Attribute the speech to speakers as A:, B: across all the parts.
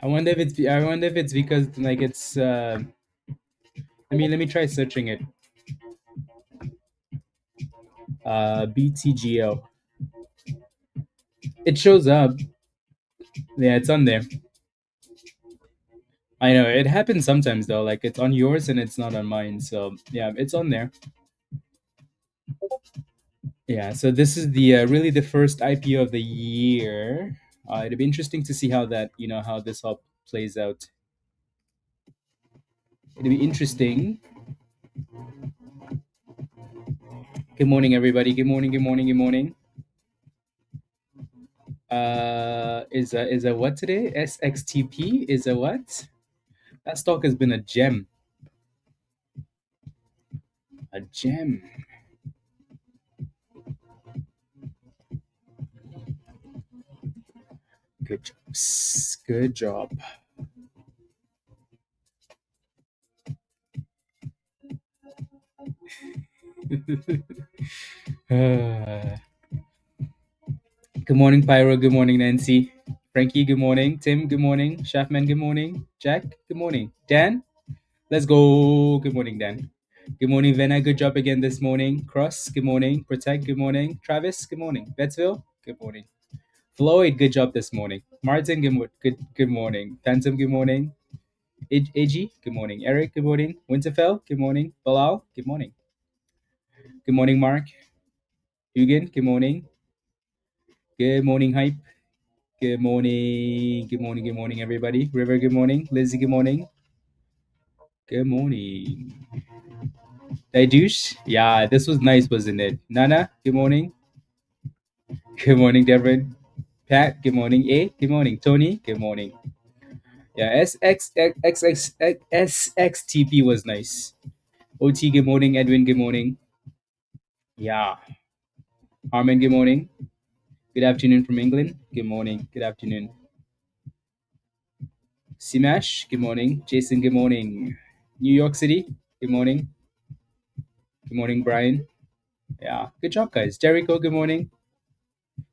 A: I wonder if it's because like it's let me try searching it. BTGO. It shows up. Yeah, it's on there. I know it happens sometimes though. Like it's on yours and it's not on mine. So yeah, it's on there. Yeah. So this is the really the first IPO of the year. It'll be interesting to see how that how this all plays out. It'll be interesting. Good morning, everybody. Good morning. Good morning. Good morning. Is a what today? SXTP is a what? That stock has been a gem. A gem. Good job. Good job. Uh, Good morning, Pyro. Good morning, Nancy. Frankie, good morning. Tim, good morning. Chefman, good morning. Jack, good morning. Dan, let's go. Good morning, Dan. Good morning, Vena. Good job again this morning. Cross, good morning. Protect, good morning. Travis, good morning. Betsville, good morning. Floyd, good job this morning. Martin, good morning. Phantom, good morning. AG, good morning. Eric, good morning. Winterfell, good morning. Bilal, good morning. Good morning, Mark. Hugan, good morning. Good morning, Hype. Good morning. Good morning. Good morning, everybody. River, good morning. Lizzie, good morning. Good morning. Daidush, yeah, this was nice, wasn't it? Nana, good morning. Good morning, Devin. Pat, good morning. A, good morning. Tony, good morning. Yeah, SXTP was nice. OT, good morning. Edwin, good morning. Yeah. Harmon, good morning. Good afternoon from England. Good morning. Good afternoon. Simash, good morning. Jason, good morning. New York City, good morning. Good morning, Brian. Yeah, good job, guys. Jericho, good morning.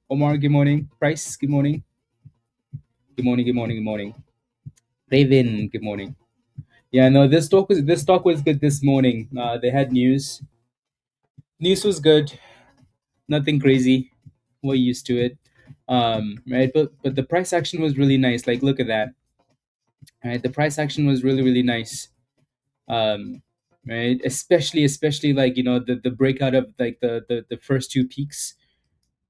A: Omar, good morning. Price, good morning. Good morning, good morning, good morning. Raven, good morning. Yeah, no, this talk was good this morning. They had news. News was good. Nothing crazy. We're used to it. Right, but the price action was really nice. Like, look at that. Right, the price action was really really nice. Right, especially like the breakout of like the first two peaks.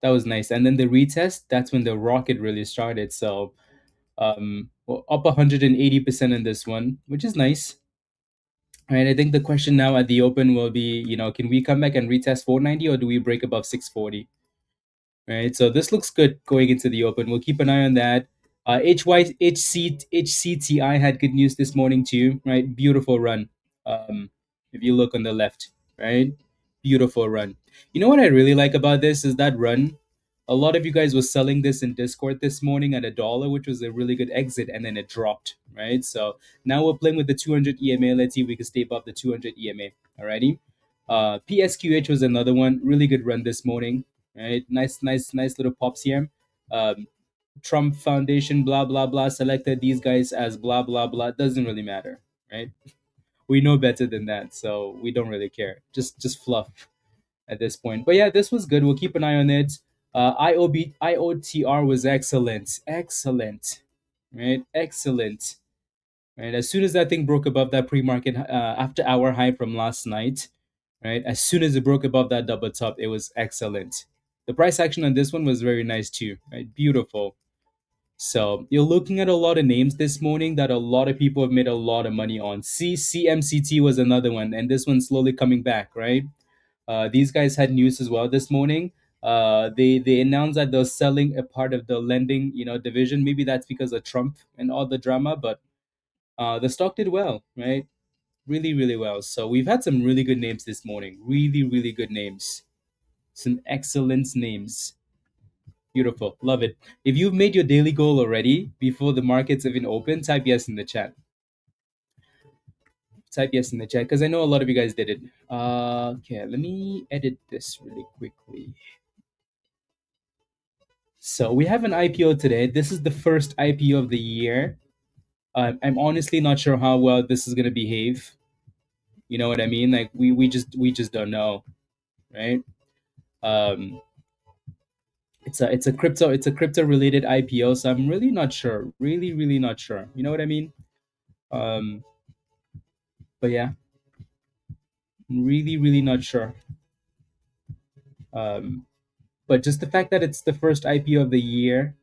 A: That was nice, and then the retest. That's when the rocket really started. So well, up 180% in this one, which is nice. Right, I think the question now at the open will be, can we come back and retest 490 or do we break above 640? Right, so this looks good going into the open. We'll keep an eye on that. HCTI had good news this morning too. Right, beautiful run. If you look on the left, right, beautiful run. You know what I really like about this is that run. A lot of you guys were selling this in Discord this morning at $1, which was a really good exit, and then it dropped. Right, so now we're playing with the 200 EMA. Let's see if we can stay above the 200 EMA. Alrighty. PSQH was another one. Really good run this morning. Right, nice little pops here. Um, Trump Foundation, blah blah blah, selected these guys as blah blah blah. Doesn't really matter, right? We know better than that, so we don't really care. Just fluff at this point. But yeah, this was good. We'll keep an eye on it. IOTR was excellent, excellent, right? Excellent. Right, as soon as that thing broke above that pre-market after hour high from last night, right? As soon as it broke above that double top, it was excellent. The price action on this one was very nice too, right? Beautiful. So you're looking at a lot of names this morning that a lot of people have made a lot of money on. CMCT was another one, and this one's slowly coming back, right? These guys had news as well this morning. They announced that they're selling a part of the lending, division. Maybe that's because of Trump and all the drama, but the stock did well, right? Really, really well. So we've had some really good names this morning. Really, really good names. Some excellent names. Beautiful. Love it. If you've made your daily goal already before the markets even open, type yes in the chat. Type yes in the chat because I know a lot of you guys did it. Okay, let me edit this really quickly. So we have an IPO today. This is the first IPO of the year. I'm honestly not sure how well this is gonna behave. You know what I mean? Like we just don't know, right? Um, it's a crypto related IPO, so I'm really not sure. Really not sure. You know what I mean? Um, but yeah, really not sure. Um, but just the fact that it's the first IPO of the year,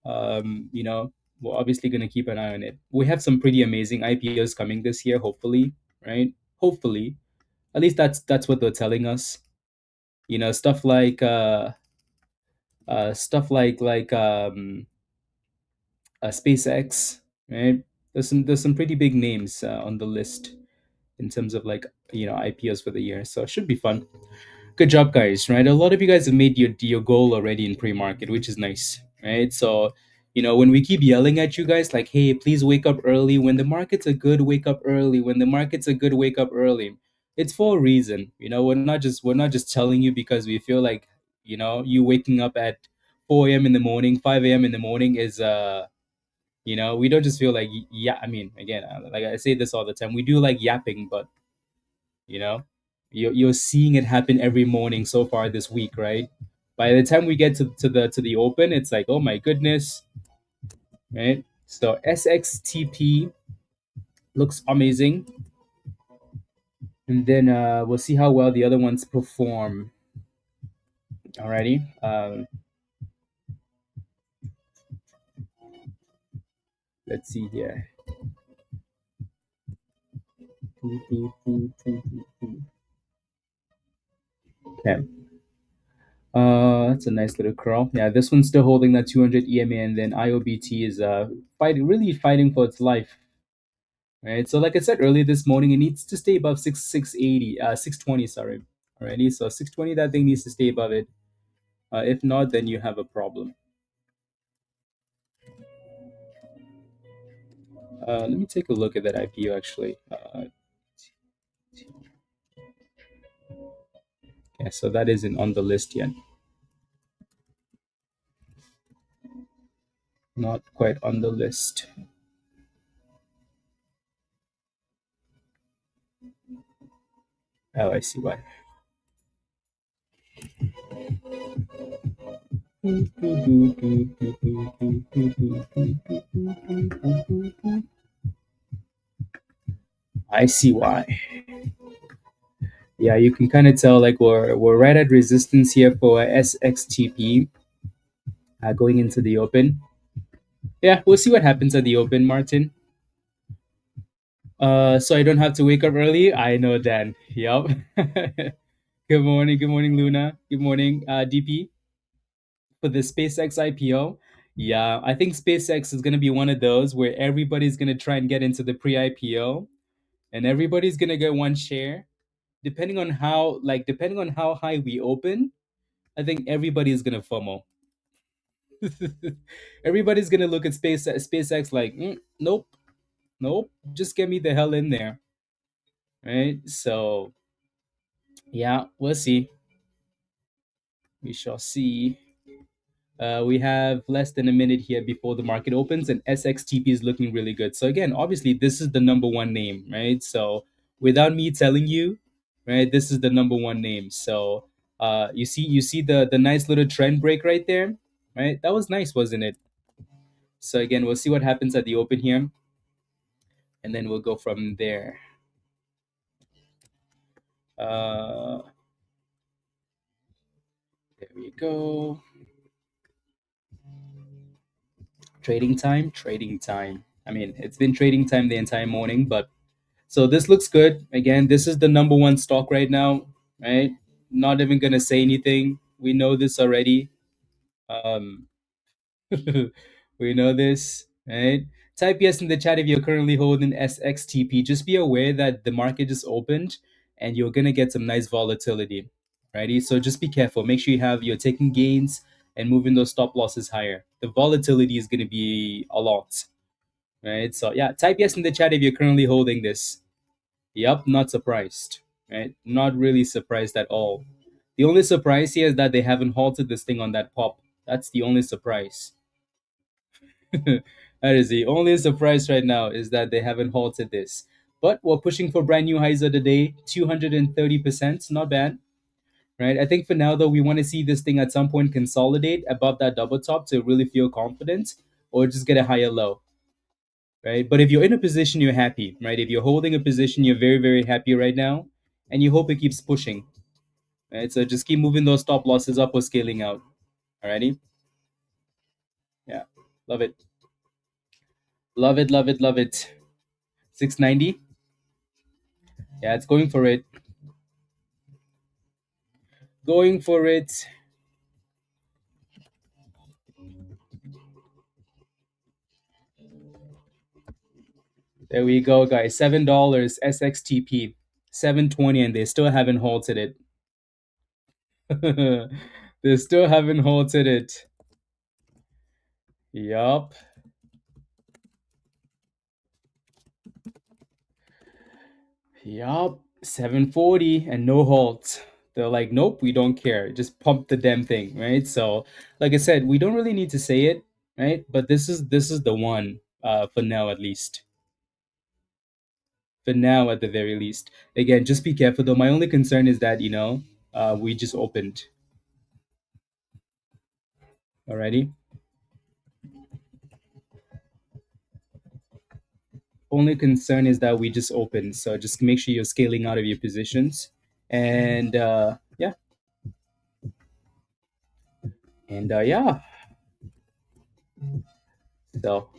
A: you know, we're obviously going to keep an eye on it. We have some pretty amazing IPOs coming this year, hopefully, right? Hopefully, at least that's what they're telling us. You know, stuff like SpaceX, right? There's some pretty big names on the list in terms of like IPOs for the year, so it should be fun. Good job, guys, right? A lot of you guys have made your goal already in pre-market, which is nice, right? So, when we keep yelling at you guys like, hey, please wake up early. When the markets are good, wake up early. When the markets are good, wake up early. It's for a reason. We're not just telling you because we feel like, you waking up at 4 a.m. in the morning, 5 a.m. in the morning is we don't just feel like, yeah, I mean, again, like I say this all the time, we do like yapping, but you know you're seeing it happen every morning so far this week, right? By the time we get to the open, it's like, oh my goodness, right? So SXTP looks amazing, and then we'll see how well the other ones perform. Alrighty. Let's see here. Okay. That's a nice little curl. Yeah, this one's still holding that 200 EMA, and then IOBT is really fighting for its life. Right. So like I said earlier this morning, it needs to stay above 680, 620, sorry. Alrighty. So 620, that thing needs to stay above it. If not, then you have a problem. Let me take a look at that IPO actually. Yeah, so that isn't on the list yet. Not quite on the list. Oh, I see why. I see why. Yeah, you can kind of tell like we're right at resistance here for SXTP going into the open. Yeah, we'll see what happens at the open, Martin. So I don't have to wake up early. I know, Dan. Yup. Good morning, Luna. Good morning, DP. For the SpaceX IPO, yeah, I think SpaceX is gonna be one of those where everybody's gonna try and get into the pre-IPO, and everybody's gonna get one share. Depending on how high we open, I think everybody's gonna FOMO. Everybody's gonna look at SpaceX like, nope, nope, just get me the hell in there, right? So yeah, we'll see. We shall see. We have less than a minute here before the market opens, and SXTP is looking really good. So again, obviously, this is the number one name, right? So without me telling you, right, this is the number one name. So you see the nice little trend break right there, right? That was nice, wasn't it? So again, we'll see what happens at the open here, and then we'll go from there. Uh, there we go. Trading time, trading time. I mean, it's been trading time the entire morning, but so this looks good. Again, this is the number one stock right now, right? Not even gonna say anything. We know this already. Um, we know this, right? Type yes in the chat if you're currently holding SXTP. Just be aware that the market just opened and you're gonna get some nice volatility, righty? So just be careful. Make sure you're taking gains and moving those stop losses higher. The volatility is gonna be a lot, right? So yeah, type yes in the chat if you're currently holding this. Yep, not surprised, right? Not really surprised at all. The only surprise here is that they haven't halted this thing on that pop. That's the only surprise. That is the only surprise right now is that they haven't halted this. But we're pushing for brand new highs of the day, 230%. Not bad, right? I think for now, though, we want to see this thing at some point consolidate above that double top to really feel confident or just get a higher low, right? But if you're in a position, you're happy, right? If you're holding a position, you're very, very happy right now and you hope it keeps pushing, right? So just keep moving those stop losses up or scaling out, alrighty? Yeah, love it. Love it, love it, love it. 690. Yeah, it's going for it. Going for it. There we go, guys. $7 SXTP. 720 and they still haven't halted it. They still haven't halted it. Yup. Yup. 740 and no halt. They're like, nope, we don't care. Just pump the damn thing, right? So, like I said, we don't really need to say it, right? But this is the one, for now at least. For now, at the very least. Again, just be careful though. My only concern is that we just opened. Alrighty. Only concern is that we just opened, so just make sure you're scaling out of your positions, and yeah, and yeah. So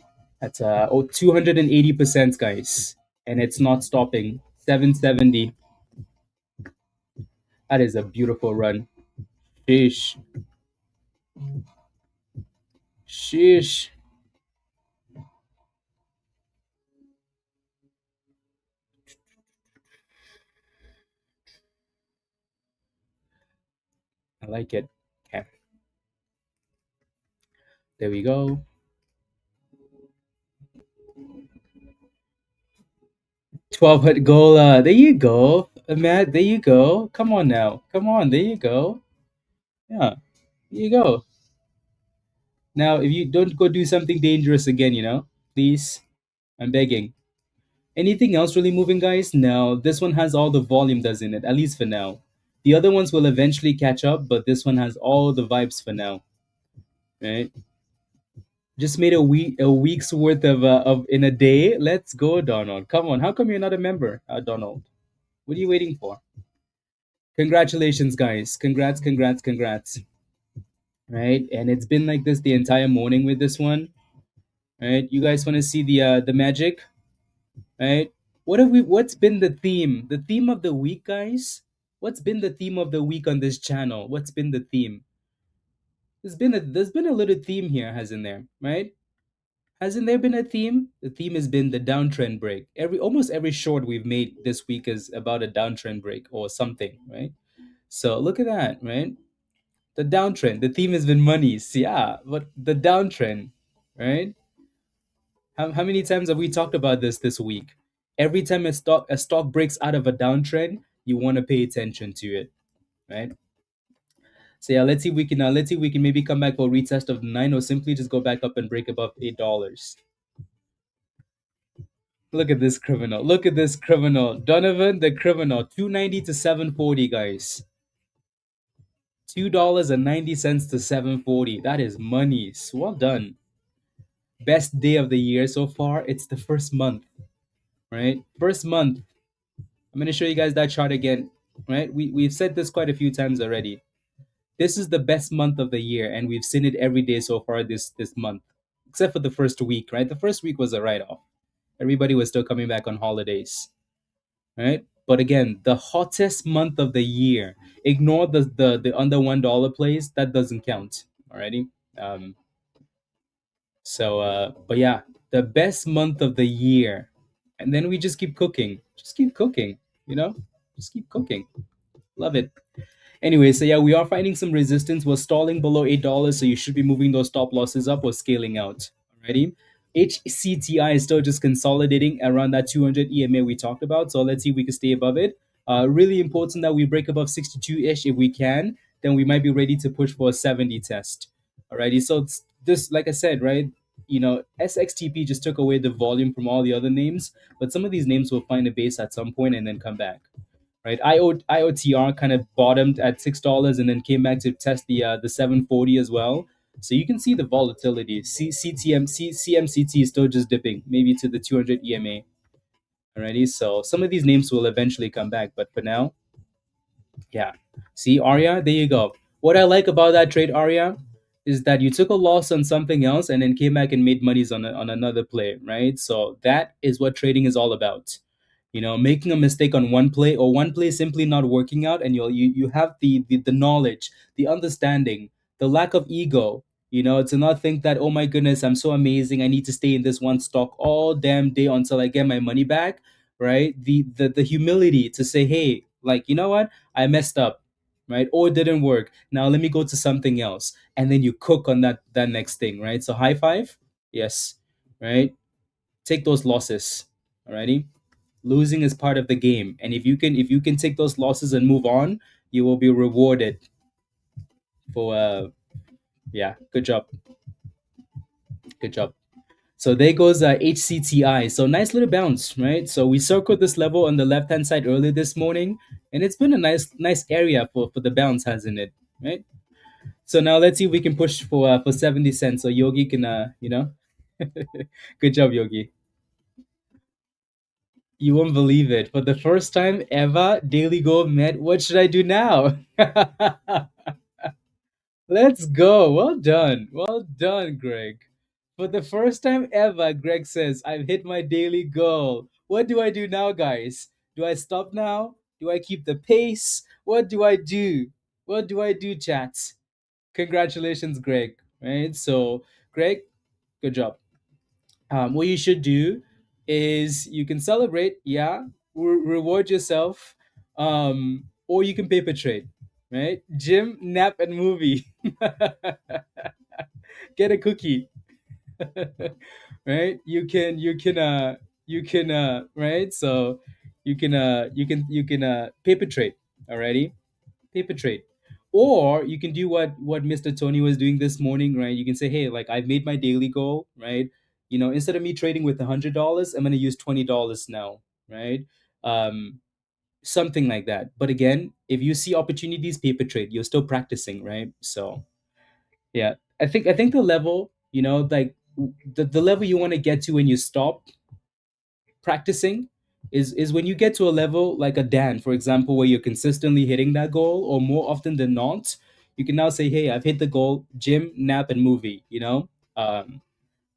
A: that's 280%, guys, and it's not stopping. 770. That is a beautiful run. Sheesh. Sheesh. I like it. Okay, there we go. 12 hit goal. There you go, Matt. There you go. Come on now. Come on. There you go. Yeah. There you go. Now, if you don't go do something dangerous again, please, I'm begging. Anything else really moving, guys? No, this one has all the volume does in it, at least for now. The other ones will eventually catch up, but this one has all the vibes for now, right? Just made a week's worth of in a day. Let's go, Donald. Come on, how come you're not a member, Donald? What are you waiting for? Congratulations, guys! Congrats, congrats, congrats! Right, and it's been like this the entire morning with this one. Right, you guys want to see the magic? Right? What's been the theme? The theme of the week, guys? What's been the theme of the week on this channel? What's been the theme? There's been a little theme here, hasn't there? Right? Hasn't there been a theme? The theme has been the downtrend break. Almost every short we've made this week is about a downtrend break or something, right? So look at that, right? The downtrend. The theme has been monies, yeah, but the downtrend, right? How many times have we talked about this week? Every time a stock breaks out of a downtrend, you want to pay attention to it, right? So yeah, let's see if we can maybe come back for a retest of 9 or simply just go back up and break above $8. Look at this criminal. Look at this criminal. Donovan the criminal. 290 to 740, guys. $2.90 to 740. That is money. Well done. Best day of the year so far. It's the first month, right? First month. I'm going to show you guys that chart again, right? We've said this quite a few times already. This is the best month of the year, and we've seen it every day so far this month, except for the first week, right? The first week was a write-off. Everybody was still coming back on holidays, right? But again, the hottest month of the year. Ignore the under $1 plays. That doesn't count. Alrighty. Um, but yeah, the best month of the year, and then we just keep cooking. Just keep cooking. You know, just keep cooking. Love it. Anyway, so yeah, we are finding some resistance. We're stalling below $8, so you should be moving those stop losses up or scaling out. Alrighty. HCTI is still just consolidating around that 200 EMA we talked about. So let's see if we can stay above it. Really important that we break above 62-ish if we can. Then we might be ready to push for a 70 test. Alrighty, so it's this, like I said, right? SXTP just took away the volume from all the other names, but some of these names will find a base at some point and then come back, right? IOTR kind of bottomed at $6 and then came back to test the 740 as well. So you can see the volatility. CMCT is still just dipping, maybe to the 200 EMA. Alrighty, so some of these names will eventually come back, but for now, yeah. See, Arya, there you go. What I like about that trade, Arya, is that you took a loss on something else and then came back and made monies on another play, right? So that is what trading is all about. Making a mistake on one play or one play simply not working out, and you have the knowledge, the understanding, the lack of ego, to not think that, oh my goodness, I'm so amazing, I need to stay in this one stock all damn day until I get my money back, right? The humility to say, hey, like, you know what, I messed up, right? Or it didn't work. Now let me go to something else. And then you cook on that next thing, right? So high five. Yes. Right? Take those losses. Alrighty. Losing is part of the game. And if you can take those losses and move on, you will be rewarded for yeah, good job. Good job. So there goes HCTI. So nice little bounce, right? So we circled this level on the left hand side earlier this morning, and it's been a nice area for the bounce, hasn't it? Right. So now let's see if we can push for 70 cents. So Yogi can good job, Yogi. You won't believe it. For the first time ever, Daily Gold met. What should I do now? Let's go. Well done. Well done, Greg. For the first time ever, Greg says, I've hit my daily goal. What do I do now, guys? Do I stop now? Do I keep the pace? What do I do? What do I do, chats? Congratulations, Greg. Right? So, Greg, good job. What you should do is you can celebrate, yeah, reward yourself, or you can paper trade, right? Gym, nap, and movie. Get a cookie. Right? You can right? So you can paper trade. Alrighty, paper trade. Or you can do what Mr. Tony was doing this morning, right? You can say, hey, like, I've made my daily goal, right? Instead of me trading with $100, I'm gonna use $20 now, right? Um, Something like that. But again, if you see opportunities, paper trade. You're still practicing, right? So yeah, I think the level, like the level you want to get to when you stop practicing is when you get to a level like a Dan, for example, where you're consistently hitting that goal, or more often than not, you can now say, "Hey, I've hit the goal." Gym, nap, and movie.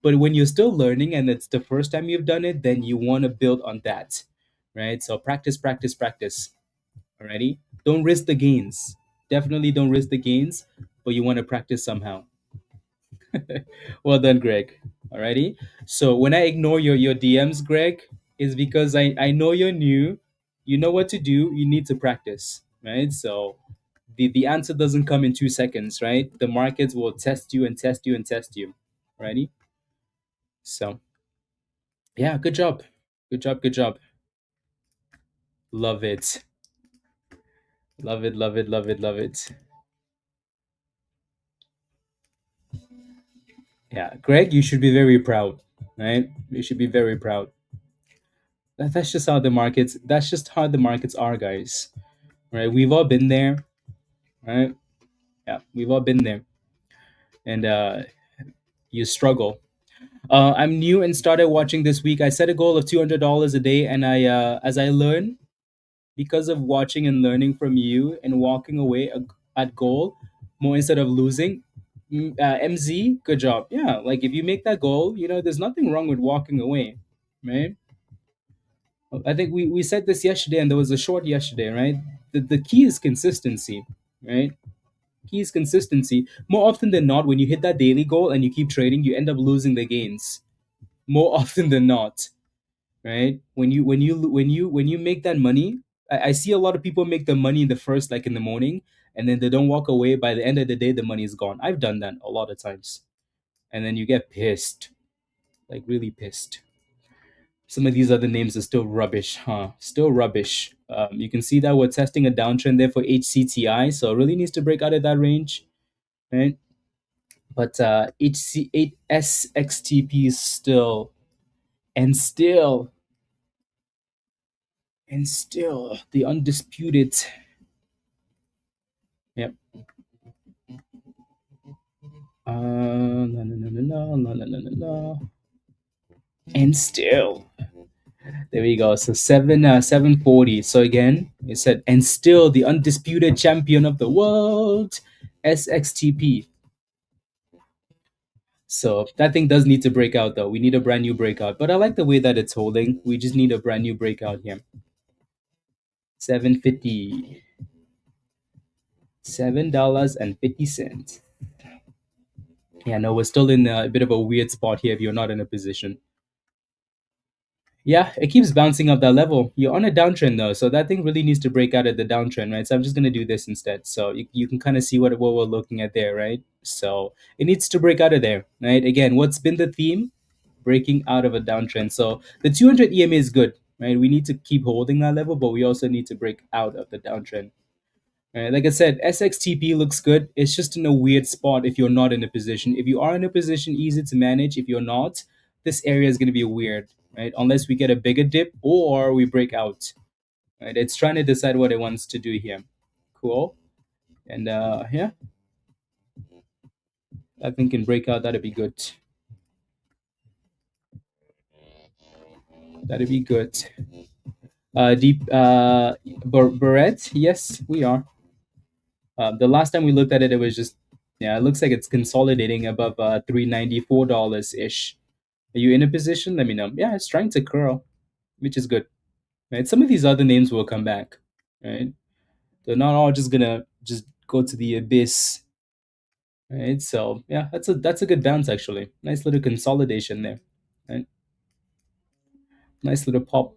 A: But when you're still learning and it's the first time you've done it, then you want to build on that, right? So practice, practice, practice. Alrighty, don't risk the gains. Definitely don't risk the gains, but you want to practice somehow. Well done, Greg. Alrighty. So when I ignore your DMs, Greg, is because I know you're new. You know what to do. You need to practice, right? So the answer doesn't come in 2 seconds, right? The markets will test you and test you and test you. Alrighty. So yeah, good job. Good job. Good job. Love it. Love it. Love it. Love it. Love it. Yeah, Greg, you should be very proud, right? You should be very proud. That's just how the markets. That's just how the markets are, guys. Right? We've all been there, right? Yeah, we've all been there, and you struggle. I'm new and started watching this week. I set a goal of $200 a day, and as I learn, because of watching and learning from you and walking away at goal more instead of losing. MZ, good job. Yeah, like if you make that goal, there's nothing wrong with walking away, right? I think we said this yesterday, and there was a short yesterday, right? The key is consistency, right? Key is consistency. More often than not, when you hit that daily goal and you keep trading, you end up losing the gains. More often than not, right? When you make that money, I see a lot of people make the money in the first, like in the morning, and then they don't walk away. By the end of the day, the money is gone. I've done that a lot of times, and then you get pissed, like really pissed. Some of these other names are still rubbish, huh? Still rubbish. You can see that we're testing a downtrend there for HCTI, so it really needs to break out of that range, right? But HC8 SXTP is still and still and still the undisputed. Yep. No, no, no, no, no, no, no, no, no, no. And still, there we go. So 740. So again, it said, and still the undisputed champion of the world, SXTP. So that thing does need to break out though. We need a brand new breakout. But I like the way that it's holding. We just need a brand new breakout here. 750. $7.50. Yeah, no, we're still in a bit of a weird spot here if you're not in a position. Yeah, it keeps bouncing up that level. You're on a downtrend though, so that thing really needs to break out of the downtrend, right? So I'm just gonna do this instead. So you can kind of see what we're looking at there, right? So it needs to break out of there, right? Again, what's been the theme? Breaking out of a downtrend. So the 200 EMA is good, right? We need to keep holding that level, but we also need to break out of the downtrend. Right? Like I said, SXTP looks good. It's just in a weird spot if you're not in a position. If you are in a position, easy to manage. If you're not, this area is going to be weird, right? Unless we get a bigger dip or we break out. Right? It's trying to decide what it wants to do here. Cool. And yeah, I think can break out. That'd be good. That'd be good. Deep Barrett. Yes, we are. The last time we looked at it, it was just yeah. It looks like it's consolidating above $394 ish. Are you in a position? Let me know. Yeah, it's trying to curl, which is good. Right. Some of these other names will come back. Right. They're not all just gonna just go to the abyss. Right. So yeah, that's a good bounce actually. Nice little consolidation there. Right. Nice little pop.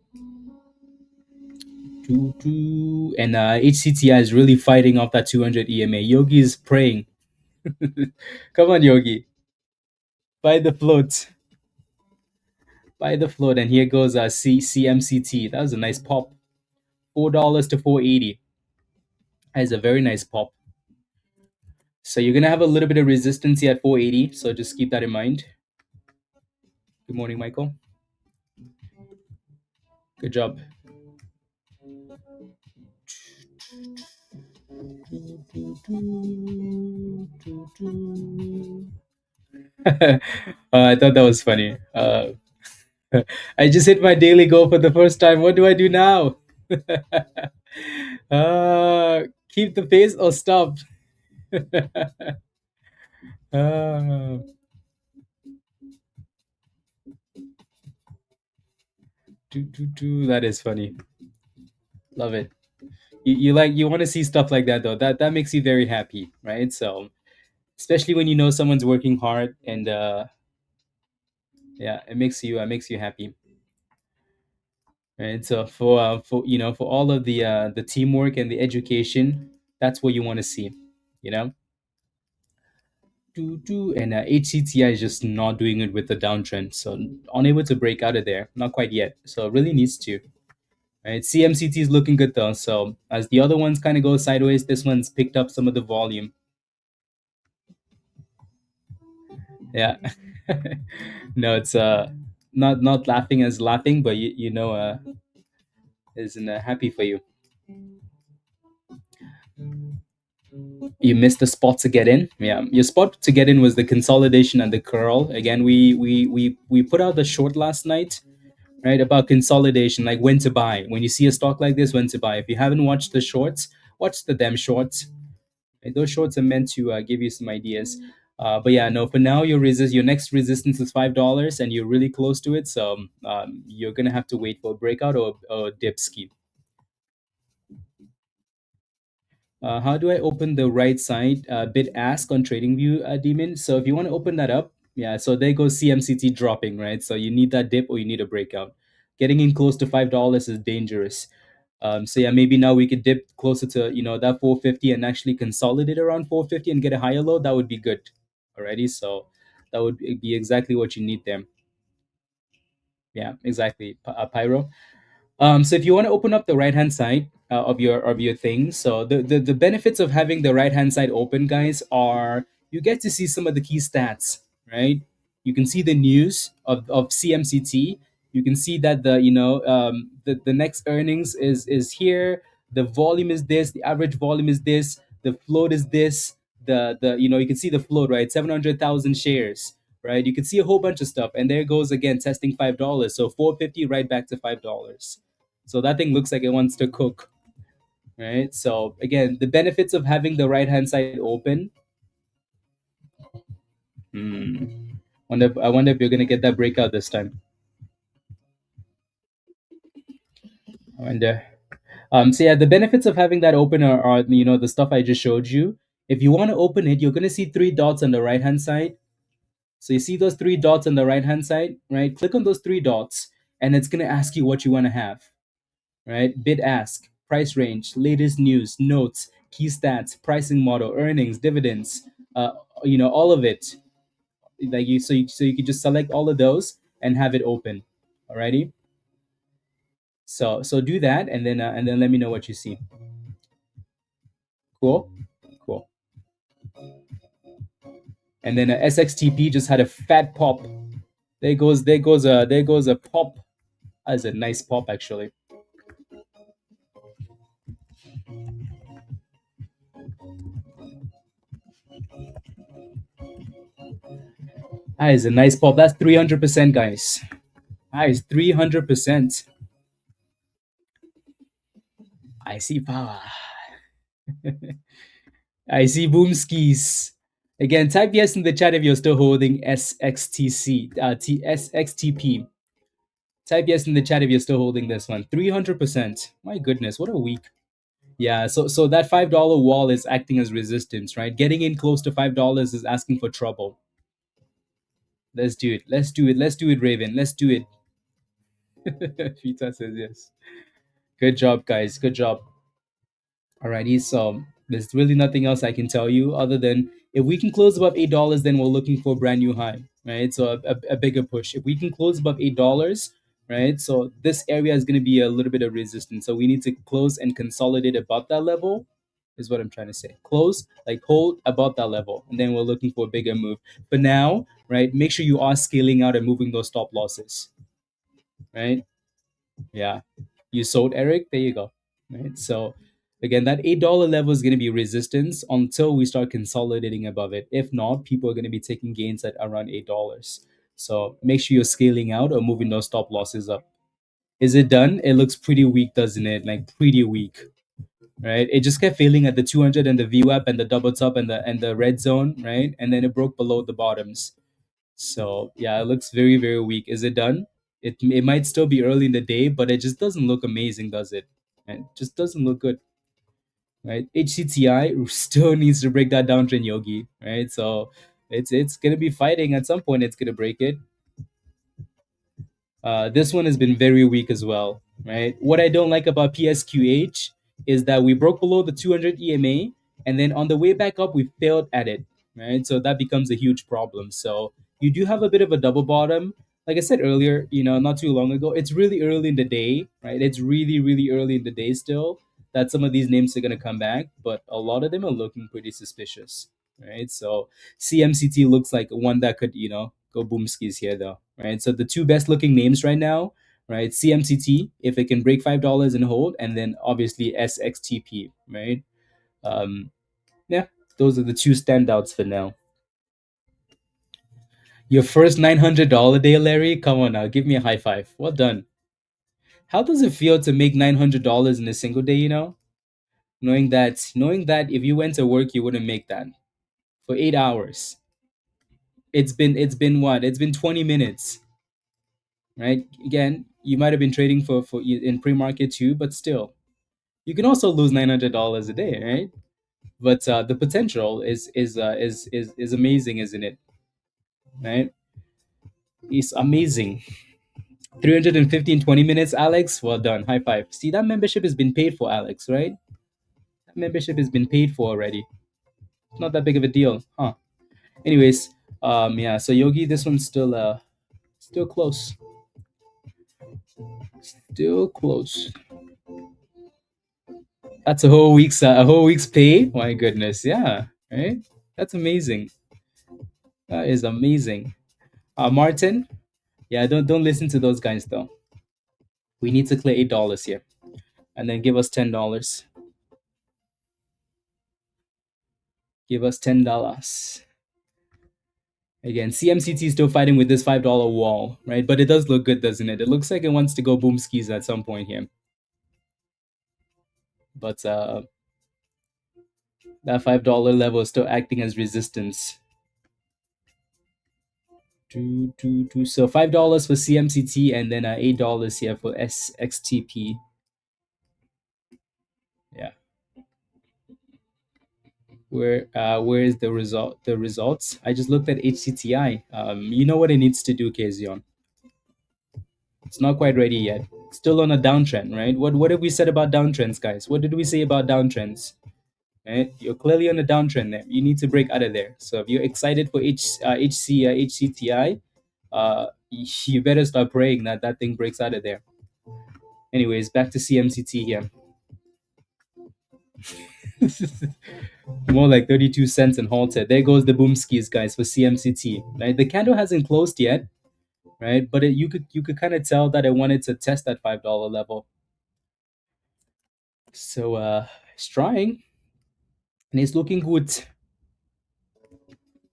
A: And HCTI is really fighting off that 200 EMA. Yogi is praying. Come on, Yogi. Buy the float. Buy the float. And here goes CMCT. That was a nice pop. $4 to 480. That is a very nice pop. So you're gonna have a little bit of resistance here at 480. So just keep that in mind. Good morning, Michael. Good job. I thought that was funny. I just hit my daily goal for the first time. What do I do now? Keep the pace or stop? uh, that is funny. Love it. You want to see stuff like that though. That makes you very happy, right? So especially when you know someone's working hard and yeah, it makes you happy. Right. So for for all of the teamwork and the education, that's what you want to see, you know. And HCTI is just not doing it with the downtrend, so unable to break out of there, not quite yet. So it really needs to. Right. CMCT is looking good though. So as the other ones kind of go sideways, this one's picked up some of the volume. Yeah. No, it's not laughing as laughing, but isn't happy for you. You missed the spot to get in. Yeah, your spot to get in was the consolidation and the curl. Again, we put out the short last night, right, about consolidation, like when to buy. When you see a stock like this, when to buy. If you haven't watched the shorts, watch the damn shorts. Right? Those shorts are meant to give you some ideas. But yeah, no. For now, your next resistance is $5, and you're really close to it. So you're gonna have to wait for a breakout or dip ski. How do I open the right side bid ask on TradingView, Demon? So if you want to open that up, yeah, so there goes CMCT dropping, right? So you need that dip or you need a breakout. Getting in close to $5 is dangerous. So yeah, maybe now we could dip closer to that 450 and actually consolidate around 450 and get a higher low. That would be good. Alrighty, so that would be exactly what you need there. Yeah, exactly, Pyro. So if you want to open up the right hand side of your thing, so the benefits of having the right hand side open, guys, are you get to see some of the key stats, right? You can see the news of CMCT. You can see that the next earnings is here. The volume is this. The average volume is this. The float is this. The you can see the float, right? 700,000 shares, right? You can see a whole bunch of stuff, and there it goes again, testing $5. So 450 right back to $5. So that thing looks like it wants to cook, right? So again, the benefits of having the right hand side open. Hmm. I wonder if you're gonna get that breakout this time. I wonder. So yeah, the benefits of having that open are the stuff I just showed you. If you want to open it, you're gonna see three dots on the right hand side. So you see those three dots on the right hand side, right? Click on those three dots, and it's gonna ask you what you want to have, right? Bid ask, price range, latest news, notes, key stats, pricing model, earnings, dividends, all of it. Like so you can just select all of those and have it open. Alrighty. So do that, and then let me know what you see. Cool, cool. And then SXTP just had a fat pop. There goes a pop. That's a nice pop actually. That is a nice pop. That's 300%, guys. That is 300%. I see power. I see boom skis. Again, type yes in the chat if you're still holding SXTP. Type yes in the chat if you're still holding this one. 300%. My goodness, what a week. Yeah, so that $5 wall is acting as resistance, right? Getting in close to $5 is asking for trouble. Let's do it. Let's do it. Let's do it, Raven. Let's do it. Fita says yes. Good job, guys. Good job. Alrighty, so there's really nothing else I can tell you other than if we can close above $8, then we're looking for a brand new high, right? So a bigger push. If we can close above $8, right? So this area is going to be a little bit of resistance. So we need to close and consolidate above that level, is what I'm trying to say. Close, like hold above that level, and then we're looking for a bigger move. But now, right? Make sure you are scaling out and moving those stop losses, right? Yeah, you sold Eric. There you go. Right. So again, that $8 level is going to be resistance until we start consolidating above it. If not, people are going to be taking gains at around $8. So make sure you're scaling out or moving those stop losses up. Is it done? It looks pretty weak, doesn't it? Like pretty weak, right? It just kept failing at the 200 and the VWAP and the double top and the red zone, right? And then it broke below the bottoms. So yeah, it looks very, very weak. Is it done? It might still be early in the day, but it just doesn't look amazing, does it? And it just doesn't look good, right? HCTI still needs to break that downtrend, Yogi, right? So it's gonna be fighting at some point. It's gonna break it. This one has been very weak as well, right? What I don't like about PSQH is that we broke below the 200 EMA, and then on the way back up, we failed at it, right? So that becomes a huge problem. So you do have a bit of a double bottom. Like I said earlier, not too long ago, it's really early in the day, right? It's really, really early in the day still that some of these names are going to come back, but a lot of them are looking pretty suspicious, right? So CMCT looks like one that could, go boom skis here though, right? So the two best looking names right now, right? CMCT, if it can break $5 and hold, and then obviously SXTP, right? Yeah, those are the two standouts for now. Your first $900 day, Larry? Come on now, give me a high five. Well done. How does it feel to make $900 in a single day? Knowing that if you went to work, you wouldn't make that for 8 hours. It's been what? It's been 20 minutes, right? Again, you might have been trading for in pre-market too, but still, you can also lose $900 a day, right? But the potential is amazing, isn't it? Right? It's amazing. 350 in 20 minutes, Alex. Well done. High five. See, that membership has been paid for, Alex, right? That membership has been paid for already. It's not that big of a deal, huh? Anyways, yeah. So Yogi, this one's still close. Still close. That's a whole week's pay. My goodness, yeah, right. That's amazing. That is amazing. Martin, yeah, don't listen to those guys though. We need to clear $8 here, and then give us $10. Give us $10. Again, CMCT is still fighting with this $5 wall, right? But it does look good, doesn't it? It looks like it wants to go boom skis at some point here. But that $5 level is still acting as resistance. So $5 for CMCT, and then $8 here for SXTP. Yeah. Where is the result? The results? I just looked at HCTI. You know what it needs to do, Kezion. It's not quite ready yet. Still on a downtrend, right? What have we said about downtrends, guys? What did we say about downtrends? Right? You're clearly on a downtrend there. You need to break out of there. So if you're excited for HCTI, you better start praying that that thing breaks out of there. Anyways, back to CMCT here. More like 32 cents and halted. There goes the boom skis, guys, for CMCT. Right, the candle hasn't closed yet, right? But you could kind of tell that it wanted to test that $5 level. So it's trying, and it's looking good.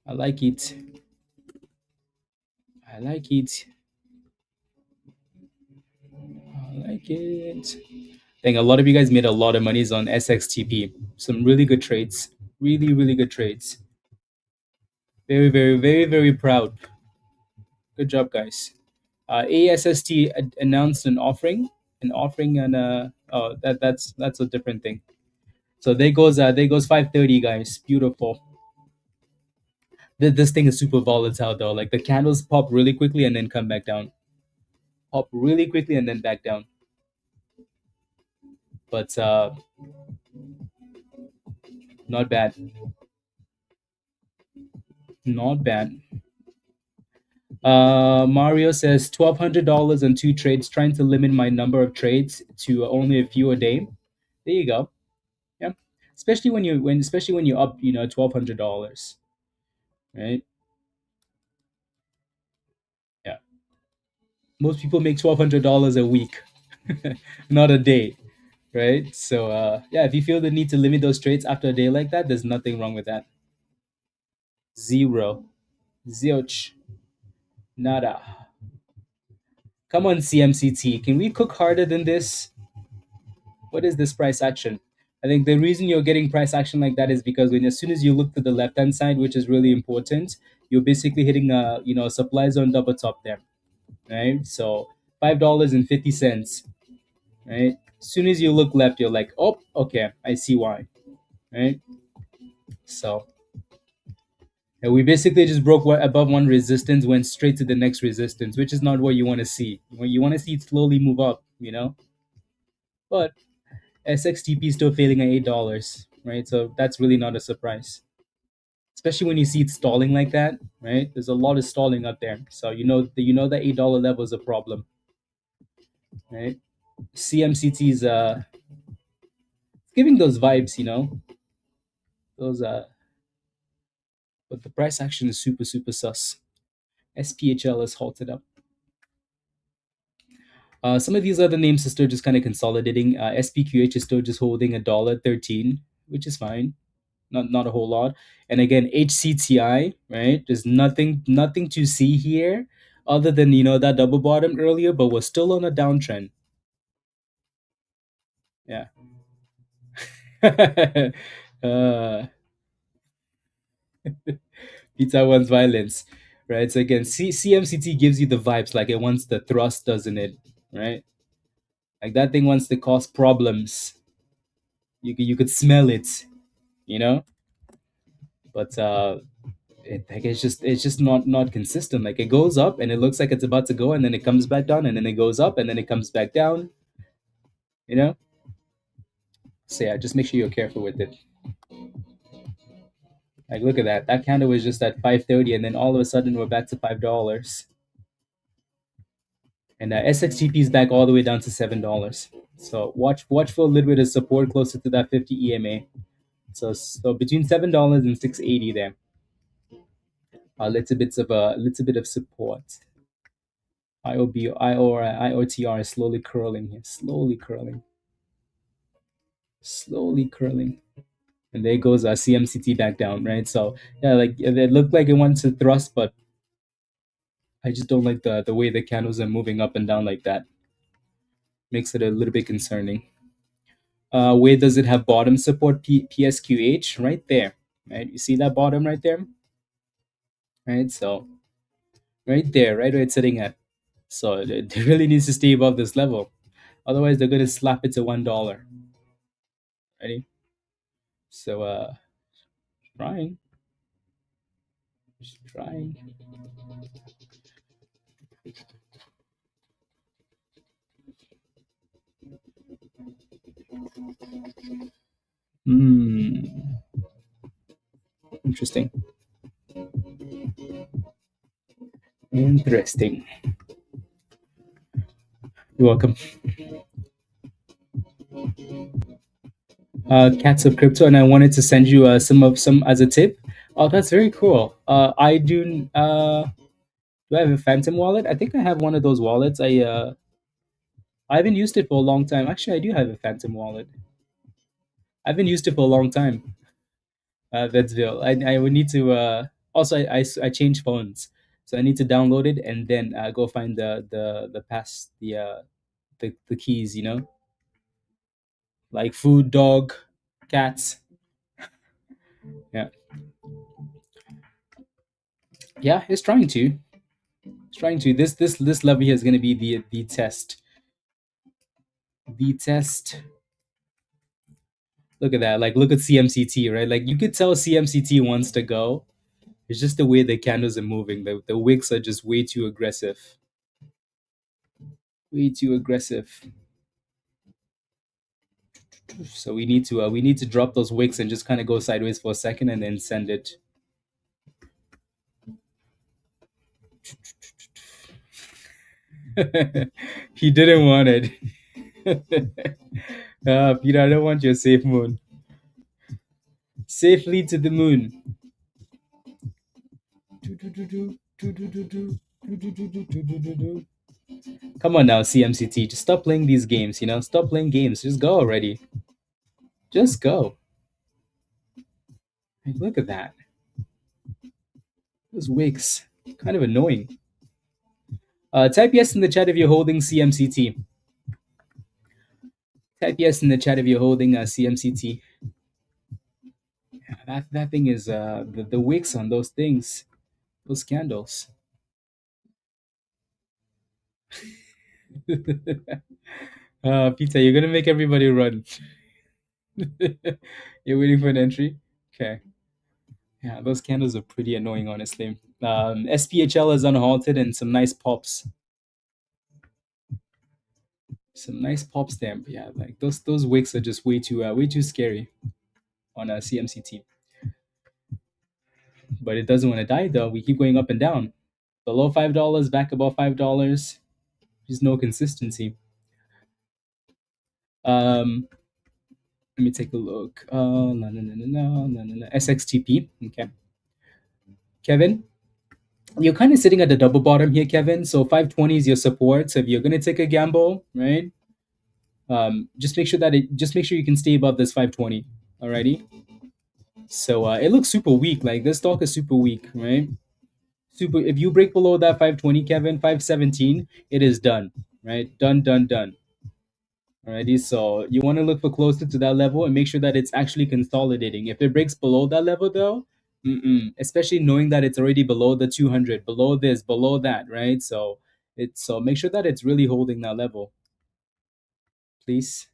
A: I like it. I like it. I like it. I think a lot of you guys made a lot of monies on SXTP. Some really good trades. Really, really good trades. Very, very, very, very proud. Good job, guys. ASST announced an offering, and that's a different thing. So there goes 530, guys. Beautiful. This thing is super volatile though. Like the candles pop really quickly and then come back down. Pop really quickly and then back down. But not bad. Not bad. Mario says $1,200 on 2 trades, trying to limit my number of trades to only a few a day. There you go. Yeah, especially when you're up, $1,200, right? Yeah, most people make $1,200 a week, not a day, right? So yeah, if you feel the need to limit those trades after a day like that, there's nothing wrong with that. Zero, zilch, nada. Come on, CMCT, can we cook harder than this? What is this price action? I think the reason you're getting price action like that is because when as soon as you look to the left hand side, which is really important, you're basically hitting a supply zone double top there, right? So $5.50, right? As soon as you look left, you're like, oh, okay, I see why, right? So and we basically just broke above one resistance, went straight to the next resistance, which is not what you want to see. You want to see it slowly move up. But SXTP is still failing at $8, right? So that's really not a surprise, especially when you see it stalling like that, right? There's a lot of stalling up there, so you know that $8 level is a problem, right? CMCT is giving those vibes, those but the price action is super super sus. SPHL is halted up. Some of these other names are still just kind of consolidating. SPQH is still just holding $1.13, which is fine. Not a whole lot. And again, HCTI, right? There's nothing to see here other than that double bottom earlier, but we're still on a downtrend. Yeah. Pizza wants violence, right? So again, CMCT gives you the vibes like it wants the thrust, doesn't it? Right? Like that thing wants to cause problems. You could smell it, you know. But like it's just not consistent. Like it goes up and it looks like it's about to go, and then it comes back down, and then it goes up, and then it comes back down. You know. So yeah, just make sure you're careful with it. Like look at that. That candle was just at 530, and then all of a sudden we're back to $5. And SXTP is back all the way down to $7. So watch for a little bit of support closer to that 50 EMA. So between $7 and 680 there. little bit of support. IOTR is slowly curling here, slowly curling. And there goes our CMCT back down, right? So yeah, like it looked like it wants to thrust, but I just don't like the way the candles are moving up and down like that. Makes it a little bit concerning. Where does it have bottom support? PSQH right there, right? You see that bottom right there, right? So right there, right where it's sitting at. So it really needs to stay above this level. Otherwise, they're gonna slap it to $1. Ready? So trying, just trying. Hmm. Interesting. Interesting. You're welcome. Cats of Crypto, and I wanted to send you some as a tip. Oh, that's very cool. I do. Do I have a Phantom wallet? I think I have one of those wallets. I haven't used it for a long time. Actually, I do have a Phantom wallet. I haven't used it for a long time. Vetsville. I would need to. Also, I changed phones, so I need to download it and then go find the pass the keys. You know, like food, dog, cats. Yeah, yeah. It's trying to. It's trying to. This level here is going to be the test. The test. Look at that. Like, look at CMCT, right? Like, you could tell CMCT wants to go. It's just the way the candles are moving. The wicks are just way too aggressive. Way too aggressive. So we need to drop those wicks and just kind of go sideways for a second and then send it. He didn't want it. Peter, I don't want your safe moon. Safely to the moon. Come on now, CMCT. Just stop playing these games, you know? Stop playing games. Just go already. Just go. Like, look at that. Those wicks. Kind of annoying. Type yes in the chat if you're holding CMCT. Type yes in the chat if you're holding CMCT. That thing is the wicks on those things, those candles. Peter, you're gonna make everybody run. You're waiting for an entry. Okay. Yeah, those candles are pretty annoying, honestly. SPHL is unhalted and some nice pops. Some nice pops there. Yeah, like those wicks are just way too scary on a CMCT. But it doesn't want to die though. We keep going up and down. Below $5, back above $5. There's no consistency. Let me take a look. SXTP. Okay. Kevin, you're kind of sitting at the double bottom here, Kevin. So 520 is your support. So if you're gonna take a gamble, right? Just make sure you can stay above this 520. Alrighty. So it looks super weak. Like this stock is super weak, right? Super. If you break below that 520, Kevin, 517, it is done. Right? Done, done, done. Alrighty, so you want to look for closer to that level and make sure that it's actually consolidating. If it breaks below that level, though, especially knowing that it's already below the 200, below this, below that, right? So make sure that it's really holding that level, please.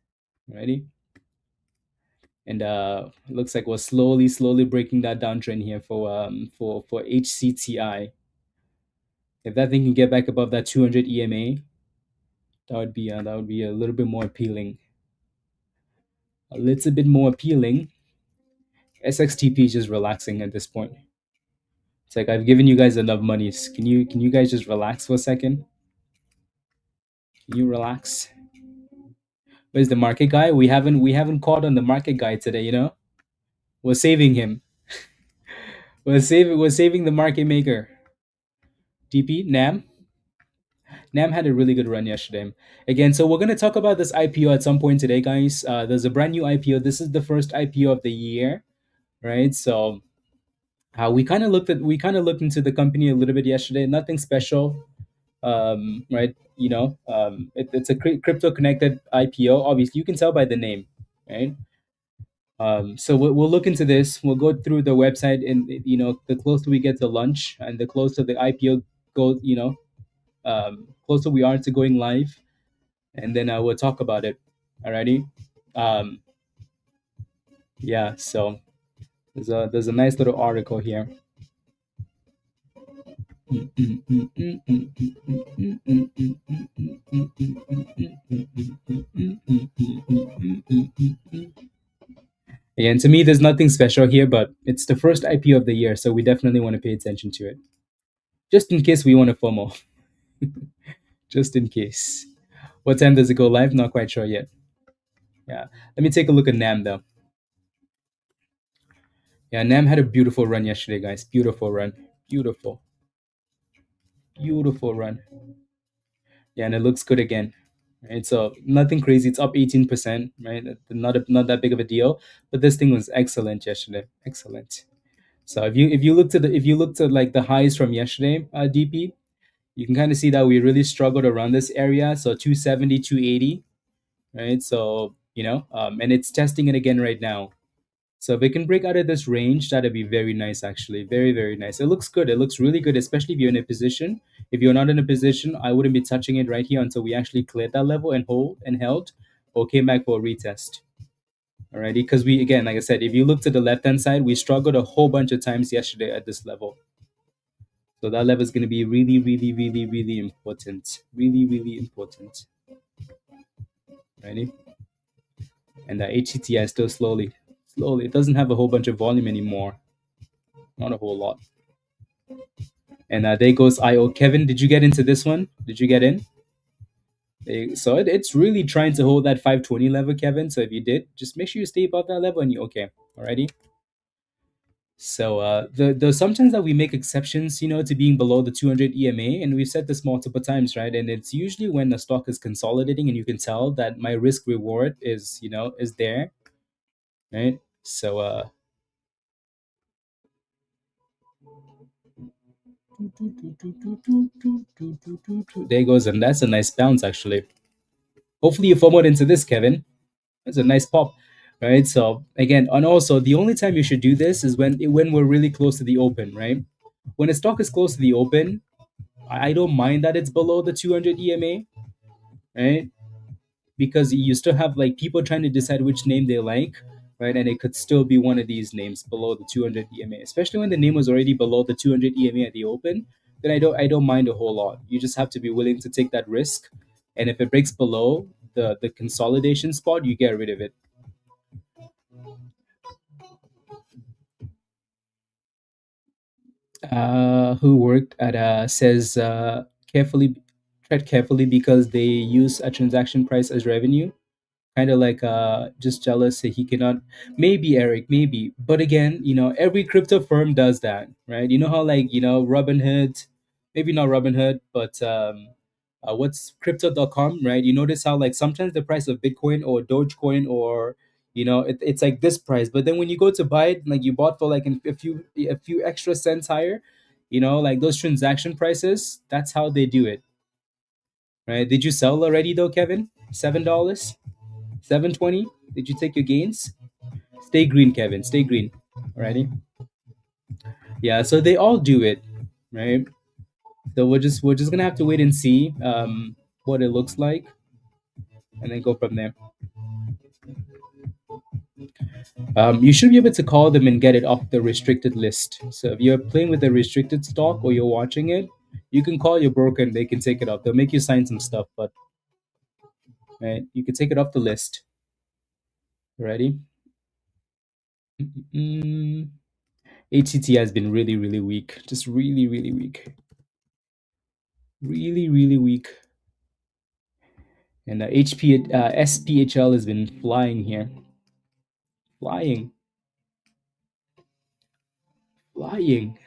A: Alrighty, and it looks like we're slowly breaking that downtrend here for HCTI. If that thing can get back above that 200 EMA, that would be a little bit more appealing. A little bit more appealing. SXTP is just relaxing at this point. It's like I've given you guys enough monies. Can you guys just relax for a second? Can you relax? Where's the market guy? We haven't caught on the market guy today, you know? We're saving him. We're saving the market maker. DP Nam had a really good run yesterday. Again, so we're gonna talk about this IPO at some point today, guys. There's a brand new IPO. This is the first IPO of the year, right? So we kind of looked into the company a little bit yesterday. Nothing special, right? It's a crypto connected IPO. Obviously, you can tell by the name, right? So we'll look into this. We'll go through the website, and the closer we get to lunch, and the closer the IPO goes, closer we are to going live, and then we'll talk about it. Alrighty. Um, yeah. So there's a nice little article here. Again, to me, there's nothing special here, but it's the first IPO of the year, so we definitely want to pay attention to it, just in case we want to FOMO, just in case. What time does it go live? Not quite sure yet. Yeah, let me take a look at NAM though. Yeah, NAM had a beautiful run yesterday, guys. Beautiful run, beautiful, beautiful run. Yeah, and it looks good again. Right, so nothing crazy. It's up 18%. Right, not that big of a deal. But this thing was excellent yesterday. Excellent. So if you looked at like the highs from yesterday, DP, you can kind of see that we really struggled around this area. So 270, 280, right? So and it's testing it again right now. So if it can break out of this range, that'd be very nice, actually. Very, very nice. It looks good. It looks really good, especially if you're in a position. If you're not in a position, I wouldn't be touching it right here until we actually cleared that level and hold and held or came back for a retest. Alrighty. Because we, again, like I said, if you look to the left hand side, we struggled a whole bunch of times yesterday at this level. So that level is going to be really, really, really, really important. Really, really important. Ready? And the HCTI still slowly. It doesn't have a whole bunch of volume anymore. Not a whole lot. And there goes IO. Kevin, did you get into this one? Did you get in? So it's really trying to hold that 520 level, Kevin. So if you did, just make sure you stay above that level and you're okay. Alrighty. So the sometimes that we make exceptions, to being below the 200 EMA, and we've said this multiple times, right? And it's usually when the stock is consolidating, and you can tell that my risk reward is there, right? So there goes, and that's a nice bounce actually. Hopefully you forward into this, Kevin. That's a nice pop, right? So again, and also the only time you should do this is when we're really close to the open, right? When a stock is close to the open, I don't mind that it's below the 200 EMA, right? Because you still have like people trying to decide which name they like, right? And it could still be one of these names below the 200 EMA, especially when the name was already below the 200 EMA at the open. Then I don't mind a whole lot. You just have to be willing to take that risk, and if it breaks below the consolidation spot, you get rid of it. Who worked at says carefully tread carefully because they use a transaction price as revenue, kind of like just jealous that he cannot. Maybe Eric, maybe, but again, every crypto firm does that, right? You know how, like, Robinhood, maybe not Robinhood, but what's crypto.com, right? You notice how, like, sometimes the price of Bitcoin or Dogecoin, or it's like this price, but then when you go to buy it, like, you bought for like a few extra cents higher, like those transaction prices, that's how they do it, right? Did you sell already though, Kevin? $7, 720. Did you take your gains? Stay green, Kevin. Stay green. Alrighty. Yeah. So they all do it, right? So we're just gonna have to wait and see what it looks like, and then go from there. You should be able to call them and get it off the restricted list. So if you're playing with a restricted stock or you're watching it, you can call your broker and they can take it off. They'll make you sign some stuff, but right, you can take it off the list. Ready? Mm, HCT has been really, really weak. Just really, really weak. Really, really weak. And SPHL has been flying here. Flying. flying.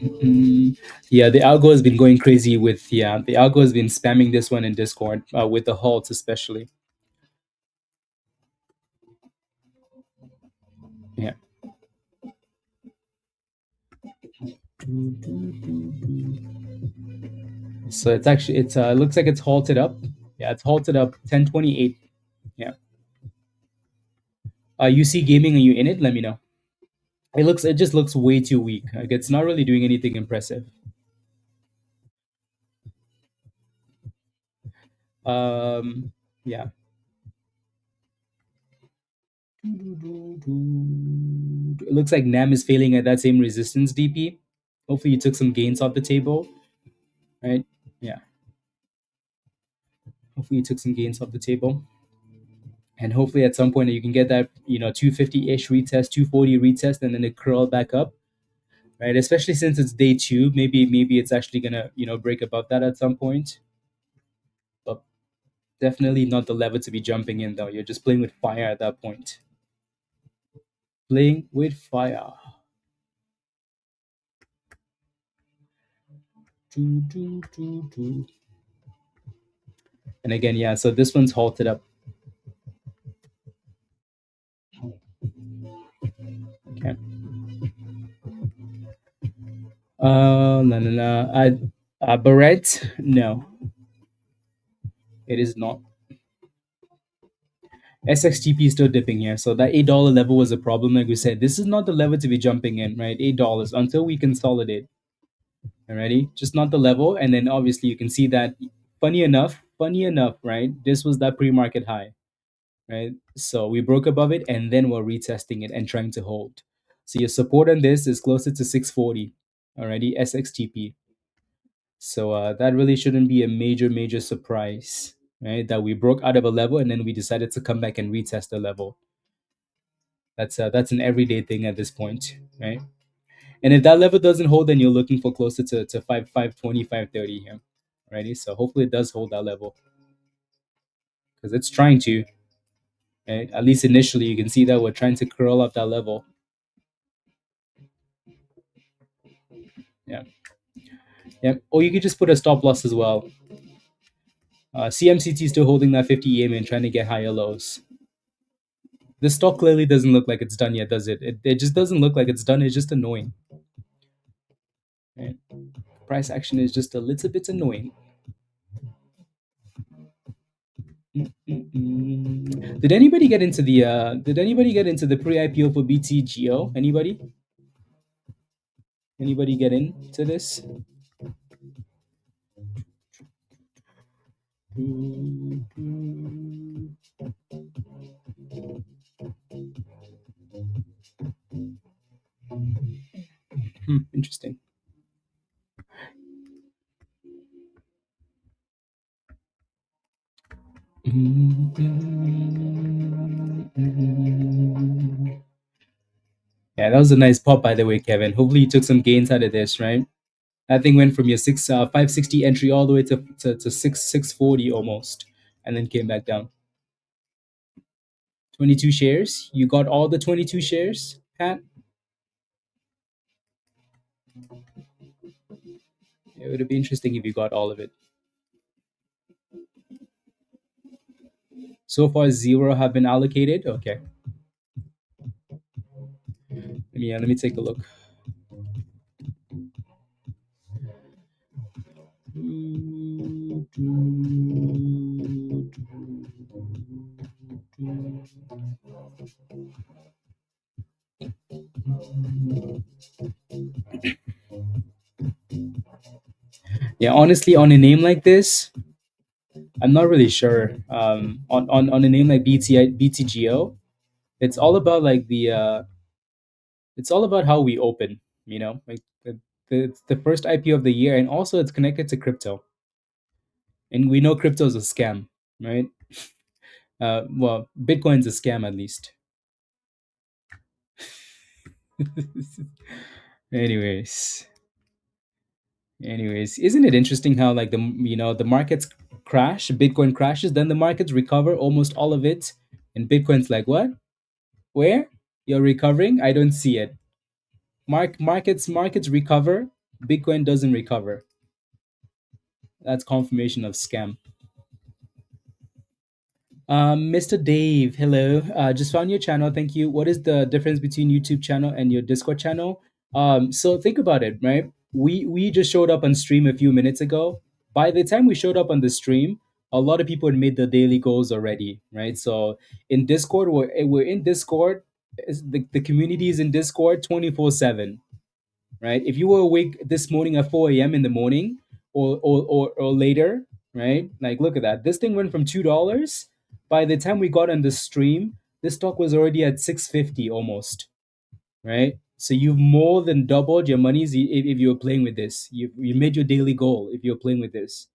A: Mm, yeah, the algo has been going crazy with the algo has been spamming this one in Discord with the halts especially. Yeah. So it's actually it looks like it's halted up. Yeah, it's halted up 1028. Yeah. You see gaming? Are you in it? Let me know. It just looks way too weak. Like it's not really doing anything impressive. Yeah. It looks like NAM is failing at that same resistance DP. Hopefully you took some gains off the table, right? Yeah. Hopefully you took some gains off the table. And hopefully at some point you can get that, 250-ish retest, 240 retest, and then it curl back up, right? Especially since it's day two, maybe it's actually gonna, break above that at some point. But definitely not the level to be jumping in though. You're just playing with fire at that point. Playing with fire. Doo, doo, doo, doo. And again, yeah, so this one's halted up. Okay. No, no, no. Barrett? No, it is not. SXTP is still dipping here. So that $8 level was a problem. Like we said, this is not the level to be jumping in, right? $8 until we consolidate. Alrighty? Just not the level. And then obviously you can see that funny enough, right? This was that pre-market high, right? So we broke above it and then we're retesting it and trying to hold. So your support on this is closer to 640. Alrighty, SXTP. So that really shouldn't be a major surprise, right? That we broke out of a level and then we decided to come back and retest the level. That's an everyday thing at this point, right? And if that level doesn't hold, then you're looking for closer to 520, 530 here, righty? So hopefully it does hold that level because it's trying to, right? At least initially, you can see that we're trying to curl up that level. Yeah, yeah. Or you could just put a stop loss as well. CMCT still holding that 50 EM and trying to get higher lows. This stock clearly doesn't look like it's done yet, does it? It just doesn't look like it's done. It's just annoying. Right? Price action is just a little bit annoying. Did anybody get into the pre-IPO for BTGO? Anybody get into this? Interesting. Yeah, that was a nice pop, by the way, Kevin. Hopefully, you took some gains out of this, right? That thing went from your 560 entry all the way to 640 almost, and then came back down. 22 shares. You got all the 22 shares, Pat? It would be interesting if you got all of it. So far, 0 have been allocated. Okay. Let me take a look. Yeah, honestly, on a name like this, I'm not really sure. On a name like BTGO, it's all about like it's all about how we open. Like it's the first IPO of the year, and also it's connected to crypto, and we know crypto is a scam, right? Well, Bitcoin's a scam at least. anyways anyways, isn't it interesting how like the markets crash, Bitcoin crashes, then the markets recover almost all of it, and Bitcoin's like, what? Where? You're recovering? I don't see it. Markets recover. Bitcoin doesn't recover. That's confirmation of scam. Mr. Dave, hello. Just found your channel. Thank you. What is the difference between YouTube channel and your Discord channel? So think about it, right? We just showed up on stream a few minutes ago. By the time we showed up on the stream, a lot of people had made the daily goals already, right? So in Discord, we're in Discord. The community is in Discord 24/7, right? If you were awake this morning at 4 a.m. in the morning or later, right? Like, look at that. This thing went from $2. By the time we got on the stream, this stock was already at 650 almost, right? So you've more than doubled your monies if you were playing with this. You made your daily goal if you're playing with this,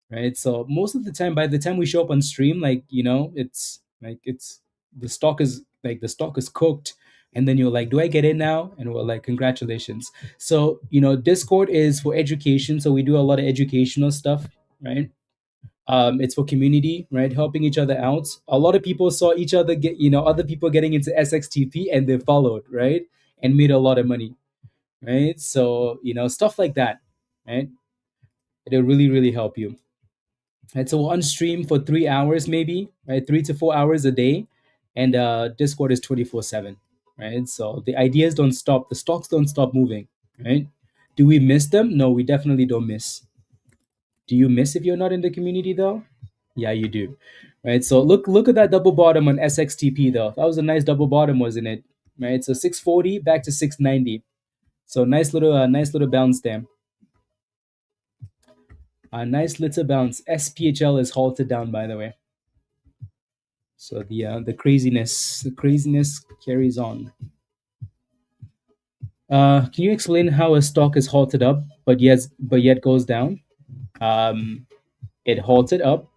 A: right? So most of the time, by the time we show up on stream, like it's the stock is cooked, and then you're like, do I get in now? And we're like, congratulations. So Discord is for education, so we do a lot of educational stuff, right? It's for community, right? Helping each other out. A lot of people saw each other get, other people getting into SXTP, and they followed, right? And made a lot of money, right? So stuff like that, right? It'll really really help you. Right, so we're on stream for 3 hours, maybe, right? 3 to 4 hours a day, and Discord is 24/7, right? So the ideas don't stop, the stocks don't stop moving, right? Do we miss them? No, we definitely don't miss. Do you miss if you're not in the community though? Yeah, you do, right? So look at that double bottom on SXTP though. That was a nice double bottom, wasn't it? Right. So 640 back to 690. So nice little bounce there. A nice little bounce. SPHL is halted down, by the way. So the craziness carries on. Can you explain how a stock is halted up but yet goes down? Um, it halted up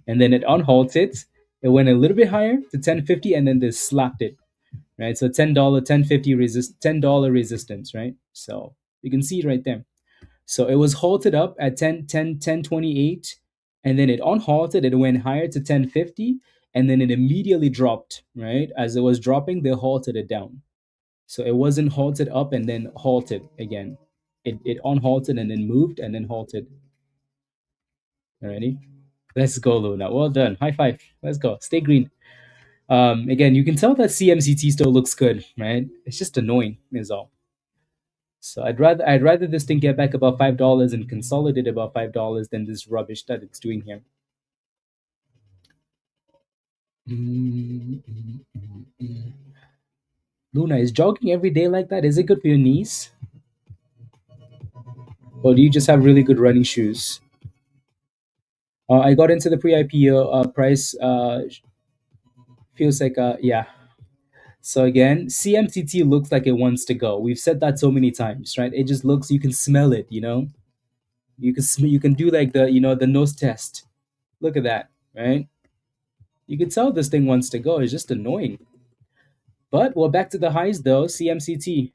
A: and then it unhalted. It went a little bit higher to 1050 and then they slapped it. Right, so $10, 1050 $10 resistance, right? So you can see it right there. So it was halted up at 1028, and then it unhalted, it went higher to 1050, and then it immediately dropped, right? As it was dropping, they halted it down. So it wasn't halted up and then halted again. It unhalted and then moved and then halted. Alrighty. Let's go, Luna. Well done. High five. Let's go. Stay green. Again, you can tell that CMCT still looks good, right? It's just annoying, is all. So I'd rather this thing get back about $5 and consolidate about $5 than this rubbish that it's doing here. Luna, is jogging every day like that? Is it good for your knees? Or do you just have really good running shoes? I got into the pre-IPO price. Feels like yeah. So again, CMCT looks like it wants to go. We've said that so many times, right? It just looks. You can smell it. You can do like the nose test. Look at that, right? You can tell this thing wants to go. It's just annoying. But we're back to the highs though. CMCT.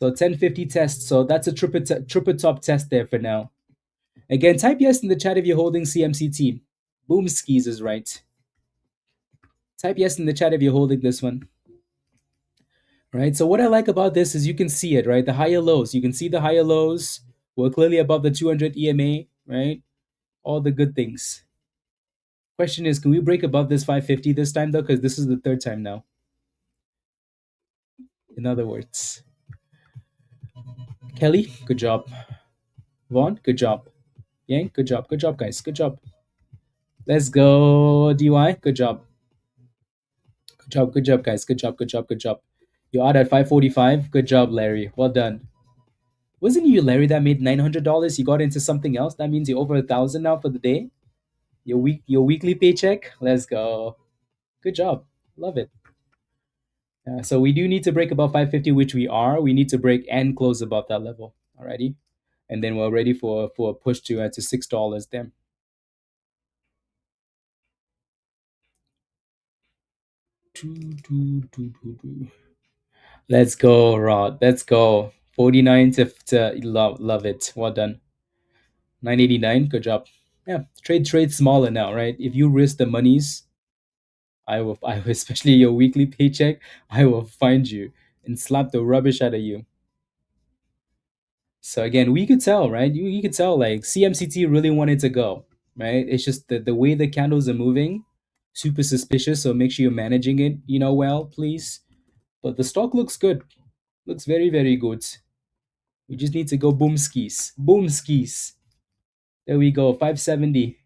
A: So 1050 test. So that's a triple top test there for now. Again, type yes in the chat if you're holding CMCT. Boom skis is right. Type yes in the chat if you're holding this one. Right. So what I like about this is you can see it, right? The higher lows. You can see the higher lows. We're clearly above the 200 EMA, right? All the good things. Question is, can we break above this 550 this time though? Because this is the third time now. In other words. Kelly, good job. Vaughn, good job. Yang, good job. Good job, guys. Good job. Let's go, DY. Good job. Good job. Good job, guys. Good job. Good job. Good job. You're out at 545. Good job, Larry. Well done. Wasn't you Larry that made $900? You got into something else. That means you're over 1,000 now for the day. Your weekly paycheck. Let's go. Good job. Love it. So we do need to break above 550, which we are. We need to break and close above that level. Alrighty, and then we're ready for a push to $6 then. Let's go, Rod. Let's go. 49 to love it. Well done. 989. Good job. Yeah, trade smaller now, right? If you risk the monies, especially your weekly paycheck, I will find you and slap the rubbish out of you. So again, we could tell, right? You could tell like CMCT really wanted to go, right? It's just the way the candles are moving, super suspicious. So make sure you're managing it, well, please. But the stock looks good, looks very, very good. We just need to go boom skis, boom skis. There we go, 570.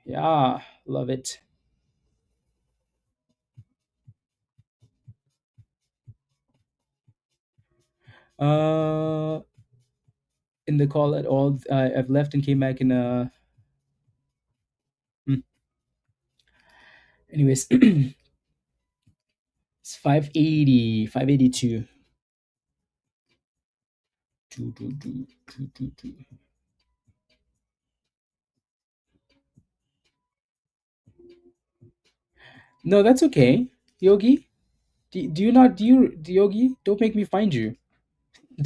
A: Yeah, love it. Uh, in the call at all, I've left and came back in. Hmm. Anyways, it's 580, 582. Do, do, do, do, do, do. No, that's okay, Yogi. Do you not Yogi? Don't make me find you.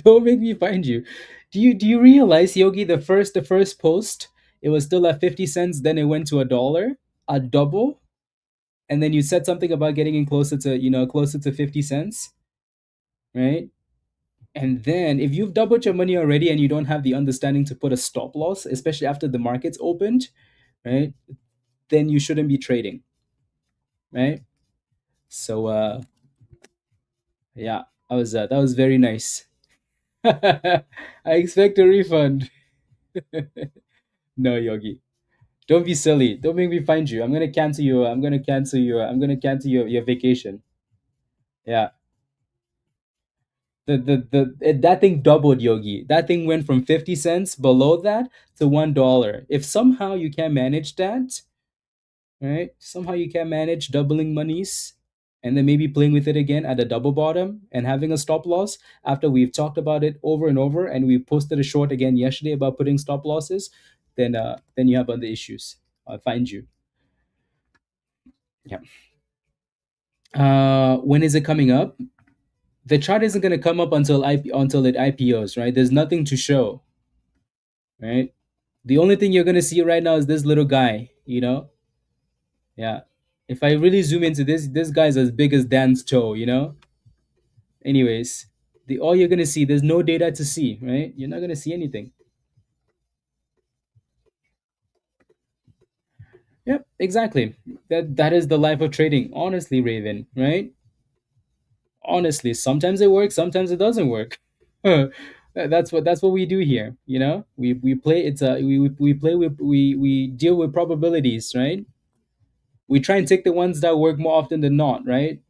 A: Don't make me find you. Do you realize, Yogi? The first post, it was still at 50 cents. Then it went to $1, a double, and then you said something about getting in closer to 50 cents, right? And then if you've doubled your money already and you don't have the understanding to put a stop loss, especially after the market's opened, right? Then you shouldn't be trading, right? So yeah, that was very nice. I expect a refund. No, Yogi. Don't be silly. Don't make me find you. I'm gonna cancel you. I'm gonna cancel your vacation. Yeah. That thing doubled, Yogi. That thing went from 50 cents below that to $1. If somehow you can manage that, right? Somehow you can manage doubling monies and then maybe playing with it again at a double bottom and having a stop loss after we've talked about it over and over, and we posted a short again yesterday about putting stop losses, then you have other issues. I'll find you. Yeah. When is it coming up? The chart isn't going to come up until it IPOs, right? There's nothing to show, right? The only thing you're going to see right now is this little guy. Yeah. If I really zoom into this guy's as big as Dan's toe. Anyways, the all you're gonna see, there's no data to see, right? You're not gonna see anything. Yep, exactly. That is the life of trading. Honestly, Raven, right? Honestly, sometimes it works, sometimes it doesn't work. That's what we do here. We play. We play with we deal with probabilities, right? We try and take the ones that work more often than not, right?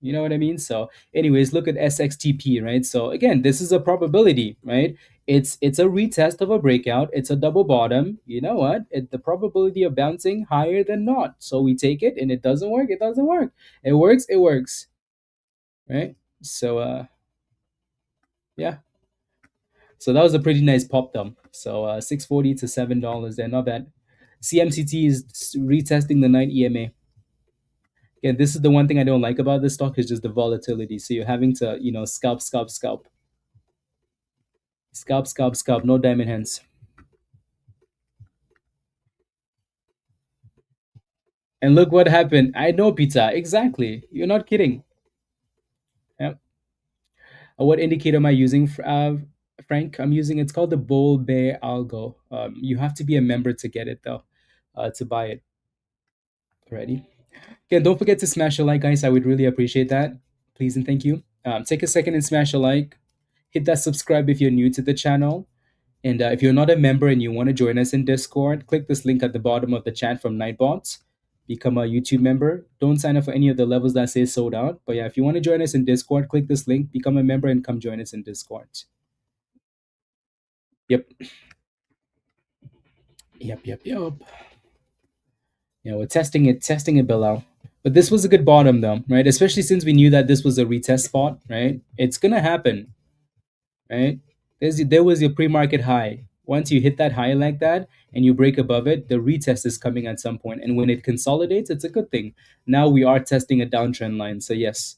A: You know what I mean? So, anyways, look at SXTP, right? So again, this is a probability, right? It's a retest of a breakout. It's a double bottom. You know what? The probability of bouncing higher than not. So we take it, and it doesn't work. It doesn't work. It works. It works, right? So yeah. So that was a pretty nice pop dump. So 640 to $7 there, not bad. CMCT is retesting the 9 EMA. Again, this is the one thing I don't like about this stock is just the volatility. So you're having to, scalp, scalp, scalp. Scalp, scalp, scalp. No diamond hands. And look what happened. I know, pizza. Exactly. You're not kidding. Yeah. What indicator am I using, Frank? I'm using, it's called the Bull Bear Algo. You have to be a member to get it, though, to buy it. Alrighty. Again, don't forget to smash a like, guys. I would really appreciate that. Please and thank you. Take a second and smash a like. Hit that subscribe if you're new to the channel. And if you're not a member and you want to join us in Discord, click this link at the bottom of the chat from Nightbots. Become a YouTube member. Don't sign up for any of the levels that say sold out. But yeah, if you want to join us in Discord, click this link, become a member, and come join us in Discord. Yep. Yep, yep, yep. Yeah, we're testing it, Bilal. But this was a good bottom, though, right? Especially since we knew that this was a retest spot, right? It's gonna happen, right? There was your pre-market high. Once you hit that high like that and you break above it, the retest is coming at some point. And when it consolidates, it's a good thing. Now we are testing a downtrend line. So yes,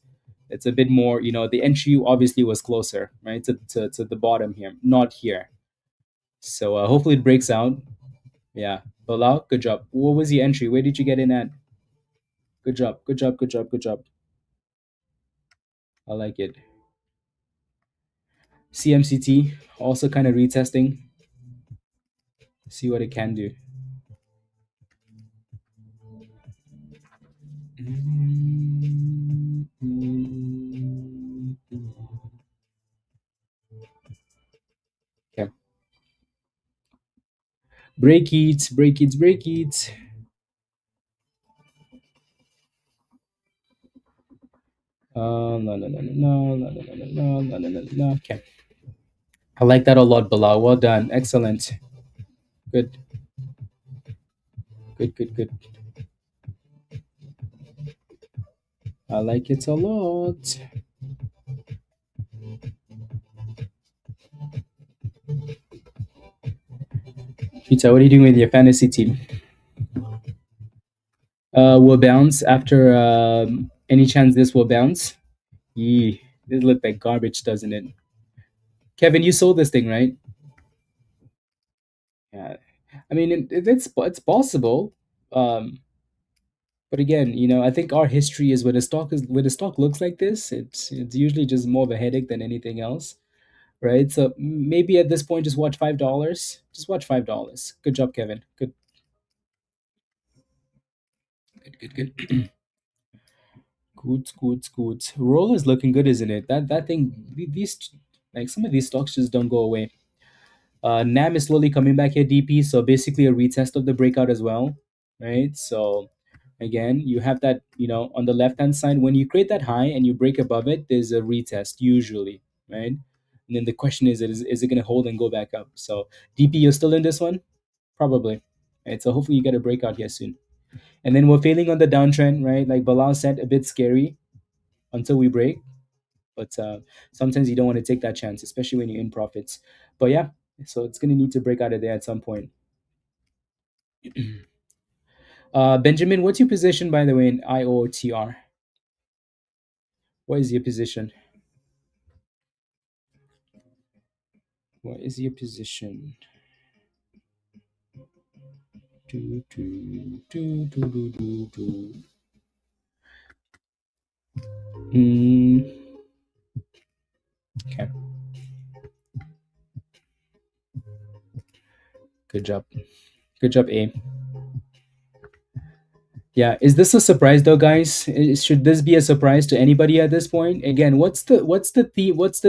A: it's a bit more, the entry obviously was closer, right? To the bottom here, not here. So hopefully it breaks out. Yeah. Bilal, good job. What was the entry? Where did you get in at? Good job. Good job. Good job. Good job. I like it. CMCT also kind of retesting. See what it can do. Okay. Break it. Break it. Break it. No, no, no, no, no, no, no, no, no, no, no, no, no. Okay. I like that a lot, Bilal. Well done. Excellent. Good. Good, good, good. I like it a lot. Peter, what are you doing with your fantasy team? Will bounce after any chance this will bounce? Yee, this look like garbage, doesn't it? Kevin, you sold this thing, right? Yeah. I mean, it's possible. Um, but again, I think our history is when a stock looks like this, it's usually just more of a headache than anything else, right? So maybe at this point, just watch $5. Just watch $5. Good job, Kevin. Good, good, good, good. Good, good, good. Roll is looking good, isn't it? That thing, these like some of these stocks just don't go away. NAM is slowly coming back here, DP. So basically a retest of the breakout as well, right? So again, you have that, on the left hand side, when you create that high and you break above it, there's a retest usually, right? And then the question is it going to hold and go back up? So DP, you're still in this one? Probably. Right. So hopefully you get a breakout here soon. And then we're failing on the downtrend, right? Like Bilal said, a bit scary until we break. But sometimes you don't want to take that chance, especially when you're in profits. But yeah, so it's going to need to break out of there at some point. Benjamin, what's your position, by the way, in IOTR? What is your position? What is your position? Do, do, do, do, do, do, do. Okay, good job. Good job, A. Yeah, is this a surprise though, guys? Should this be a surprise to anybody at this point? Again, what's the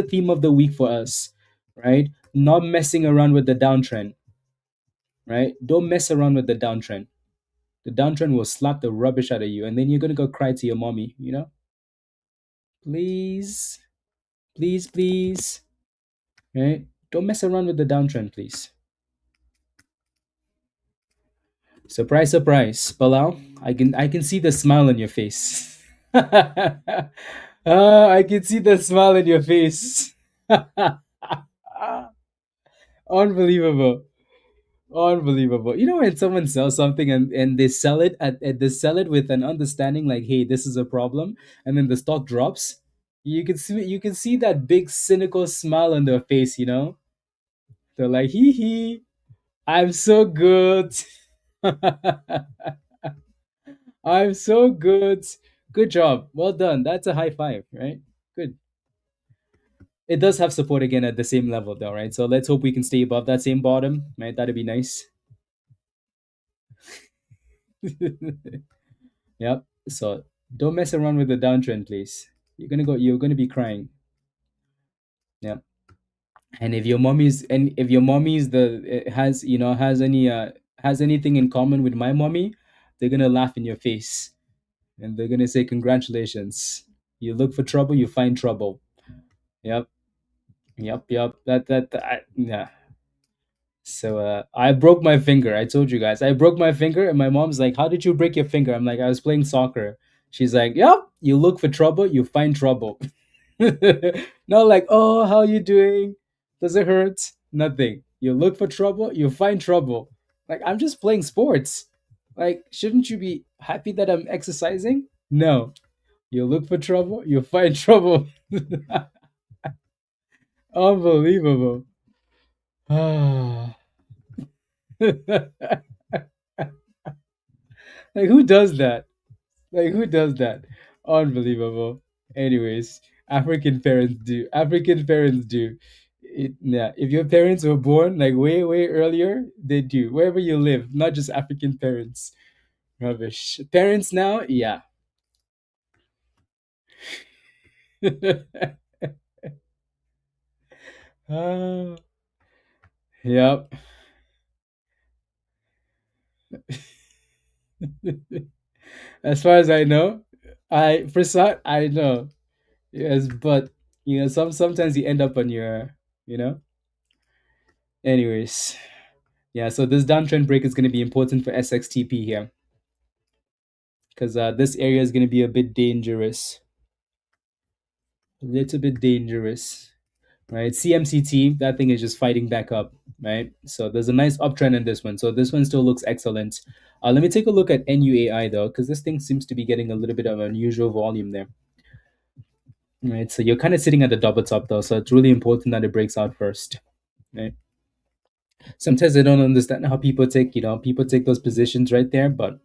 A: theme of the week for us, right? Not messing around with the downtrend, right? Don't mess around with the downtrend. The downtrend will slap the rubbish out of you, and then you're gonna go cry to your mommy. Please, please, please, right? Don't mess around with the downtrend, please. Surprise, surprise, Bilal. I can see the smile on your face. I can see the smile on your face. Unbelievable. Unbelievable. When someone sells something and they sell it they sell it with an understanding like, hey, this is a problem, and then the stock drops, you can see that big cynical smile on their face. They're like, hee hee, I'm so good. I'm so good. Good job. Well done. That's a high five, right? Good. It does have support again at the same level though, right? So let's hope we can stay above that same bottom, right? That'd be nice. Yep. So don't mess around with the downtrend, please. You're gonna be crying. Yeah. And if your mommy's the has anything in common with my mommy, they're gonna laugh in your face and they're gonna say congratulations. You look for trouble, you find trouble. Yep. Yep. Yep. Yeah. So I broke my finger. I told you guys I broke my finger, and my mom's like, "How did you break your finger?" I'm like, "I was playing soccer." She's like, "Yep, you look for trouble, you find trouble." Not like, "Oh, how you doing? Does it hurt?" Nothing. You look for trouble, you find trouble. Like, I'm just playing sports. Like, shouldn't you be happy that I'm exercising? No. You look for trouble, you find trouble. Unbelievable. Like who does that? Like who does that? Unbelievable. Anyways, African parents do. African parents do. Yeah, if your parents were born like way earlier, they do. Wherever you live, not just African parents. Rubbish. Parents now, yeah. Ah, yep. As far as I know, I for some I know. Yes, but sometimes you end up on your you know. Anyways, yeah. So this downtrend break is going to be important for SXTP here because this area is going to be a bit dangerous, a little bit dangerous, right? CMCT, that thing is just fighting back up, right? So there's a nice uptrend in this one. So this one still looks excellent. Let me take a look at NUAI though, because this thing seems to be getting a little bit of unusual volume there. Right, so you're kind of sitting at the double top though, so it's really important that it breaks out first. Right. Sometimes I don't understand how people take those positions right there, but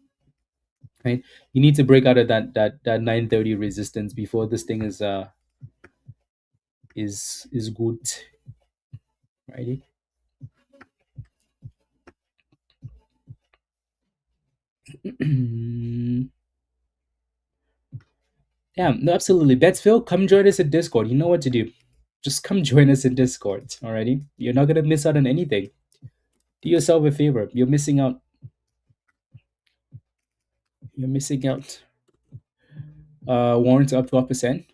A: right, you need to break out of that 930 resistance before this thing is good, right? Yeah, no, absolutely. Betsville, come join us in Discord. You know what to do. Just come join us in Discord. Alrighty, you're not gonna miss out on anything. Do yourself a favor. You're missing out. You're missing out. Warrants up 12%.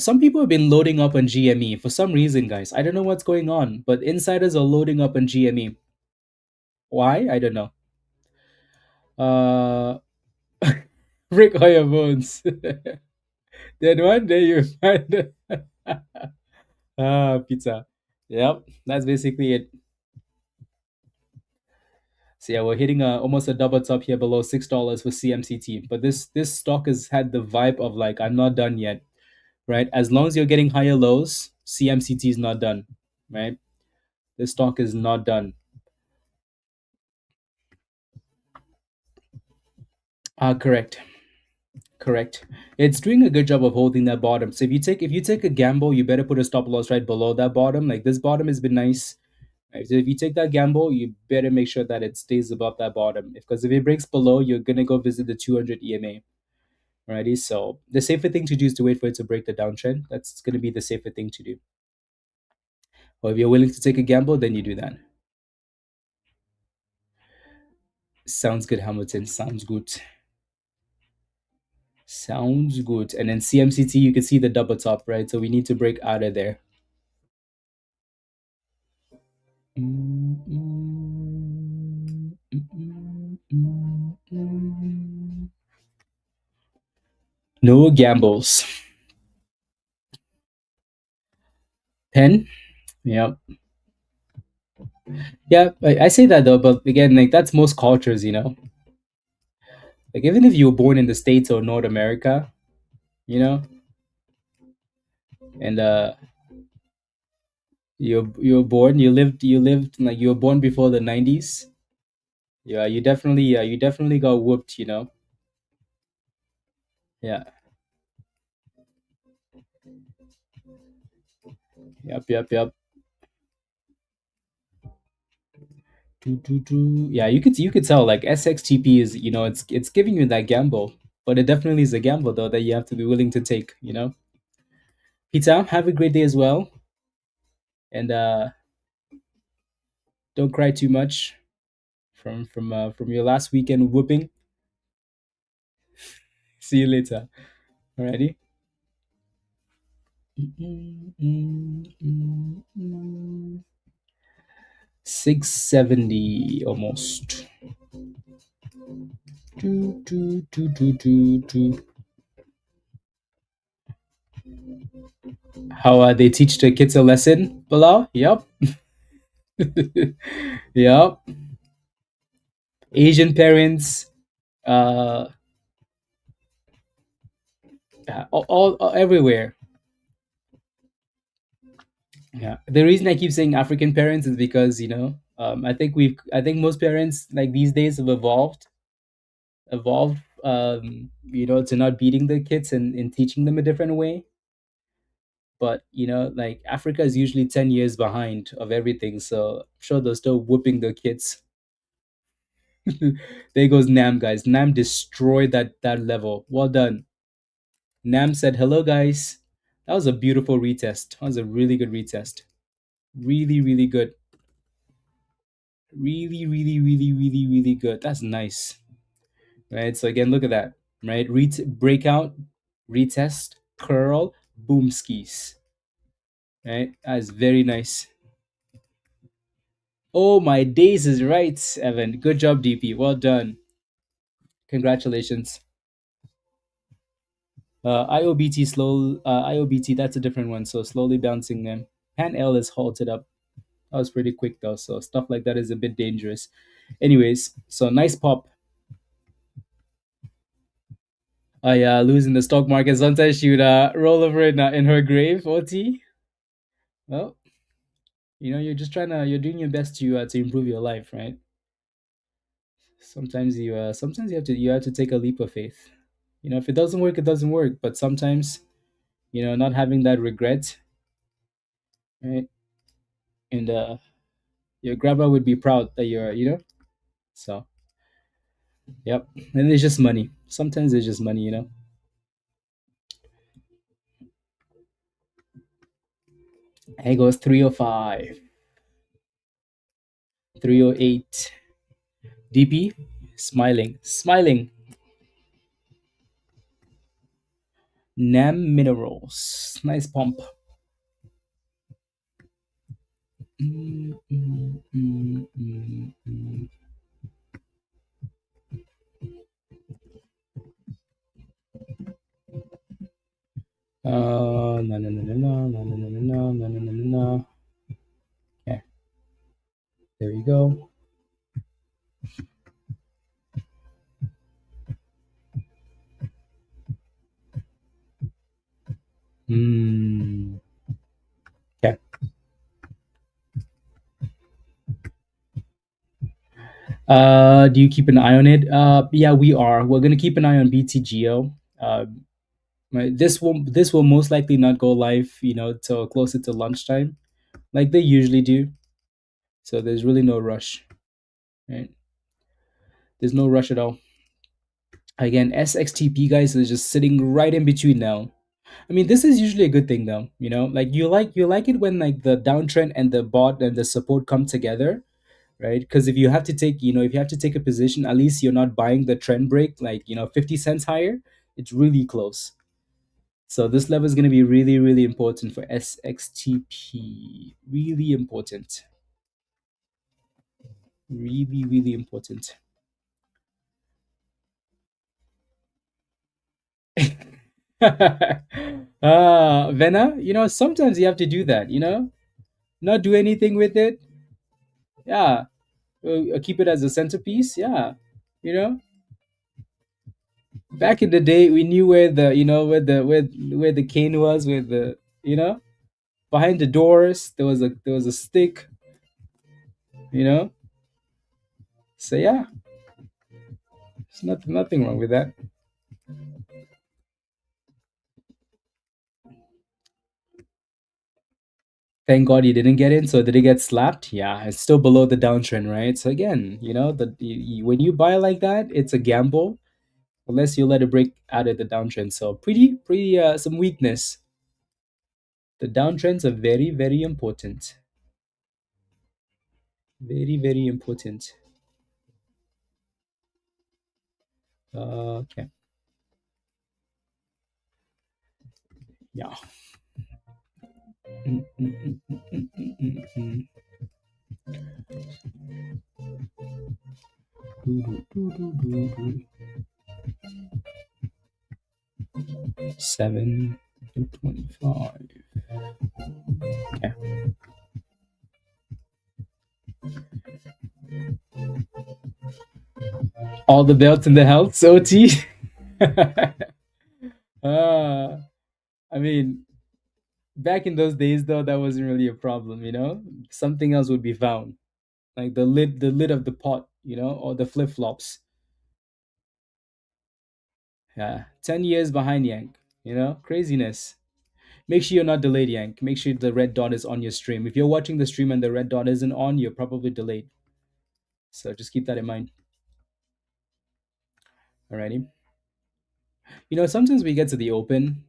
A: Some people have been loading up on GME for some reason, guys. I don't know what's going on, but insiders are loading up on GME. Why? I don't know. Uh, Rick Hoyer Bones. Then one day you find pizza. Yep, that's basically it. So yeah, we're hitting almost a double top here below $6 for CMCT. But this stock has had the vibe of like I'm not done yet, right? As long as you're getting higher lows, CMCT is not done, right? This stock is not done. Correct. Correct. It's doing a good job of holding that bottom. So if you take a gamble, you better put a stop loss right below that bottom. Like this bottom has been nice. Right? So if you take that gamble, you better make sure that it stays above that bottom. Because if it breaks below, you're gonna go visit the 200 EMA. Alrighty. So the safer thing to do is to wait for it to break the downtrend. That's gonna be the safer thing to do. Or if you're willing to take a gamble, then you do that. Sounds good, Hamilton. Sounds good. Sounds good. And then CMCT, you can see the double top, right? So we need to break out of there. No gambles. 10? Yep. Yeah, I say that though, but again, like that's most cultures. Like even if you were born in the States or North America, you know, and you're born, you lived like you were born before the 90s. Yeah, you definitely got whooped. Yeah. Yep. Yeah, you could tell like SXTP is it's giving you that gamble, but it definitely is a gamble though that you have to be willing to take. Peter, have a great day as well, and don't cry too much from your last weekend whooping. See you later. Alrighty. 670 almost. How they teach the kids a lesson, Bilal? Yep. Yep. Asian parents, uh, all everywhere. Yeah. The reason I keep saying African parents is because I think most parents like these days have evolved. evolved, to not beating the kids and teaching them a different way. But like Africa is usually 10 years behind of everything, so I'm sure they're still whooping the kids. There goes Nam, guys. Nam destroyed that level. Well done. Nam said hello, guys. That was a beautiful retest. That was a really good retest. Really, really good. Really, really, really, really, really good. That's nice. Right. So again, look at that. Right. Breakout, retest, curl, boom skis. Right. That's very nice. Oh, my days is right, Evan. Good job, DP. Well done. Congratulations. IOBT slow. IOBT, that's a different one. So slowly bouncing them. Pan L is halted up. That was pretty quick though. So stuff like that is a bit dangerous. Anyways, so nice pop. Losing the stock market. Sometimes she would roll over in her grave. OT. Well, you're just you're doing your best to improve your life, right? Sometimes you have to take a leap of faith. If it doesn't work, it doesn't work. But sometimes, not having that regret, right? And your grandma would be proud that you're. So, yep. And it's just money. Sometimes it's just money. Here goes 305, 308. DP, smiling, smiling. NAM Minerals, nice pump. Mm, mm, mm, mm, mm. No, no, no, no, no, no, no, no, no, no, no, no, no, no. Okay, there we go. Hmm. Okay. Do you keep an eye on it? Yeah, we are. We're gonna keep an eye on BTGO. Right. This will most likely not go live, till closer to lunchtime, like they usually do. So there's really no rush. Right. There's no rush at all. Again, SXTP guys is just sitting right in between now. I mean, this is usually a good thing though. Like you like it when like the downtrend and the bot and the support come together, right? Because if you have to take a position, at least you're not buying the trend break like 50 cents higher. It's really close. So this level is going to be really, really important for SXTP. Really important. Really, really important. Vena, sometimes you have to do that, not do anything with it. Yeah. Keep it as a centerpiece. Yeah. You know, back in the day, we knew where the cane was, where behind the doors, there was a stick, you know. So yeah, there's nothing wrong with that. Thank God you didn't get in. So did it get slapped? Yeah, it's still below the downtrend, right? So again, when you buy like that, it's a gamble unless you let it break out of the downtrend. So pretty some weakness. The downtrends are very, very important. Very, very important. Okay. Yeah. Mm, mm, mm, mm, mm, mm, mm, mm. Do, do, do, do, do. 7 to 25. Okay. All the belts in the house, OT. uh, I mean, back in those days, though, that wasn't really a problem. Something else would be found, like the lid of the pot, or the flip flops. Yeah, 10 years behind Yank. Craziness. Make sure you're not delayed, Yank. Make sure the red dot is on your stream. If you're watching the stream and the red dot isn't on, you're probably delayed. So just keep that in mind. Alrighty. Sometimes we get to the open,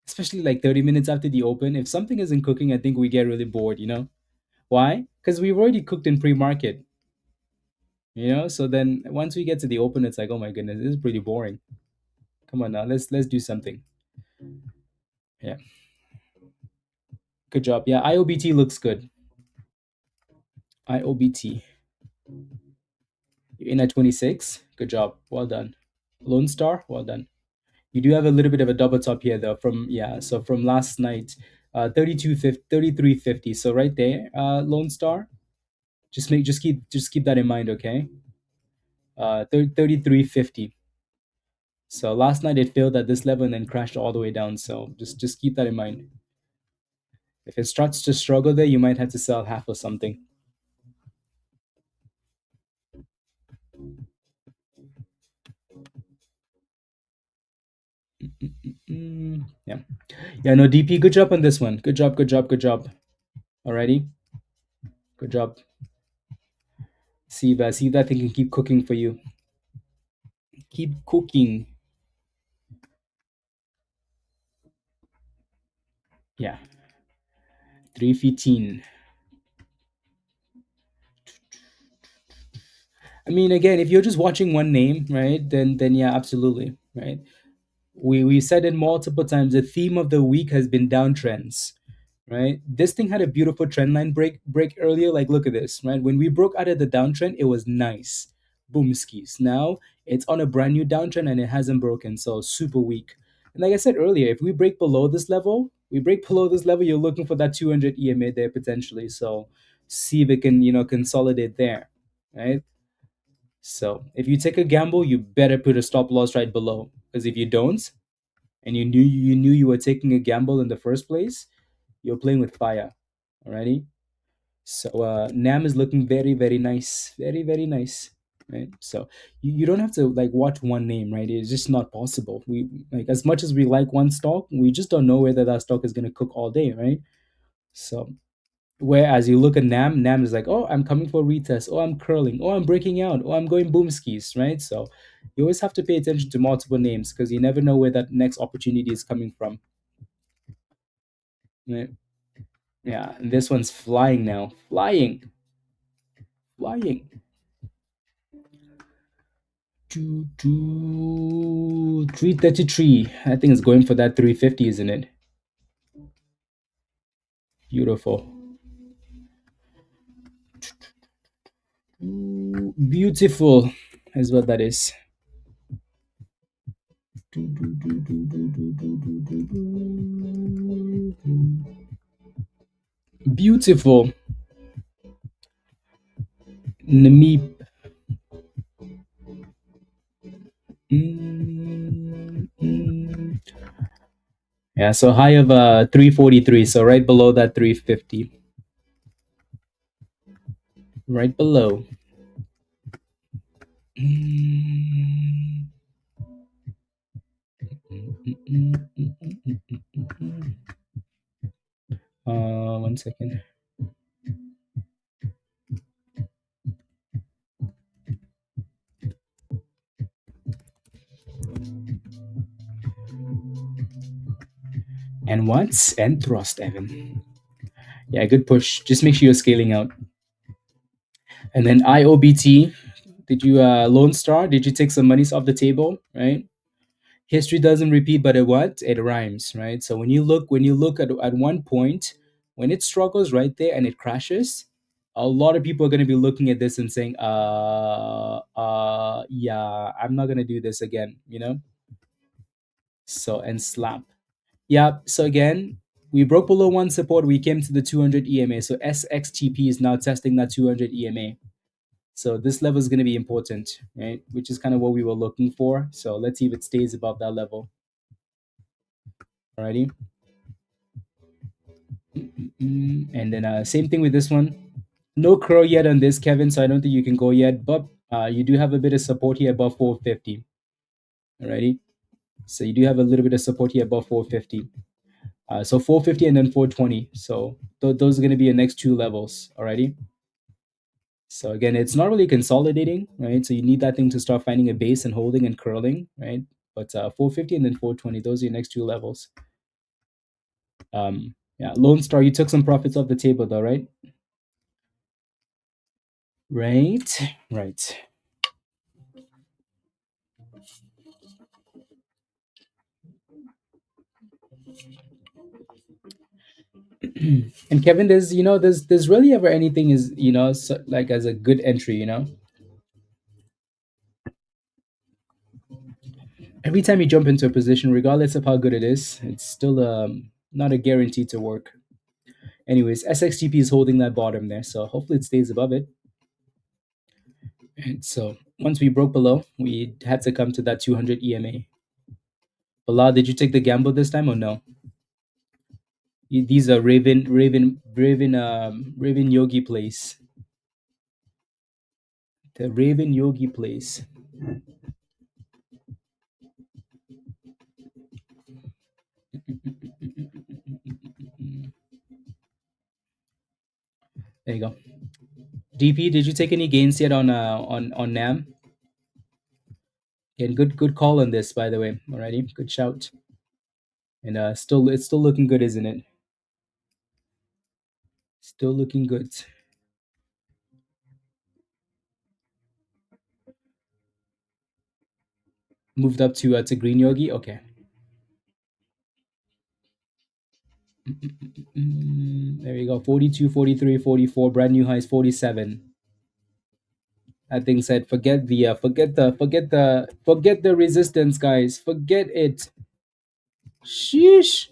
A: especially like 30 minutes after the open. If something isn't cooking, I think we get really bored. Why? Because we've already cooked in pre-market. So then once we get to the open, it's like, oh my goodness, this is pretty boring. Come on now, let's do something. Yeah. Good job. Yeah, IOBT looks good. IOBT. You're in at 26. Good job. Well done. Lone Star, well done. You do have a little bit of a double top here though so from last night, 32.50, 33.50. So right there, Lone Star, just keep that in mind, okay? 33.50. So last night it failed at this level and then crashed all the way down. So just keep that in mind. If it starts to struggle there, you might have to sell half or something. Yeah. Yeah, no, DP, good job on this one. Good job, good job, good job. Alrighty. Good job. See if that thing can keep cooking for you. Keep cooking. Yeah. 315. I mean, again, if you're just watching one name, right, then yeah, absolutely, right. We said it multiple times. The theme of the week has been downtrends, right? This thing had a beautiful trend line break earlier. Like, look at this, right? When we broke out of the downtrend, it was nice, boom skis. Now it's on a brand new downtrend and it hasn't broken, so super weak. And like I said earlier, if we break below this level, you're looking for that 200 EMA there potentially. So see if it can consolidate there, right? So if you take a gamble, you better put a stop loss right below, because if you don't, and you knew you were taking a gamble in the first place, you're playing with fire. Alrighty. So NAM is looking very, very nice. Very, very nice. Right. So you don't have to like watch one name, right? It's just not possible. We like as much as we like one stock, we just don't know whether that stock is gonna cook all day, right? So whereas you look at NAM is like, oh, I'm coming for retest, oh, I'm curling, oh, I'm breaking out, oh, I'm going boom skis, right? So you always have to pay attention to multiple names because you never know where that next opportunity is coming from. Right? Yeah, and this one's flying now. Flying. Flying. 333. I think it's going for that 350, isn't it? Beautiful. Beautiful is what that is. Beautiful. Nmeep. Yeah, so high of 343, so right below that 350. Right below. One second. And once and thrust, Evan. Yeah, good push. Just make sure you're scaling out. And then IOBT, did you Lone Star? Did you take some monies off the table? Right. History doesn't repeat, but it rhymes, right? So when you look at one point, when it struggles right there and it crashes, a lot of people are going to be looking at this and saying, yeah, I'm not going to do this again. So and slap. Yeah. So again, we broke below one support. We came to the 200 EMA. So SXTP is now testing that 200 EMA. So this level is going to be important, right? Which is kind of what we were looking for. So let's see if it stays above that level. Alrighty. And then same thing with this one. No curl yet on this, Kevin. So I don't think you can go yet, but you do have a bit of support here above 450. Alrighty. So you do have a little bit of support here above 450. So 450 and then 420. So those are going to be your next two levels. Alrighty. So again, it's not really consolidating, right? So you need that thing to start finding a base and holding and curling, right? But 450 and then 420, those are your next two levels. Yeah, Lone Star, you took some profits off the table though, right? Right. And Kevin, there's really ever anything is like as a good entry. Every time you jump into a position, regardless of how good it is, it's still not a guarantee to work. Anyways, SXTP is holding that bottom there, so hopefully it stays above it. And so once we broke below, we had to come to that 200 EMA. Bilal, did you take the gamble this time or no? These are Raven Yogi plays. The Raven Yogi plays. There you go. DP, did you take any gains yet on NAM? And good call on this, by the way. Alrighty, good shout. And still it's still looking good, isn't it? Still looking good. Moved up to Green Yogi. Okay. There we go. 42, 43, 44. Brand new highs 47. That thing said, forget the resistance, guys. Forget it. Sheesh.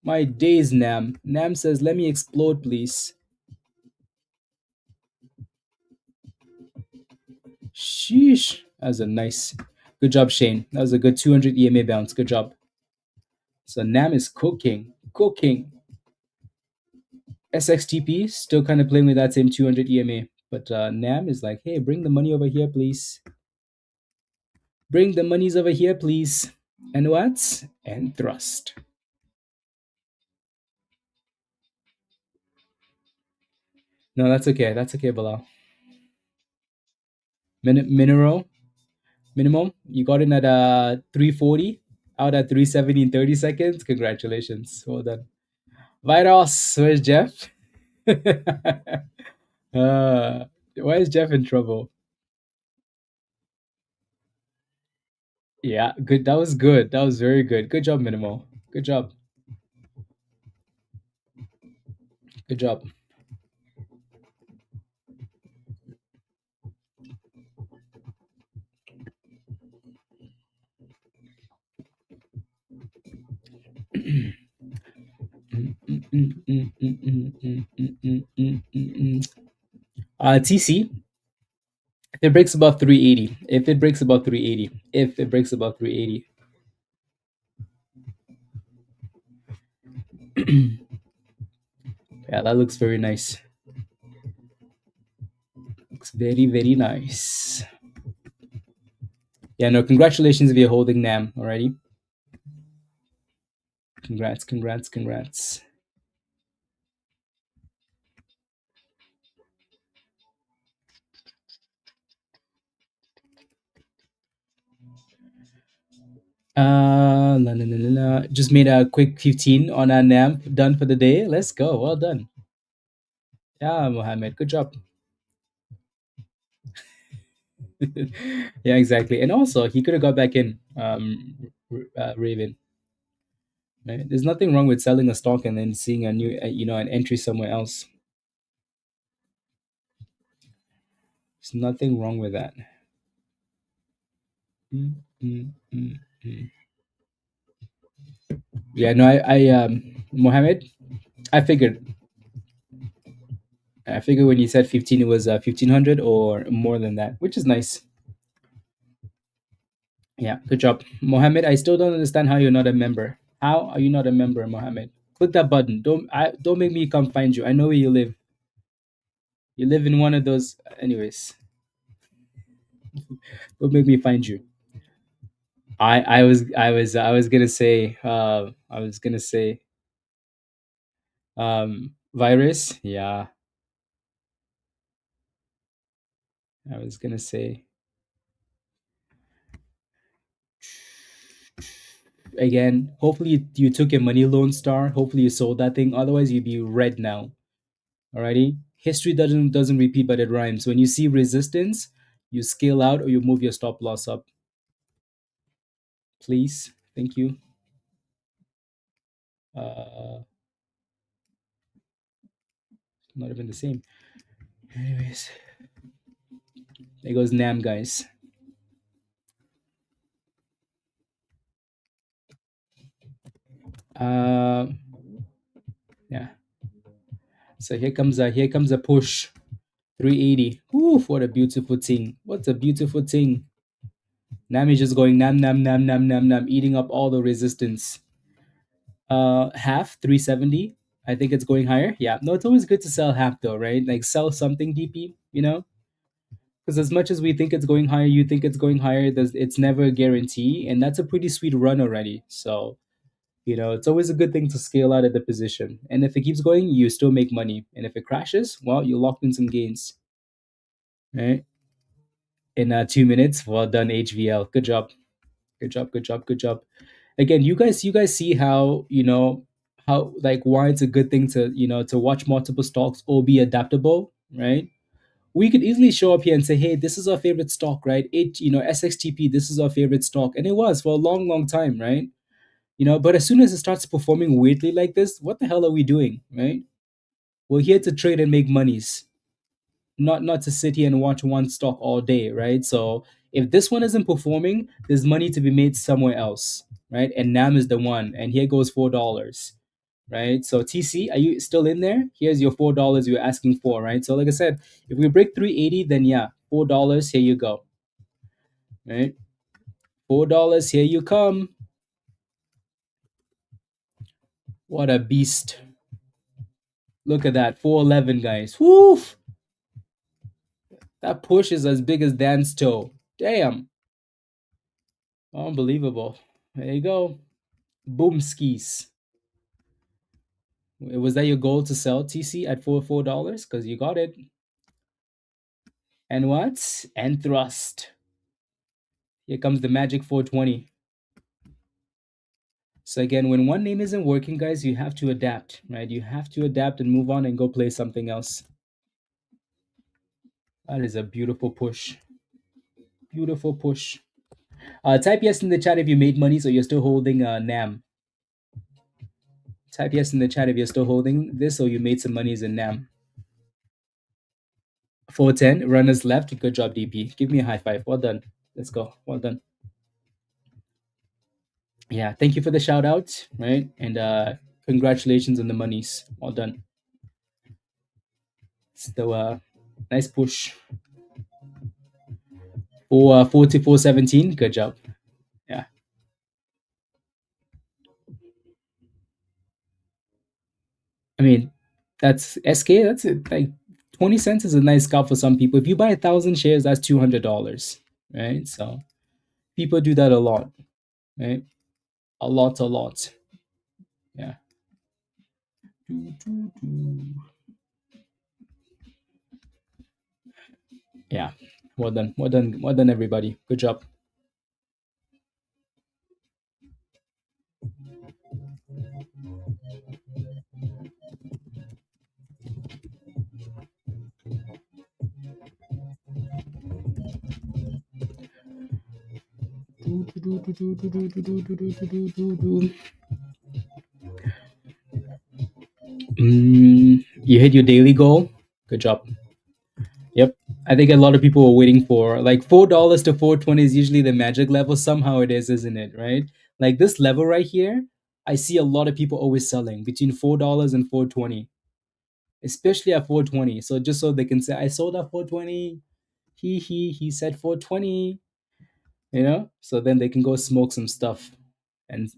A: My days, Nam. Nam says, let me explode, please. Sheesh. That was a nice. Good job, Shane. That was a good 200 EMA bounce. Good job. So Nam is cooking. Cooking. SXTP still kind of playing with that same 200 EMA. But Nam is like, hey, bring the money over here, please. Bring the monies over here, please. And what? And thrust. No, that's okay. That's okay, Bilal. Mineral minimum. You got in at 340, out at 370 in 30 seconds. Congratulations. Well done. Virus, where's Jeff? Why is Jeff in trouble? Yeah, good. That was good. That was very good. Good job, Minimal. Good job. Good job. TC, if it breaks above 380, if it breaks above 380, if it breaks above 380. Yeah, that looks very nice. Looks very, very nice. Yeah, no, congratulations if you're holding NAM already. Congrats. Just made a quick 15 on our NAM. Done for the day. Let's go. Well done. Yeah, Mohammed. Good job. Yeah, exactly. And also, he could have got back in, Raven. Right? There's nothing wrong with selling a stock and then seeing a new, an entry somewhere else. There's nothing wrong with that. Mm, mm, mm, mm. Yeah, no, Mohammed, I figured. I figured when you said 15, it was 1500 or more than that, which is nice. Yeah, good job, Mohammed. I still don't understand how you're not a member. How are you not a member, Mohammed? Click that button. Don't make me come find you. I know where you live. You live in one of those. Anyways, don't make me find you. I was gonna say virus. Yeah, I was gonna say again. Hopefully you took your money loan star. Hopefully you sold that thing. Otherwise you'd be red now. Alrighty. History doesn't repeat, but it rhymes. When you see resistance, you scale out or you move your stop loss up. Please, thank you. Uh, Not even the same. Anyways, there goes NAMM, guys. Uh, yeah. So here comes a push. 380. Oof, what a beautiful thing. What a beautiful thing. Nam is just going nam nam nam nam nam nam, eating up all the resistance. Half 370. I think it's going higher. Yeah. No, it's always good to sell half though, right? Like sell something DP, you know? Because as much as we think it's going higher, you think it's going higher, it's never a guarantee. And that's a pretty sweet run already. So, it's always a good thing to scale out at the position. And if it keeps going, you still make money. And if it crashes, well, you locked in some gains. Right? In 2 minutes. Well done, HVL. Good job. Good job. Good job. Good job. Again, you guys see how like why it's a good thing to watch multiple stocks or be adaptable, right? We could easily show up here and say, hey, this is our favorite stock, right? SXTP, this is our favorite stock. And it was for a long, long time, right? But as soon as it starts performing weirdly like this, what the hell are we doing, right? We're here to trade and make monies, not to sit here and watch one stock all day, right? So if this one isn't performing, there's money to be made somewhere else, right? And NAM is the one, and here goes $4, right? So TC, are you still in there? Here's your $4 you were asking for, right? So like I said, if we break 380, then yeah, $4, here you go, right? $4, here you come. What a beast! Look at that, 411, guys. Woof! That push is as big as Dan's toe. Damn, unbelievable. There you go. Boom skis. Was that your goal to sell TC at $4? Because you got it. And what? And thrust. Here comes the magic 420. So again, when one name isn't working, guys, you have to adapt, right? You have to adapt and move on and go play something else. That is a beautiful push. Beautiful push. Type yes in the chat if you made money, so you're still holding NAM. Type yes in the chat if you're still holding this, or you made some monies in NAM. 410, runners left. Good job, DP. Give me a high five. Well done. Let's go. Well done. Yeah, thank you for the shout out, right? And congratulations on the monies. Well done. So nice push. 44.17. Good job. Yeah. I mean, that's SK. That's it. Like 20 cents is a nice scalp for some people. If you buy 1,000 shares, that's $200, right? So people do that a lot, right? A lot, a lot. Yeah. Yeah. Well done. Well done. Well done, everybody. Good job. You hit your daily goal. Good job. Yep. I think a lot of people were waiting for like $4 to 420 is usually the magic level. Somehow it is, isn't it? Right? Like this level right here, I see a lot of people always selling between $4 and 420, especially at 420. So just so they can say, I sold at 420. He said 420, So then they can go smoke some stuff and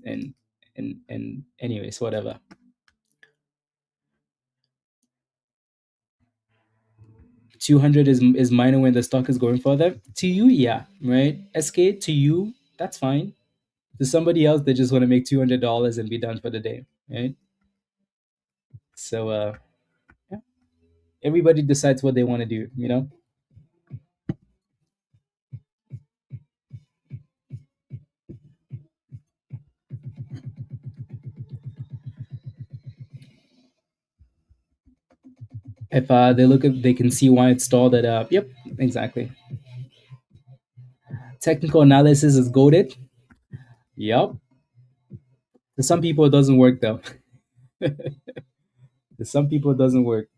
A: anyways, whatever. 200 is minor when the stock is going further. To you, yeah, right? SK, to you, that's fine. To somebody else, they just want to make $200 and be done for the day, right? So yeah, everybody decides what they want to do. If they look at, they can see why it stalled it up. Yep, exactly. Technical analysis is goaded. Yep. To some people, it doesn't work though. To some people, it doesn't work.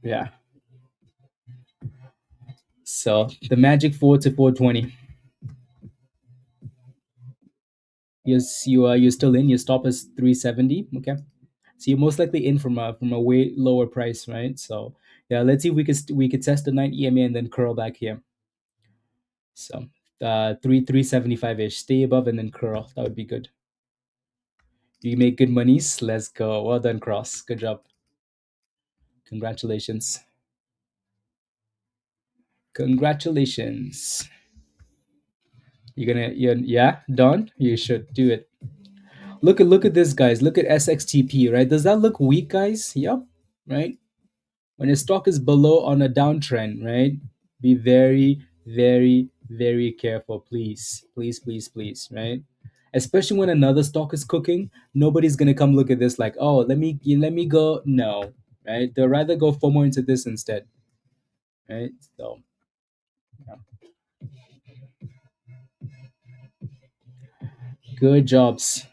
A: Yeah. So the magic 4 to 420. Yes, you're still in. Your stop is 370. Okay. So you're most likely in from a way lower price, right? So yeah, let's see if we could test the 9 EMA and then curl back here. So 375 ish. Stay above and then curl. That would be good. You make good monies. Let's go. Well done, Cross. Good job. Congratulations. Congratulations. Yeah, done. You should do it. Look at this, guys. Look at SXTP, right? Does that look weak, guys? Yep. Right. When a stock is below on a downtrend, right? Be very, very, very careful, please, please, please, please, right? Especially when another stock is cooking, nobody's gonna come look at this like, oh, let me go. No, right? They'll rather go for more into this instead, right? So, yeah. Good jobs.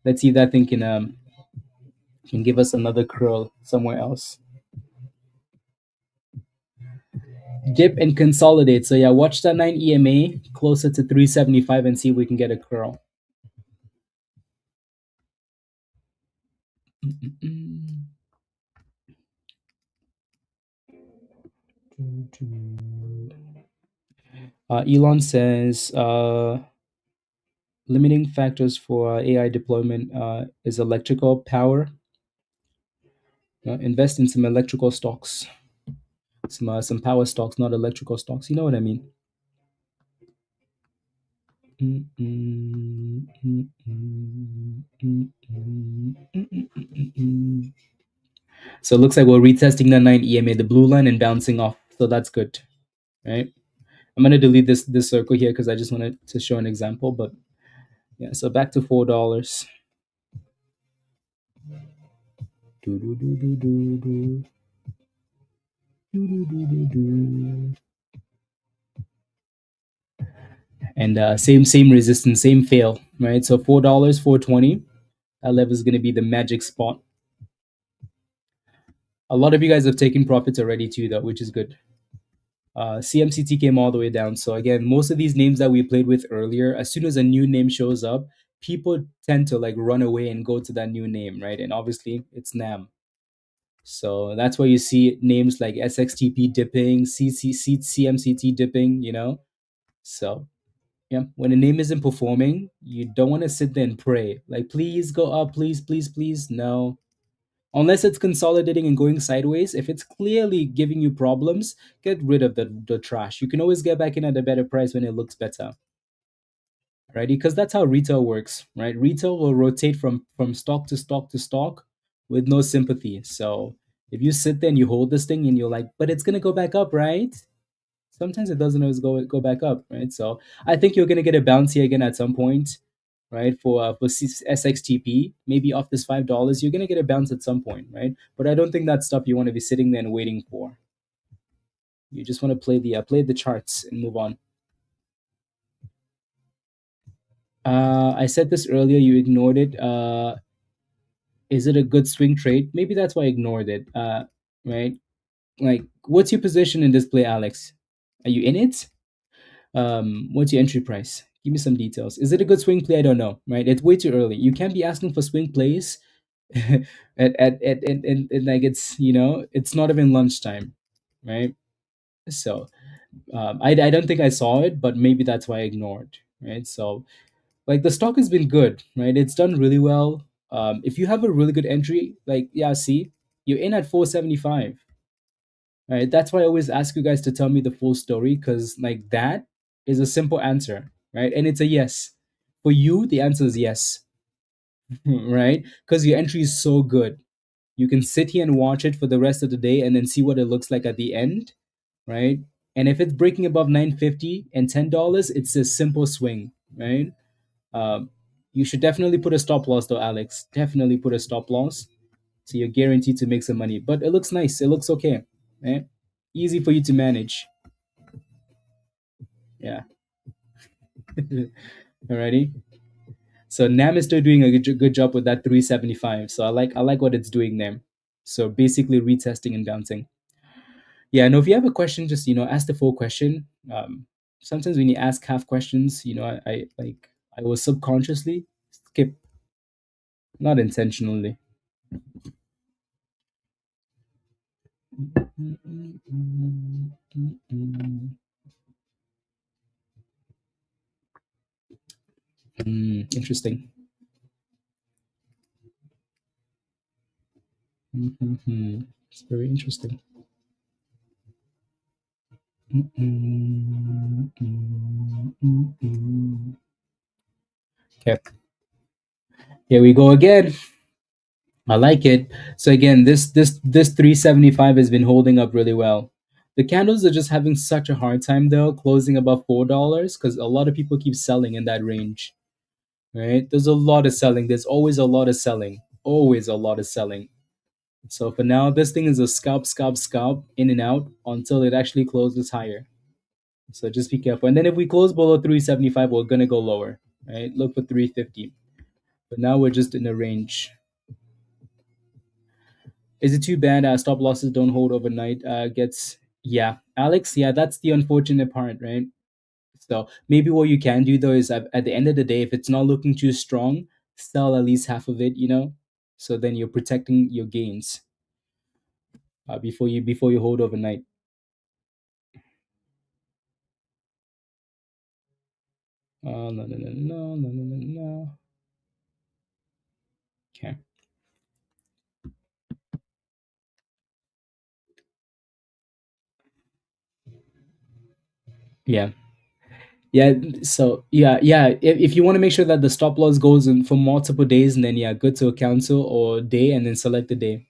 A: Let's see if that thing can give us another curl somewhere else. Dip and consolidate. So yeah, watch that 9 EMA closer to 375 and see if we can get a curl. Elon says limiting factors for AI deployment is electrical power. Invest in some electrical stocks, some power stocks, not electrical stocks. You know what I mean? So it looks like we're retesting the 9 EMA, the blue line, and bouncing off. So that's good, right? I'm gonna delete this circle here because I just wanted to show an example. But yeah, so back to $4. Do, do, do, do, do, do. Do, do, do, do, do. And same resistance, same fail, right? So $4, 420. That level is gonna be the magic spot. A lot of you guys have taken profits already too, though, which is good. CMCT came all the way down. So again, most of these names that we played with earlier, as soon as a new name shows up, people tend to like run away and go to that new name, right? And obviously, it's NAMM. So that's why you see names like SXTP dipping, CMCT dipping. So yeah, when a name isn't performing, you don't want to sit there and pray like, please go up, please, please, please. No, unless it's consolidating and going sideways. If it's clearly giving you problems, get rid of the trash. You can always get back in at a better price when it looks better, right? Because that's how retail works, right? Retail will rotate from stock to stock to stock with no sympathy. So if you sit there and you hold this thing and you're like, but it's gonna go back up, right? Sometimes it doesn't always go back up, right? So I think you're gonna get a bounce here again at some point, right? For SXTP, maybe off this $5, you're gonna get a bounce at some point, right? But I don't think that's stuff you want to be sitting there and waiting for. You just want to play the charts and move on. I said this earlier. You ignored it. Is it a good swing trade? Maybe that's why I ignored it. Right? Like, what's your position in this play, Alex? Are you in it? What's your entry price? Give me some details. Is it a good swing play? I don't know. Right? It's way too early. You can't be asking for swing plays at like it's not even lunchtime, right? So I don't think I saw it, but maybe that's why I ignored, right? So like the stock has been good, right? It's done really well. If you have a really good entry, like yeah, see, you're in at 475. Right? That's why I always ask you guys to tell me the full story, because like that is a simple answer, right? And it's a yes. For you, the answer is yes, right? Because your entry is so good. You can sit here and watch it for the rest of the day and then see what it looks like at the end, right? And if it's breaking above 950 and $10, it's a simple swing, right? Um, you should definitely put a stop loss though, Alex. Definitely put a stop loss, so you're guaranteed to make some money. But it looks nice. It looks okay, right? Easy for you to manage. Yeah. Alrighty. So NAM is still doing a good job with that 375. So I like what it's doing there. So basically retesting and bouncing. Yeah, no, if you have a question, just ask the full question. Sometimes when you ask half questions, I will subconsciously skip, not intentionally. Interesting. It's very interesting. Okay, here we go again. I like it. So again, this 375 has been holding up really well. The candles are just having such a hard time though, closing above $4 because a lot of people keep selling in that range. Right? There's a lot of selling. There's always a lot of selling. Always a lot of selling. So for now, this thing is a scalp, scalp, scalp, in and out until it actually closes higher. So just be careful. And then if we close below 375, we're gonna go lower. Right? Look for 350. But now we're just in a range. Is it too bad stop losses don't hold overnight? Gets Yeah, Alex. Yeah, that's the unfortunate part, right? So maybe what you can do though is at the end of the day, if it's not looking too strong, sell at least half of it. So then you're protecting your gains before you hold overnight. No, no, no, no, no, no, no, no. Okay. Yeah. Yeah. So yeah. If you want to make sure that the stop loss goes in for multiple days, and then yeah, go to a cancel or day, and then select the day.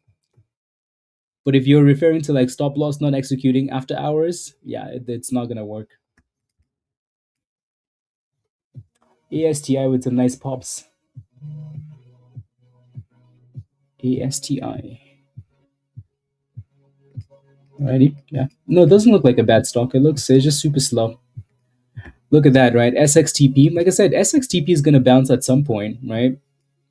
A: But if you're referring to like stop loss not executing after hours, yeah, it's not gonna work. ASTI with some nice pops. ASTI. Alrighty. Yeah. No, it doesn't look like a bad stock. It's just super slow. Look at that, right? SXTP. Like I said, SXTP is gonna bounce at some point, right?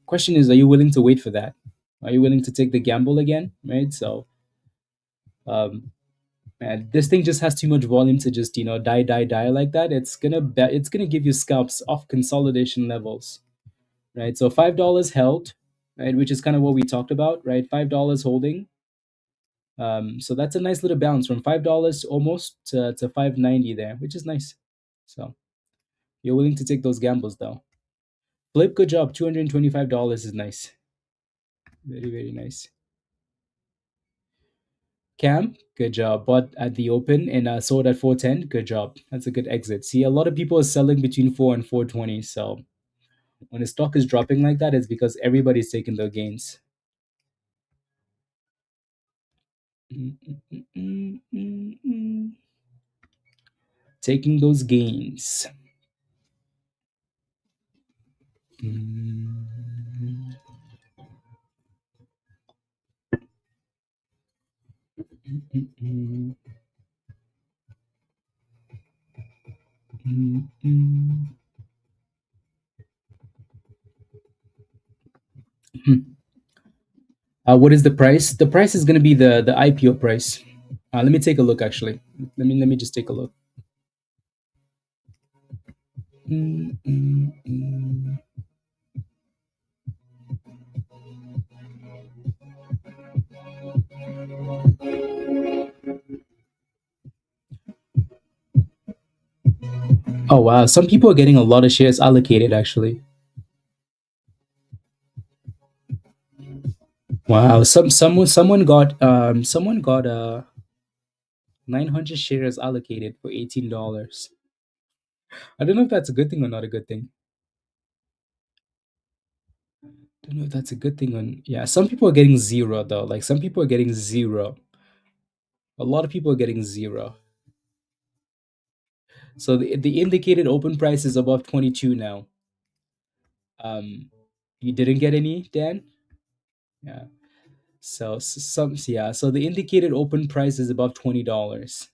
A: Question is, are you willing to wait for that? Are you willing to take the gamble again? Right? So um man, this thing just has too much volume to just, die, die, die like that. It's gonna give you scalps off consolidation levels. Right? So $5 held, right, which is kind of what we talked about, right? $5 holding. So that's a nice little bounce from $5 almost to 590 there, which is nice. So you're willing to take those gambles though. Flip, good job. $225 is nice. Very, very nice. Cam, good job. Bought at the open and sold at 410. Good job. That's a good exit. See, a lot of people are selling between 4 and 420. So when the stock is dropping like that, it's because everybody's taking their gains. Taking those gains. What is the price? The price is going to be the IPO price. Let me take a look. Actually, let me just take a look. Oh wow, some people are getting a lot of shares allocated. Actually, wow. Someone got 900 shares allocated for $18. I don't know if that's a good thing or not a good thing. Don't know if that's a good thing or yeah. Some people are getting zero though. Like some people are getting zero. A lot of people are getting zero. So the indicated open price is above 22 now. You didn't get any, Dan? Yeah. So some yeah. So the indicated open price is above $20.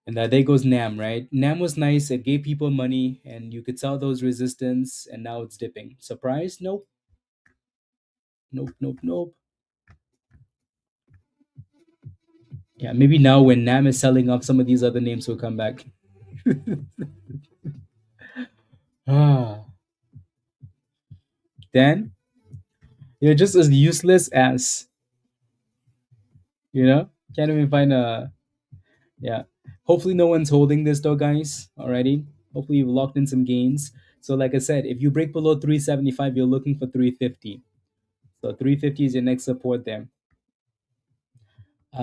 A: And there goes NAM, right? NAM was nice. It gave people money, and you could sell those resistance, and now it's dipping. Surprise? Nope. Nope. Nope. Nope. Yeah, maybe now when NAM is selling off, some of these other names will come back. Ah, Dan, you're just as useless as can't even find a yeah. Hopefully, no one's holding this though, guys. Already. Hopefully, you've locked in some gains. So, like I said, if you break below 375, you're looking for 350. So 350 is your next support there.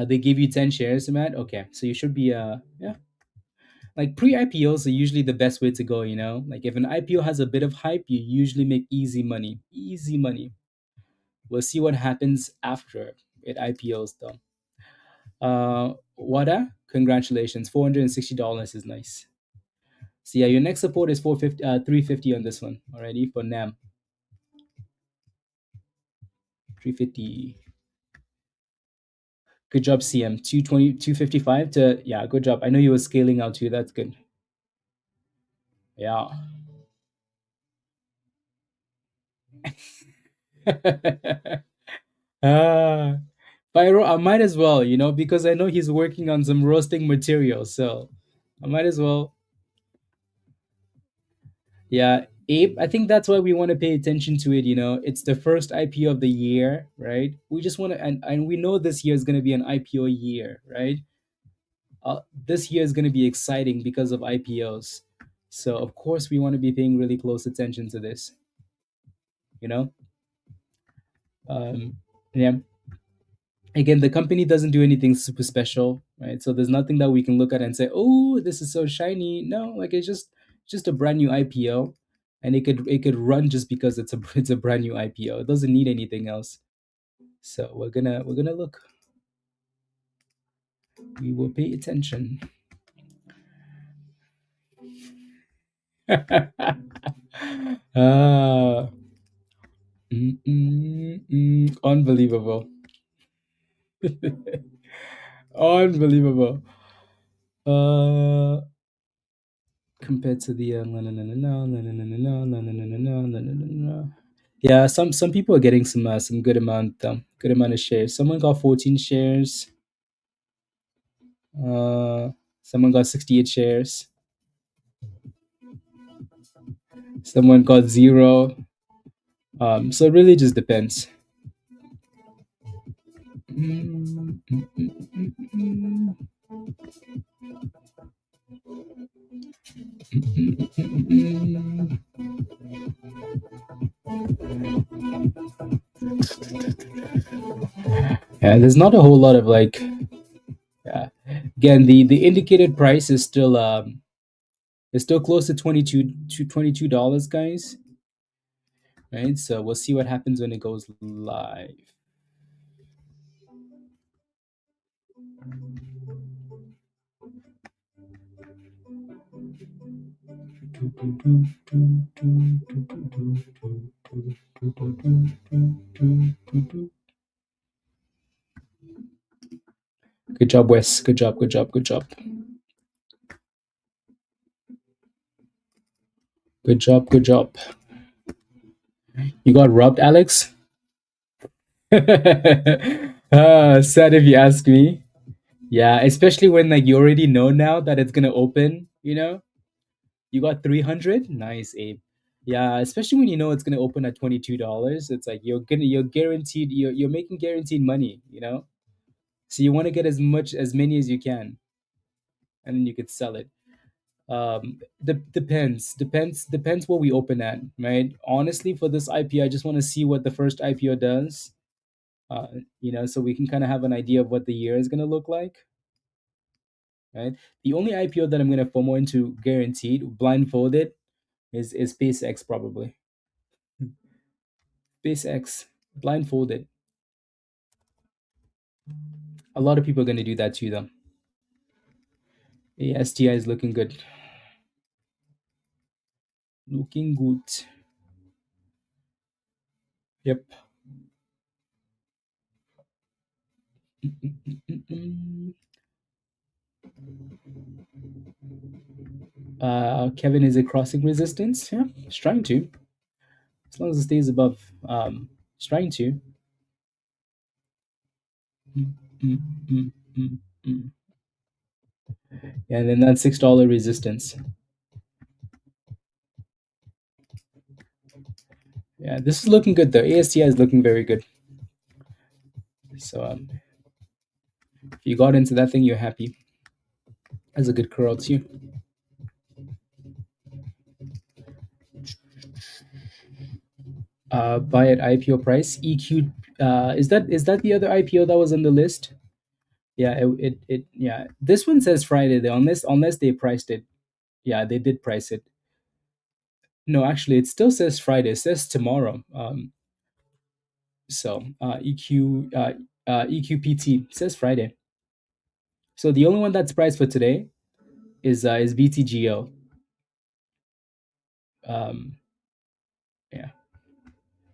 A: They give you 10 shares, Matt. Okay, so you should be yeah. Like pre-IPOs are usually the best way to go. Like if an IPO has a bit of hype, you usually make easy money. Easy money. We'll see what happens after it IPOs though. Wada, congratulations. $460 is nice. So yeah, your next support is 350 on this one already for NAM. 350. Good job, CM. 220, 255 to yeah, good job. I know you were scaling out too. That's good. Yeah. Ah, Pyro, I might as well, because I know he's working on some roasting material, so I might as well. Yeah, Ape, I think that's why we want to pay attention to it. It's the first IPO of the year, right? We just want to, and we know this year is going to be an IPO year, right? This year is going to be exciting because of IPOs. So, of course, we want to be paying really close attention to this, you know? Yeah. Again, the company doesn't do anything super special, right? So there's nothing that we can look at and say, "Oh, this is so shiny." No, like it's just a brand new IPO, and it could run just because it's a it's a brand new IPO. It doesn't need anything else. So we're gonna look. We will pay attention. Ah, unbelievable, unbelievable. Uh, compared to the yeah, some people are getting some good amount of shares. Someone got 14 shares. Uh, someone got 68 shares. Someone got zero. So it really just depends. Yeah, there's not a whole lot of like. Yeah, again, the indicated price is still it's still close to $22, guys. Right, so we'll see what happens when it goes live. Good job, Wes. Good job. Good job. Good job. Good job. Good job. You got robbed, Alex. Sad if you ask me. Yeah, especially when like you already know now that it's gonna open. You got 300. Nice, Abe. Yeah, especially when you know it's gonna open at $22. It's like you're guaranteed. You're making guaranteed money. So you want to get as many as you can, and then you could sell it. Depends what we open at, right? Honestly, for this IPO, I just want to see what the first IPO does. uh, so we can kind of have an idea of what the year is going to look like, right? The only IPO that I'm going to FOMO into guaranteed, blindfolded, is SpaceX probably. SpaceX, blindfolded. A lot of people are going to do that too, though. STI is looking good. Looking good. Yep. Mm-mm-mm-mm. Kevin, is it crossing resistance? Yeah, it's trying to. As long as it stays above, it's trying to. Mm, mm, mm, mm, mm. Yeah, and then that $6 resistance. Yeah, this is looking good though. ASTI is looking very good. So if you got into that thing, you're happy. That's a good curl too. Buy at IPO price. EQ. Is that the other IPO that was on the list? Yeah, yeah. This one says Friday though, unless they priced it. Yeah, they did price it. No, actually, it still says Friday. It says tomorrow. So EQPT says Friday. So the only one that's priced for today is BTGO. Um, yeah,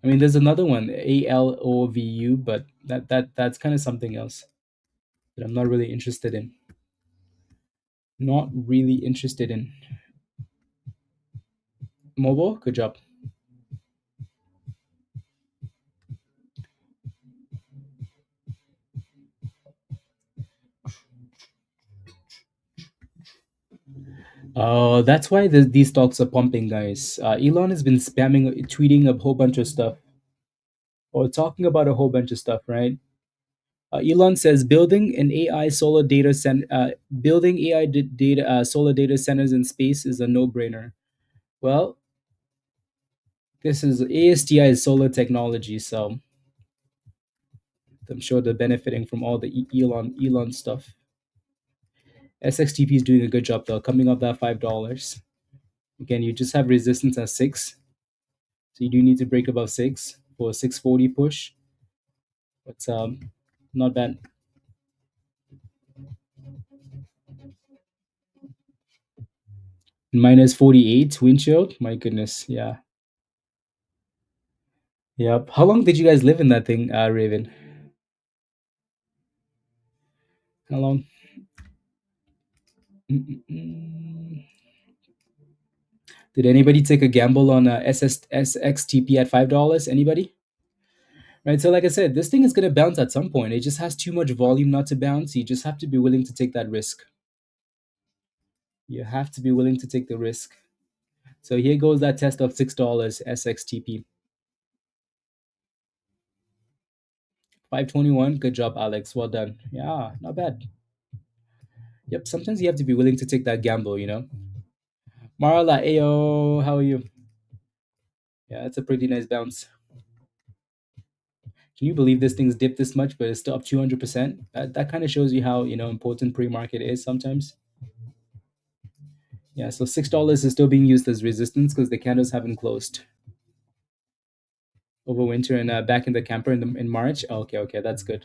A: I mean, there's another one, ALOVU, but that's kind of something else that I'm not really interested in. Not really interested in. Mobile, good job. That's why these stocks are pumping, guys. Elon has been spamming, tweeting a whole bunch of stuff, or talking about a whole bunch of stuff, right? Elon says building AI data solar data centers in space is a no-brainer. Well, this is ASTI is solar technology, so I'm sure they're benefiting from all the Elon stuff. SXTP is doing a good job though, coming up that $5. Again, you just have resistance at 6, so you do need to break above 6 for a 640 push. But not bad. Minus 48 windshield. My goodness, yeah, yep. How long did you guys live in that thing, Raven? How long? Mm-mm-mm. Did anybody take a gamble on SXTP at $5? Anybody? Right. So, like I said, this thing is going to bounce at some point. It just has too much volume not to bounce. You just have to be willing to take that risk. You have to be willing to take the risk. So here goes that test of $6 SXTP. 521. Good job, Alex. Well done. Yeah, not bad. Yep. Sometimes you have to be willing to take that gamble. Marla, ayo, how are you? Yeah, it's a pretty nice bounce. Can you believe this thing's dipped this much, but it's still up 200%? That kind of shows you how important pre-market is sometimes. Yeah, so $6 is still being used as resistance because the candles haven't closed over winter and back in the camper in March. Oh, okay, that's good.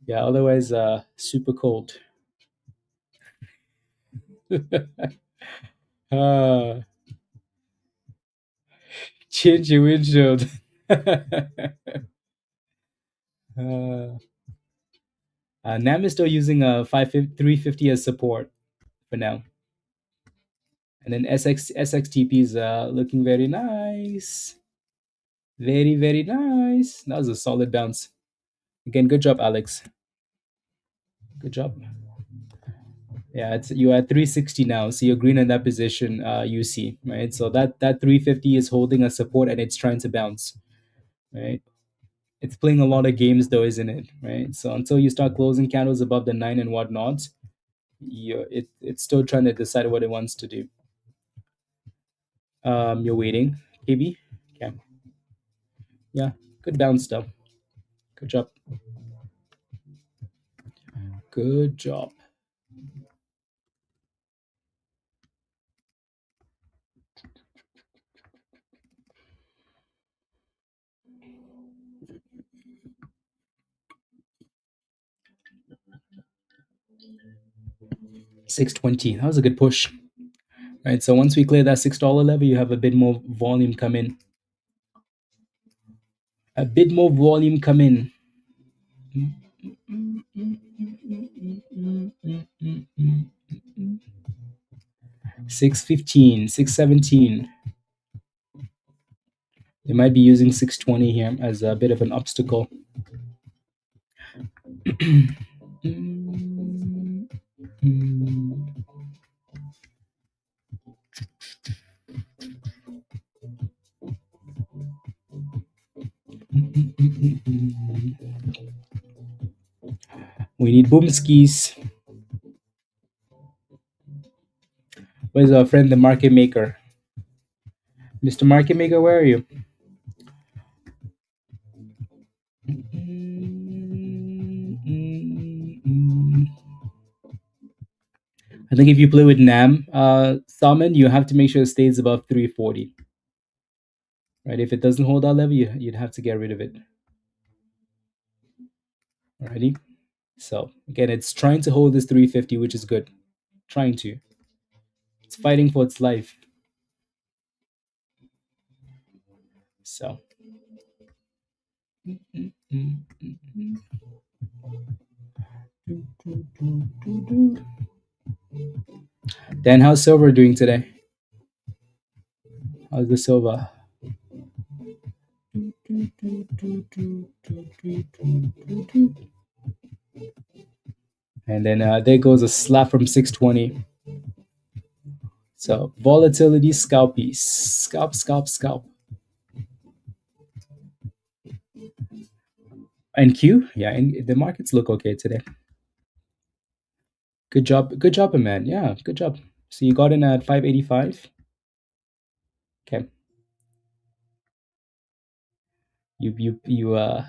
A: Yeah, otherwise, super cold. uh, Change your windshield. NAMM is still using a 350 as support for now. And then SXTP is looking very nice. Very, very nice. That was a solid bounce. Again, good job, Alex. Good job. Yeah, you're at 360 now, so you're green in that position. You see, right? So that 350 is holding a support and it's trying to bounce, right? It's playing a lot of games though, isn't it? Right. So until you start closing candles above the 9 and whatnot, it's still trying to decide what it wants to do. You're waiting, KB. Okay. Yeah, good bounce though. Good job. Good job. $6.20. That was a good push. Right. So once we clear that $6 level, you have a bit more volume come in. A bit more volume come in. 615, 617. They might be using 620 here as a bit of an obstacle. We need boom skis. Where's our friend, the market maker? Mr. Market Maker, where are you? I think if you play with NAMM, Salmon, you have to make sure it stays above 340. Right? If it doesn't hold that level, you'd have to get rid of it. Alrighty. So again, it's trying to hold this 350, which is good. Trying to. It's fighting for its life. So. Dan, how's silver doing today? How's the silver? And then there goes a slap from 620. So volatility scalpies. Scalp, scalp, scalp. And Q? Yeah, and the markets look okay today. Good job, man. Yeah, good job. So you got in at 585. Okay. You yeah.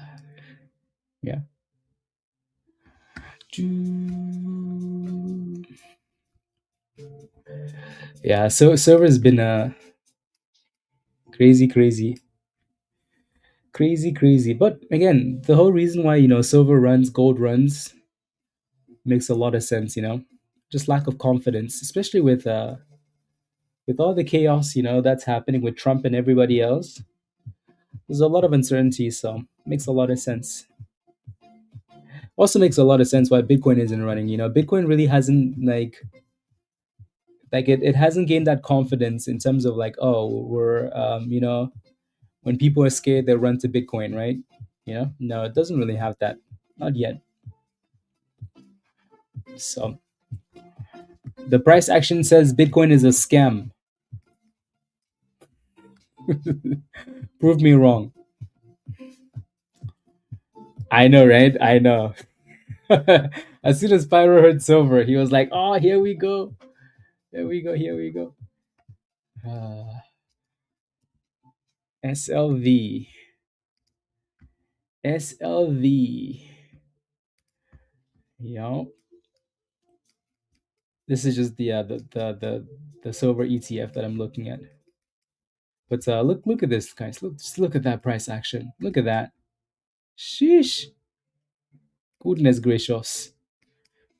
A: Yeah, so silver's been crazy, crazy. But again, the whole reason why silver runs, gold runs, makes a lot of sense. Just lack of confidence, especially with all the chaos that's happening with Trump and everybody else. There's a lot of uncertainty, so makes a lot of sense. Also makes a lot of sense why Bitcoin isn't running. Bitcoin really hasn't it hasn't gained that confidence in terms of like, oh, we're when people are scared they run to Bitcoin, right? No, it doesn't really have that, not yet. So the price action says Bitcoin is a scam. Prove me wrong. I know, right? I know. As soon as Pyro heard silver, he was like, oh, here we go, here we go. SLV. Yo, this is just the silver ETF that I'm looking at. But look at this, guys. Just look at that price action. Look at that. Sheesh. Goodness gracious.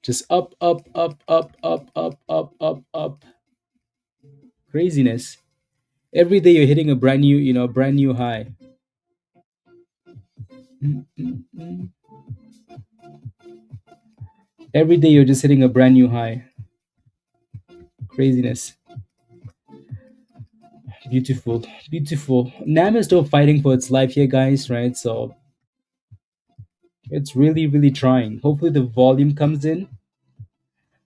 A: Just up, up, up, up, up, up, up, up, up. Craziness. Every day you're hitting a brand new high. Every day you're just hitting a brand new high. Craziness. Beautiful. NAMM is still fighting for its life here, guys, right? So it's really trying. Hopefully the volume comes in,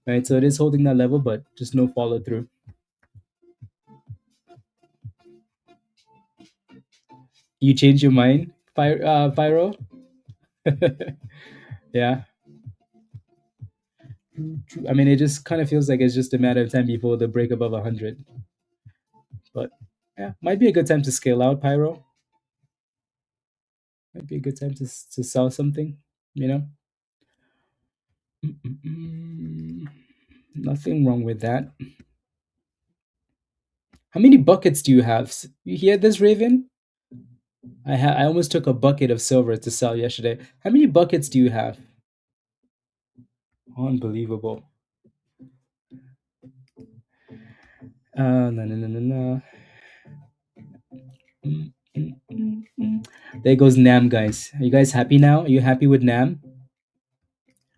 A: right? So it is holding that level, but just no follow through. You change your mind, Pyro? Yeah. I mean, it just kind of feels like it's just a matter of time before the break above 100. But yeah, might be a good time to scale out, Pyro. Might be a good time to sell something, you know? Mm-mm-mm. Nothing wrong with that. How many buckets do you have? You hear this, Raven? I almost took a bucket of silver to sell yesterday. How many buckets do you have? Unbelievable. No, no, no, no, no. Mm, mm, mm, mm. There goes NAMM, guys. Are you guys happy now? Are you happy with NAMM?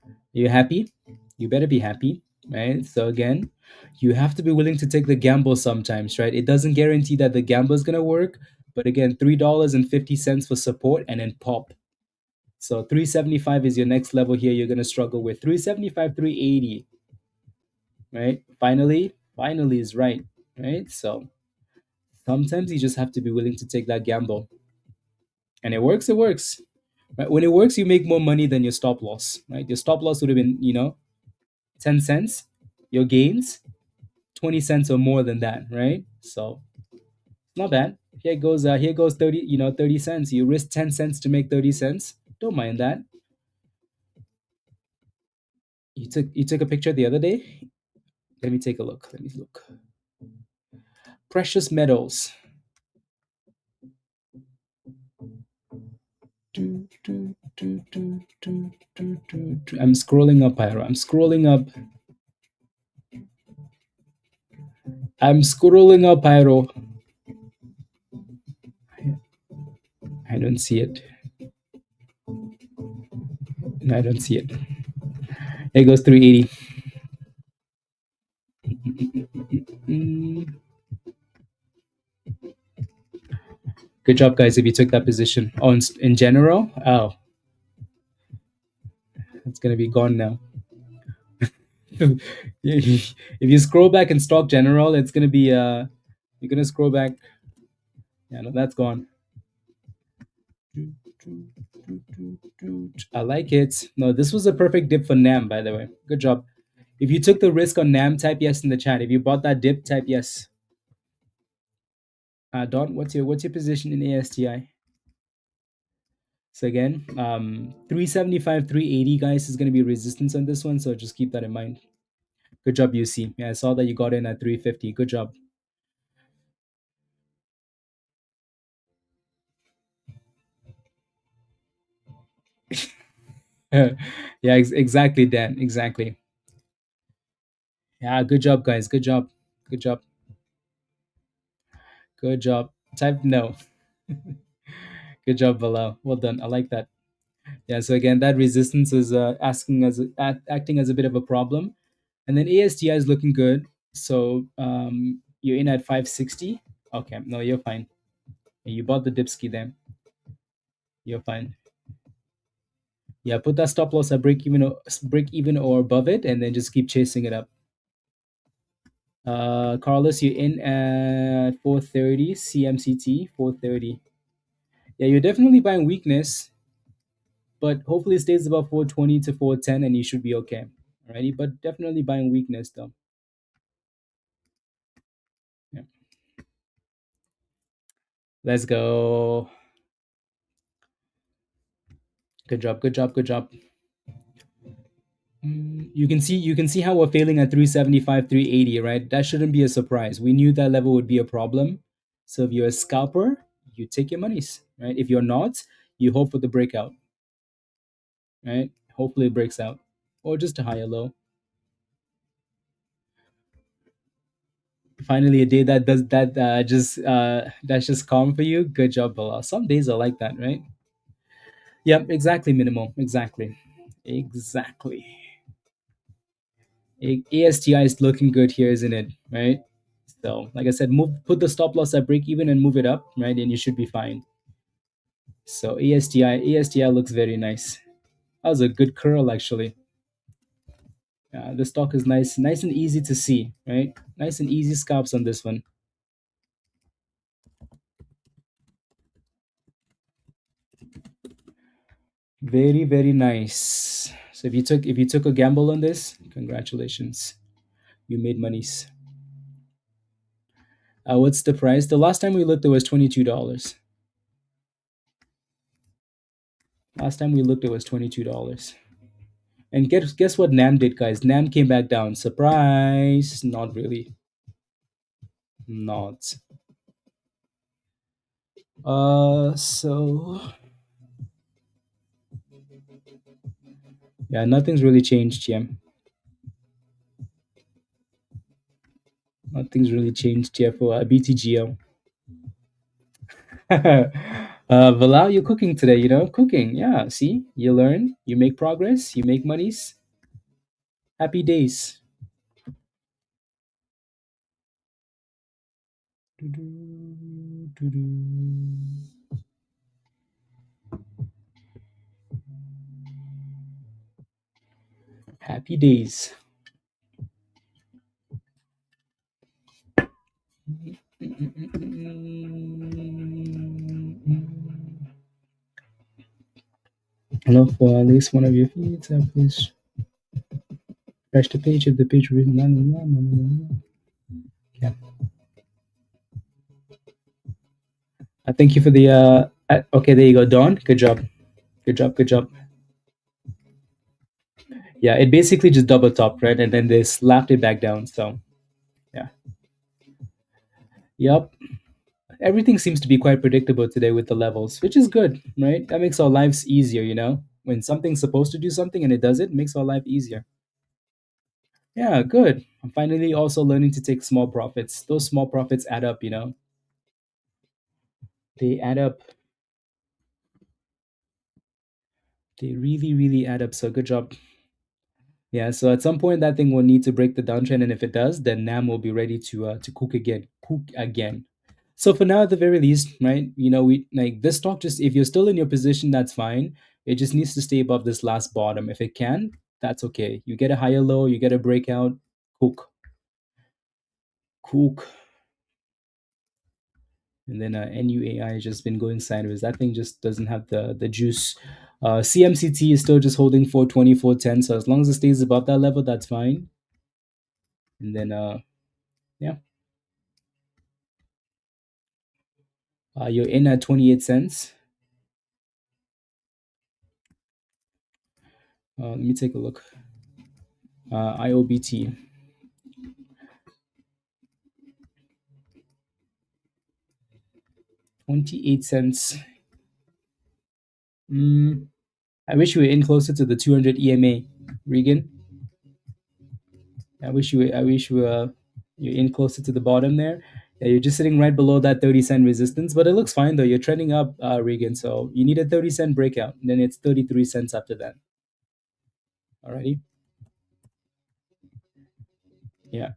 A: Are you happy? You better be happy, right? So again, you have to be willing to take the gamble sometimes, right? It doesn't guarantee that the gamble is gonna work, but again, $3.50 for support and then pop. So 375 is your next level here. You're gonna struggle with 375, 380, right? Finally is right, right? So sometimes you just have to be willing to take that gamble, and it works. It works. Right? When it works, you make more money than your stop loss. Right? Your stop loss would have been, 10 cents. Your gains, 20 cents or more than that. Right? So not bad. Here goes. Here goes 30. 30 cents. You risk 10 cents to make 30 cents. Don't mind that. You took a picture the other day. Let me take a look. Let me look. Precious metals. I'm scrolling up, Pyro. I'm scrolling up. I'm scrolling up, Pyro. I don't see it. No, I don't see it. There goes 380. Mm. Good job, guys. If you took that position. Oh, in general, it's gonna be gone now. If you scroll back in stock general, it's gonna be you're gonna scroll back. Yeah, no, that's gone. I like it. No, this was a perfect dip for NAM, by the way. Good job. If you took the risk on NAM, type yes in the chat. If you bought that dip, type yes. Don, what's your position in ASTI? So again, 375, 380, guys, is going to be resistance on this one. So just keep that in mind. Good job, UC. Yeah, I saw that you got in at 350. Good job. Yeah, exactly, Dan. Exactly. Yeah, good job, guys. Good job. Good job. Good job. Type no. Good job, Bilal. Well done. I like that. Yeah. So again, that resistance is acting as a bit of a problem, and then ASTI is looking good. So you're in at 560. Okay. No, you're fine. You bought the dipski then. You're fine. Yeah, put that stop loss at break even or above it, and then just keep chasing it up. Carlos, you're in at 430 CMCT 430. Yeah, you're definitely buying weakness, but hopefully it stays above 420 to 410, and you should be okay. Alrighty, but definitely buying weakness though. Yeah. Let's go. Good job. Good job. Good job. You can see how we're failing at 375, 380, right? That shouldn't be a surprise. We knew that level would be a problem. So if you're a scalper, you take your monies, right? If you're not, you hope for the breakout, right? Hopefully it breaks out, or just a higher low. Finally, a day that does that just that's just calm for you. Good job, Bilal. Some days are like that, right? Yep, exactly. Minimal, exactly. ASTI is looking good here, isn't it? Right. So, like I said, put the stop loss at break even and move it up, right? And you should be fine. So ASTI looks very nice. That was a good curl, actually. The stock is nice and easy to see, right? Nice and easy scalps on this one. Very, very nice. So if you took a gamble on this, congratulations, you made monies. What's the price? The last time we looked, it was $22. Last time we looked, it was $22. And guess what NAM did, guys? NAM came back down. Surprise! Not really. Not. So yeah, nothing's really changed, yeah. Nothing's really changed here for BTGO. Valal, you're cooking today, you know? Cooking, yeah. See, you learn, you make progress, you make monies. Happy days. Doo-doo, doo-doo. Happy days. Hello, for at least one of your feeds, please refresh the page if the page written. Yeah. Thank you for the. Okay, there you go, Dawn. Good job. Good job. Good job. Yeah, it basically just double topped, right? And then they slapped it back down. So, yeah. Yep. Everything seems to be quite predictable today with the levels, which is good, right? That makes our lives easier, you know? When something's supposed to do something and it does it, makes our life easier. Yeah, good. I'm finally also learning to take small profits. Those small profits add up, you know? They add up. They really, really add up. So, good job. Yeah, so at some point that thing will need to break the downtrend, and if it does, then NAM will be ready to cook again. Cook again. So for now, at the very least, right? You know, we like this stock. Just if you're still in your position, that's fine. It just needs to stay above this last bottom. If it can, that's okay. You get a higher low, you get a breakout, cook, cook, and then NUAI has just been going sideways. That thing just doesn't have the juice. CMCT is still just holding 424.10. So as long as it stays above that level, that's fine. And then yeah. You're in at 28 cents. Let me take a look. IOBT, 28 cents. I wish you were in closer to the 200 EMA, Regan. I wish you were you're in closer to the bottom there. Yeah, you're just sitting right below that 30-cent resistance, but it looks fine though. You're trending up, Regan. So you need a 30-cent breakout. And then it's 33 cents after that. Alrighty. Yeah.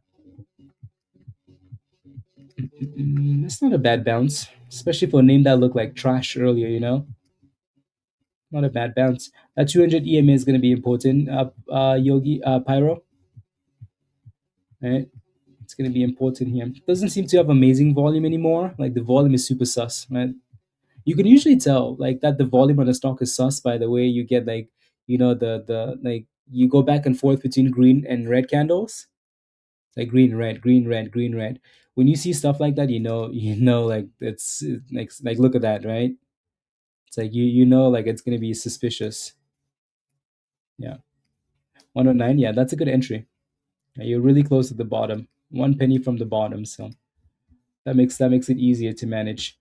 A: It's not a bad bounce, especially for a name that looked like trash earlier, you know? Not a bad bounce. That 200 EMA is going to be important. Yogi Pyro, right? It's going to be important here. Doesn't seem to have amazing volume anymore. Like the volume is super sus, right? You can usually tell like that the volume on a stock is sus by the way you get like the like you go back and forth between green and red candles. It's like green, red, green, red, green, red. When you see stuff like that, you know like it's like look at that, right? It's like you know like it's going to be suspicious. Yeah. 109, yeah, that's a good entry. Yeah, you're really close to the bottom, 1 penny from the bottom, so that makes it easier to manage.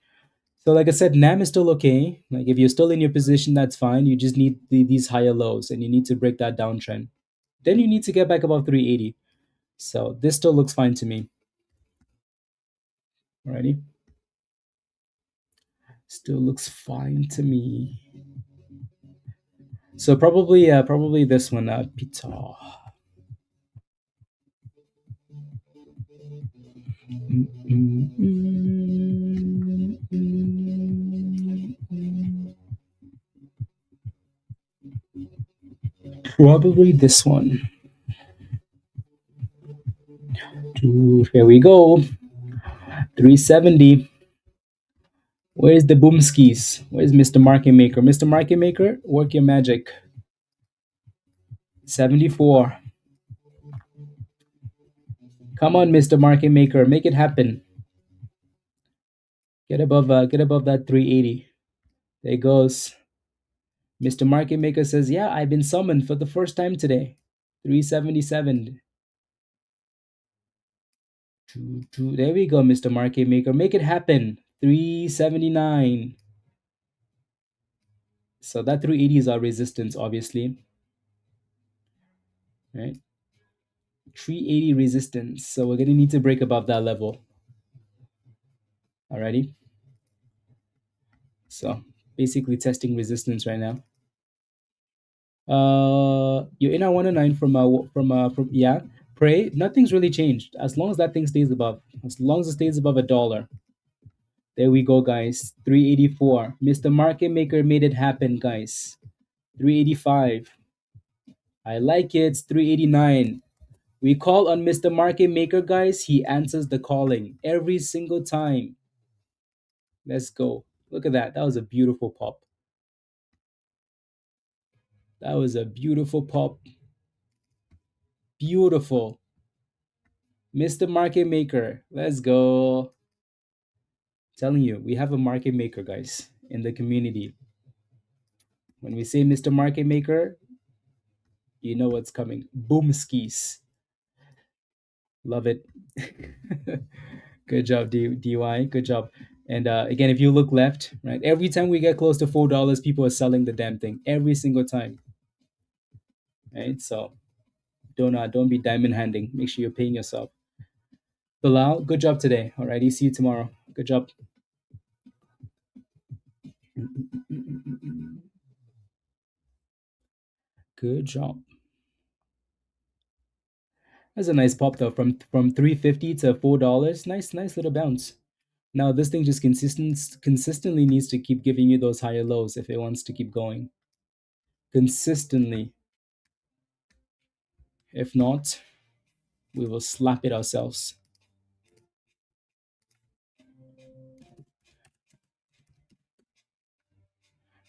A: So, like I said, NAM is still okay. Like if you're still in your position, that's fine. You just need these higher lows, and you need to break that downtrend. Then you need to get back above 380. So this still looks fine to me. Alrighty, still looks fine to me. So probably this one, Pita. Probably this one. Here we go. 370. Where's the boomskis? Where's Mr. Market Maker? Mr. Market Maker, work your magic. 74. Come on, Mr. Market Maker, make it happen. Get above that 380. There it goes. Mr. Market Maker says, yeah, I've been summoned for the first time today. 377. There we go, Mr. Market Maker. Make it happen. 379. So that 380 is our resistance, obviously. Right? 380 resistance. So we're going to need to break above that level. Alrighty. So basically testing resistance right now. You're in our 109 from yeah. Pray. Nothing's really changed. As long as that thing stays above. As long as it stays above $1. There we go, guys. 384. Mr. Market Maker made it happen, guys. 385. I like it. It's 389. We call on Mr. Market Maker, guys. He answers the calling every single time. Let's go. Look at that. That was a beautiful pop. That was a beautiful pop. Beautiful. Mr. Market Maker. Let's go. Telling you, we have a market maker, guys, in the community. When we say Mr. Market Maker, you know what's coming. Boom skis. Love it. Good job, DY. Good job. And again, if you look left, right, every time we get close to $4, people are selling the damn thing every single time. Right, so don't be diamond handing. Make sure you're paying yourself. Bilal, good job today. Alrighty, see you tomorrow. Good job. Good job. That's a nice pop though, from 350 to $4. Nice little bounce. Now this thing just consistently needs to keep giving you those higher lows if it wants to keep going. Consistently. If not, we will slap it ourselves.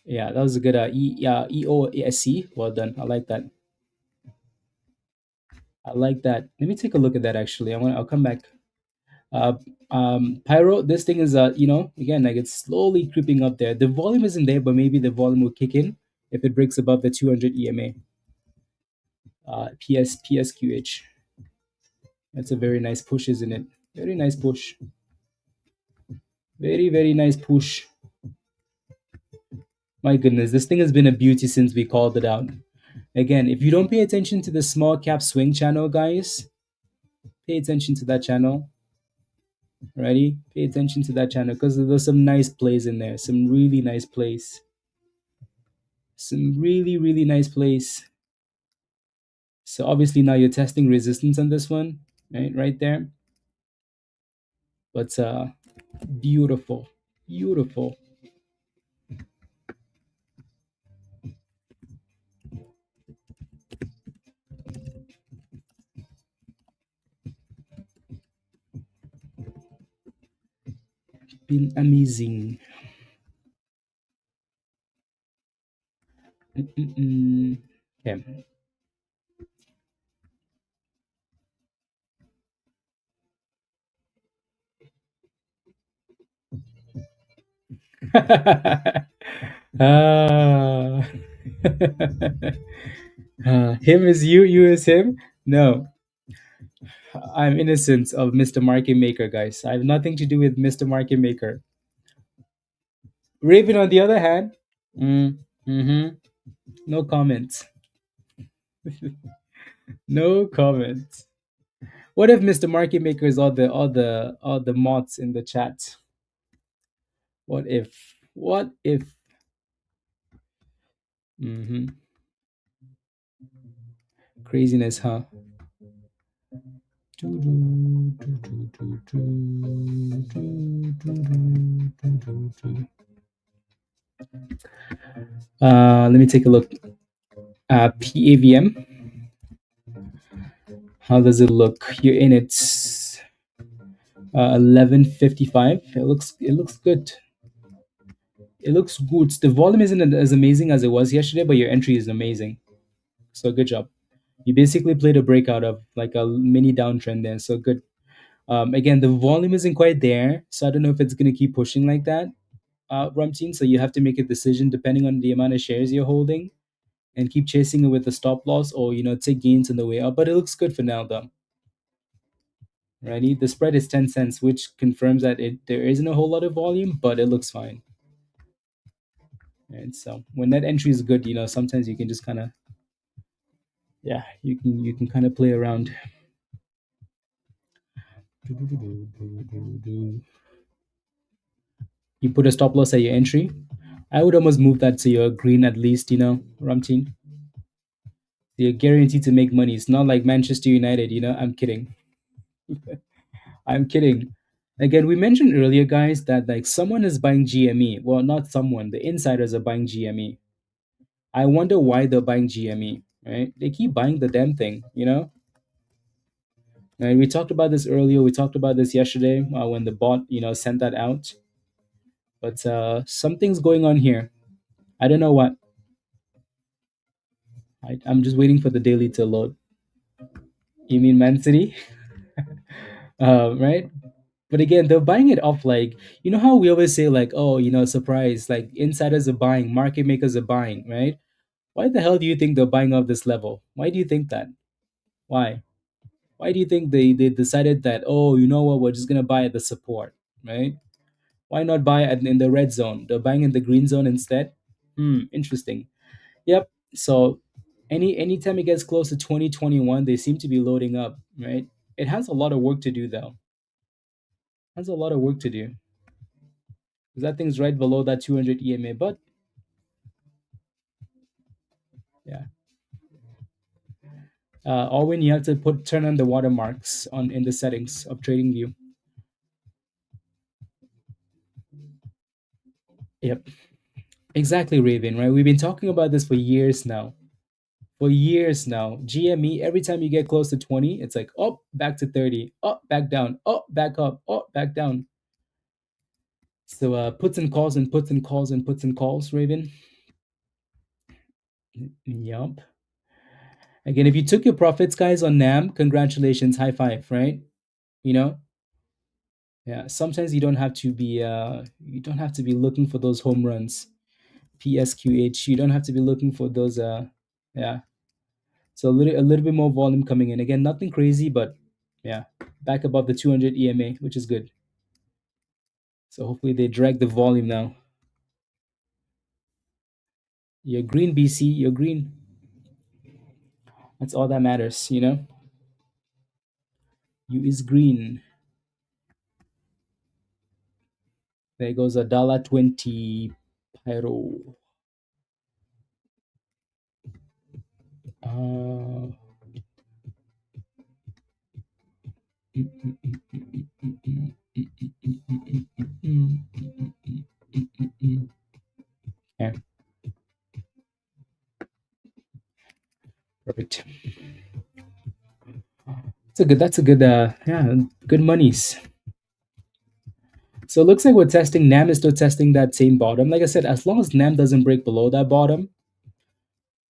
A: Yeah, that was a good EOSC. Well done. I like that. I like that. Let me take a look at that actually. I'll come back. Uh, Pyro, this thing is again, like it's slowly creeping up there. The volume isn't there, but maybe the volume will kick in if it breaks above the 200 EMA. PSQH. That's a very nice push, isn't it? Very nice push. Very nice push. My goodness, this thing has been a beauty since we called it out. Again, if you don't pay attention to the small cap swing channel, guys, pay attention to that channel. Ready? Pay attention to that channel because there's some nice plays in there. Some really nice plays. Some really nice plays. So obviously now you're testing resistance on this one, right there. But beautiful. Been amazing. Okay. Ah. Him is you, you is him. No, I'm innocent of Mr. Market Maker, guys. I have nothing to do with Mr. Market Maker. Raven, on the other hand, mm-hmm, no comments. No comments. What if Mr. Market Maker is all the mods in the chat? What if? What if? Mm-hmm. Craziness, huh? Let me take a look. PAVM. How does it look? You're in it. 11:55. It looks good. It looks good. The volume isn't as amazing as it was yesterday, but your entry is amazing. So good job. You basically played a breakout of like a mini downtrend there. So good. Again, the volume isn't quite there, so I don't know if it's gonna keep pushing like that. Rumteen. So you have to make a decision depending on the amount of shares you're holding, and keep chasing it with a stop loss, or take gains on the way up. But it looks good for now, though. Righty, the spread is 10 cents, which confirms that there isn't a whole lot of volume, but it looks fine. And so when that entry is good, sometimes you can just kind of, yeah, you can kind of play around. You put a stop loss at your entry. I would almost move that to your green at least, Rumteen. You're guaranteed to make money. It's not like Manchester United, I'm kidding. I'm kidding. Again, we mentioned earlier, guys, that like someone is buying GME. Well, not someone. The insiders are buying GME. I wonder why they're buying GME. Right? They keep buying the damn thing. And we talked about this earlier. We talked about this yesterday when the bot, sent that out. But something's going on here. I don't know what. I'm just waiting for the daily to load. You mean Man City? Right? But again, they're buying it off like, how we always say, like, oh, surprise, like insiders are buying, market makers are buying, right? Why the hell do you think they're buying off this level? Why do you think that? Why? Why do you think they decided that, oh, you know what, we're just going to buy at the support, right? Why not buy in the red zone? They're buying in the green zone instead? Interesting. Yep. So anytime it gets close to 2021, they seem to be loading up, right? It has a lot of work to do, though. Has a lot of work to do. Because that thing's right below that 200 EMA. But yeah, or when you have to turn on the watermarks in the settings of TradingView. Yep, exactly, Raven. Right, we've been talking about this for years now. For years now, GME. Every time you get close to 20, it's like, oh, back to 30, oh, back down, oh, back up, oh, back down. So puts and calls and puts and calls and puts and calls, Raven. Yup. Again, if you took your profits, guys, on NAMM, congratulations, high five, right? You know, yeah. Sometimes you don't have to be looking for those home runs. PSQH. You don't have to be looking for those. Yeah. So a little bit more volume coming in. Again, nothing crazy, but yeah, back above the 200 EMA, which is good. So hopefully they drag the volume now. You're green, BC. You're green. That's all that matters. You is green. There goes $1.20 pyro. Uh, yeah, perfect. That's a good yeah, good monies. So it looks like we're testing NAM is still testing that same bottom. Like I said, as long as NAM doesn't break below that bottom,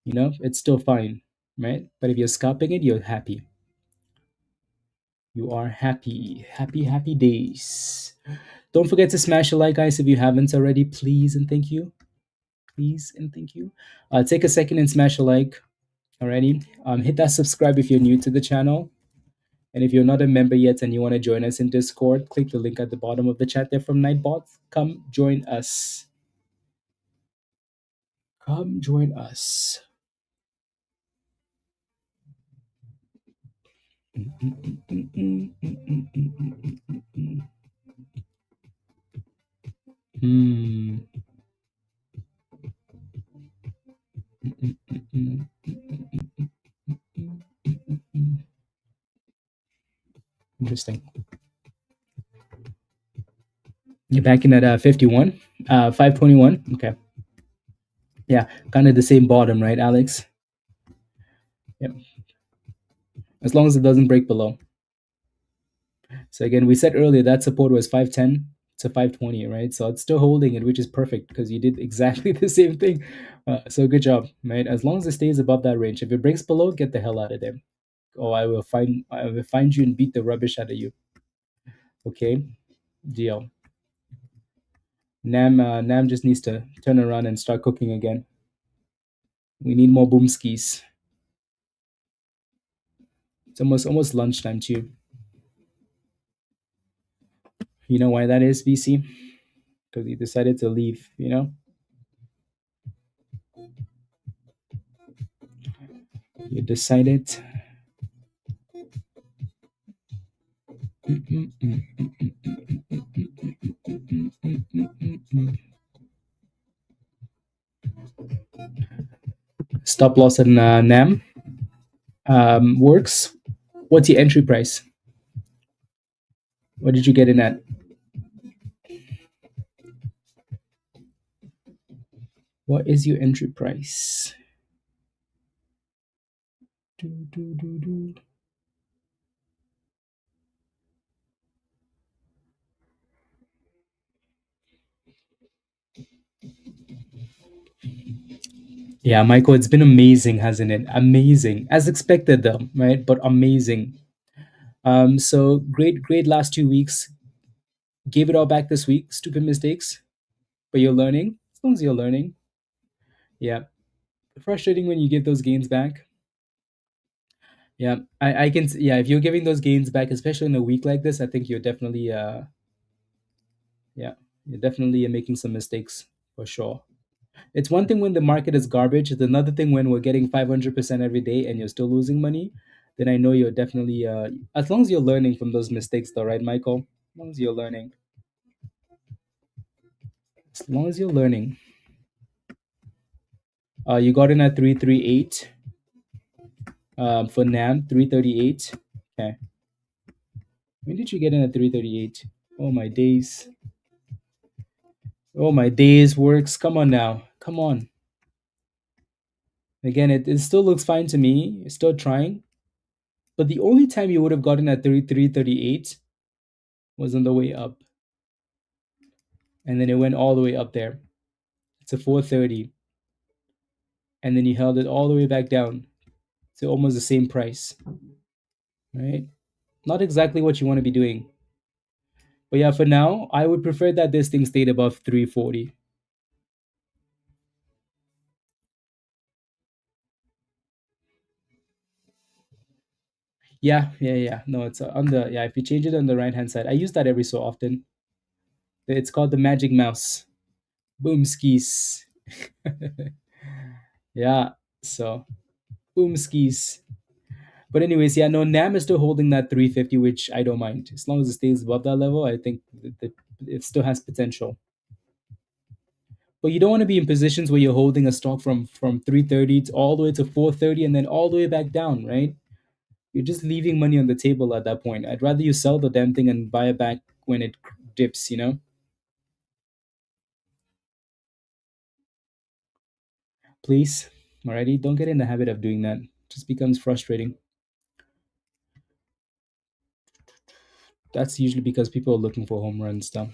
A: it's still fine, right? But if you're scalping it, you're happy. You are happy. Happy, happy days. Don't forget to smash a like, guys, if you haven't already. Please and thank you. Please and thank you. Take a second and smash a like already. Hit that subscribe if you're new to the channel. And if you're not a member yet and you want to join us in Discord, click the link at the bottom of the chat there from Nightbot. Come join us. Come join us. Hmm. Interesting. You're back in at 51, 521. Okay. Yeah, kind of the same bottom, right, Alex? Yep. As long as it doesn't break below. So again, we said earlier that support was 510 to 520, right? So it's still holding it, which is perfect because you did exactly the same thing. So good job, right? As long as it stays above that range. If it breaks below, get the hell out of there. Oh, I will find you and beat the rubbish out of you. Okay, deal. NAMM just needs to turn around and start cooking again. We need more boomskis. It's almost lunchtime too. You know why that is, BC? Because he decided to leave. You decided. Stop loss in NAM works. What's your entry price? What did you get in at? What is your entry price? Do, do, do, do. Yeah, Michael, it's been amazing, hasn't it? Amazing. As expected, though, right? But amazing. So great last 2 weeks. Gave it all back this week. Stupid mistakes, but you're learning. As long as you're learning. Yeah. Frustrating when you give those gains back. Yeah. I can, yeah, if you're giving those gains back, especially in a week like this, I think you're definitely, yeah, you're definitely making some mistakes for sure. It's one thing when the market is garbage. It's another thing when we're getting 500% every day and you're still losing money. Then I know you're definitely, as long as you're learning from those mistakes, though, right, Michael? As long as you're learning. As long as you're learning. You got in at 338 for NAM, 338. Okay. When did you get in at 338? Oh, my days. Oh, my days works. Come on now. Come on. Again, it still looks fine to me. It's still trying. But the only time you would have gotten at 338 was on the way up. And then it went all the way up there. It's a 430. And then you held it all the way back down to almost the same price. Right? Not exactly what you want to be doing. But yeah, for now, I would prefer that this thing stayed above 340. Yeah. No, it's on the, yeah, if you change it on the right hand side, I use that every so often. It's called the magic mouse. Boom skis. Yeah. So boom skis. But anyways, yeah, no, NAM is still holding that 350, which I don't mind. As long as it stays above that level, I think that it still has potential. But you don't want to be in positions where you're holding a stock from 330 to all the way to 430 and then all the way back down, right? You're just leaving money on the table at that point. I'd rather you sell the damn thing and buy it back when it dips. Please, alrighty, don't get in the habit of doing that. It just becomes frustrating. That's usually because people are looking for home runs stuff.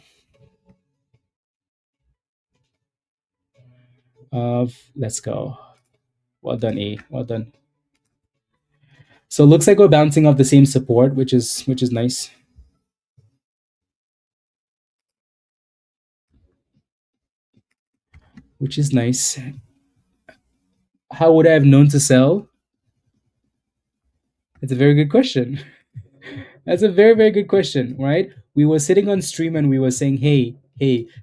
A: Let's go. Well done, A. Well done. So it looks like we're bouncing off the same support, which is nice. Which is nice. How would I have known to sell? It's a very good question. That's a very, very good question, right? We were sitting on stream and we were saying, hey,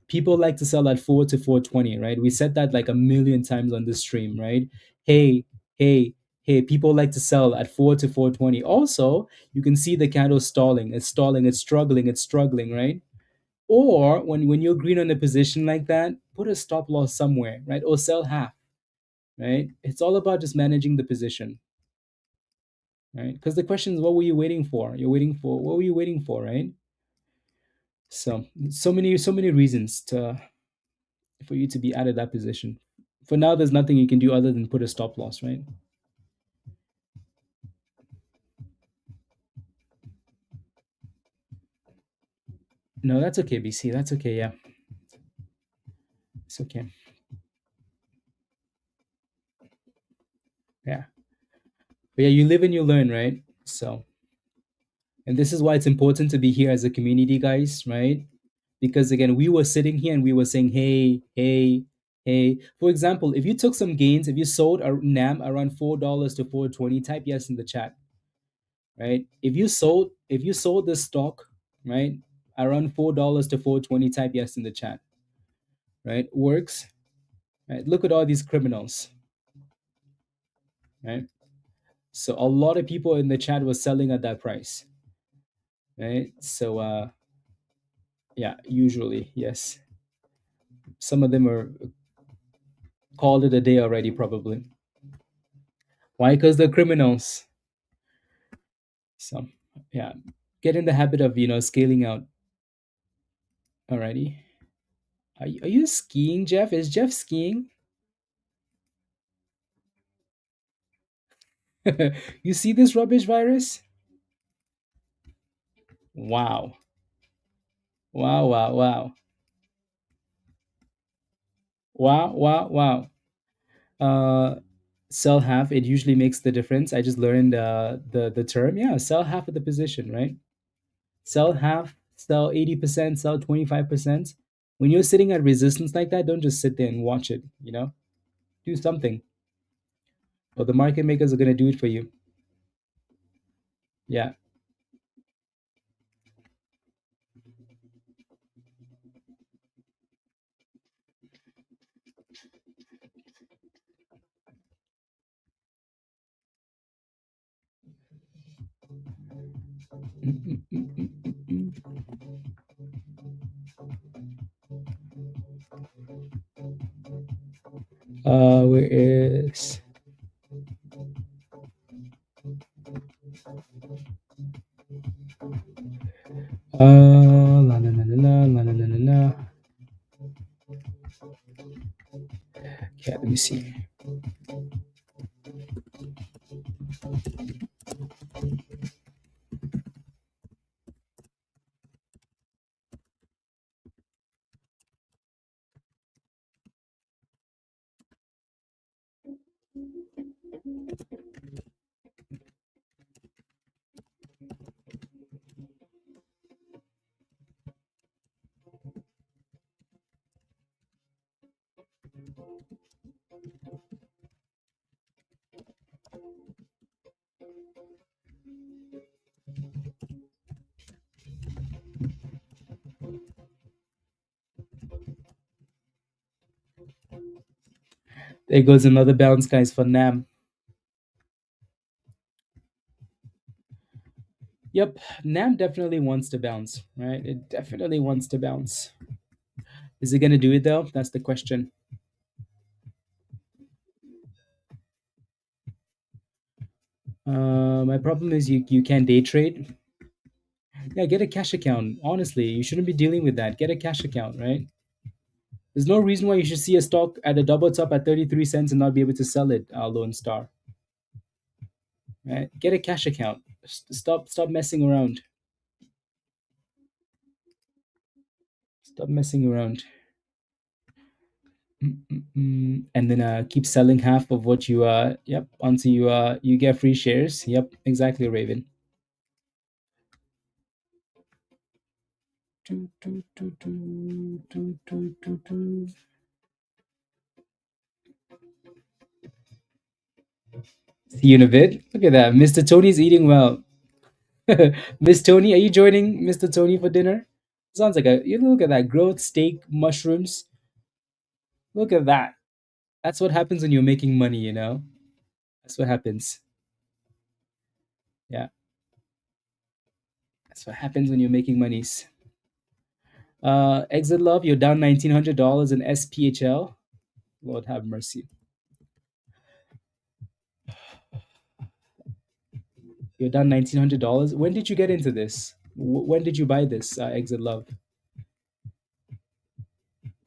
A: people like to sell at 4 to 420, right? We said that like a million times on this stream, right? Hey, hey, hey, people like to sell at 4 to 420. Also, you can see the candle stalling. It's stalling, it's struggling, right? Or when you're green on a position like that, put a stop loss somewhere, right? Or sell half, right? It's all about just managing the position, right? Because the question is, what were you waiting for? You're waiting for what were you waiting for, right? So many reasons to for you to be out of that position. For now, there's nothing you can do other than put a stop loss, right? No, that's okay, BC. That's okay. Yeah, it's okay. Yeah, but yeah, you live and you learn, right? So, and this is why it's important to be here as a community, guys, right? because again, we were sitting here and we were saying, hey, hey, hey. For example, if you took some gains, if you sold a NAM around $4 to 420, type yes in the chat, right? If you sold this stock, right, around $4 to 420, type yes in the chat, right? Works, right? Look at all these criminals, right? So a lot of people in the chat were selling at that price, right? So yeah, usually yes. Some of them are called it a day already, probably. Why? Because they're criminals. So yeah, get in the habit of scaling out. Alrighty. Are you skiing, Jeff? Is Jeff skiing? You see this rubbish virus? Wow. Wow, wow, wow. Wow, wow, wow. Uh Sell half, it usually makes the difference. I just learned the term. Yeah, sell half of the position, right? Sell half, sell 80%, sell 25%. When you're sitting at resistance like that, don't just sit there and watch it. Do something. Or the market makers are going to do it for you. Yeah. Where is la la la la la la la la la. Yeah, let me see. There goes another bounce, guys, for NAM. Yep, NAM definitely wants to bounce, right? It definitely wants to bounce. Is it going to do it though? That's the question. My problem is you can't day trade. Yeah, get a cash account. Honestly, you shouldn't be dealing with that. Get a cash account, right? There's no reason why you should see a stock at a double top at 33 cents and not be able to sell it, Lone Star. Right? Get a cash account. Stop messing around. Stop messing around. And then keep selling half of what you yep, until you get free shares. Yep, exactly, Raven. See you in a bit. Look at that. Mr. Tony's eating well. Miss Tony, are you joining Mr. Tony for dinner? Sounds like a you look at that growth steak mushrooms. Look at that. That's what happens when you're making money. That's what happens. Yeah. That's what happens when you're making monies. Exit Love, you're down $1,900 in SPHL. Lord have mercy. You're down $1,900. When did you get into this? When did you buy this, Exit Love?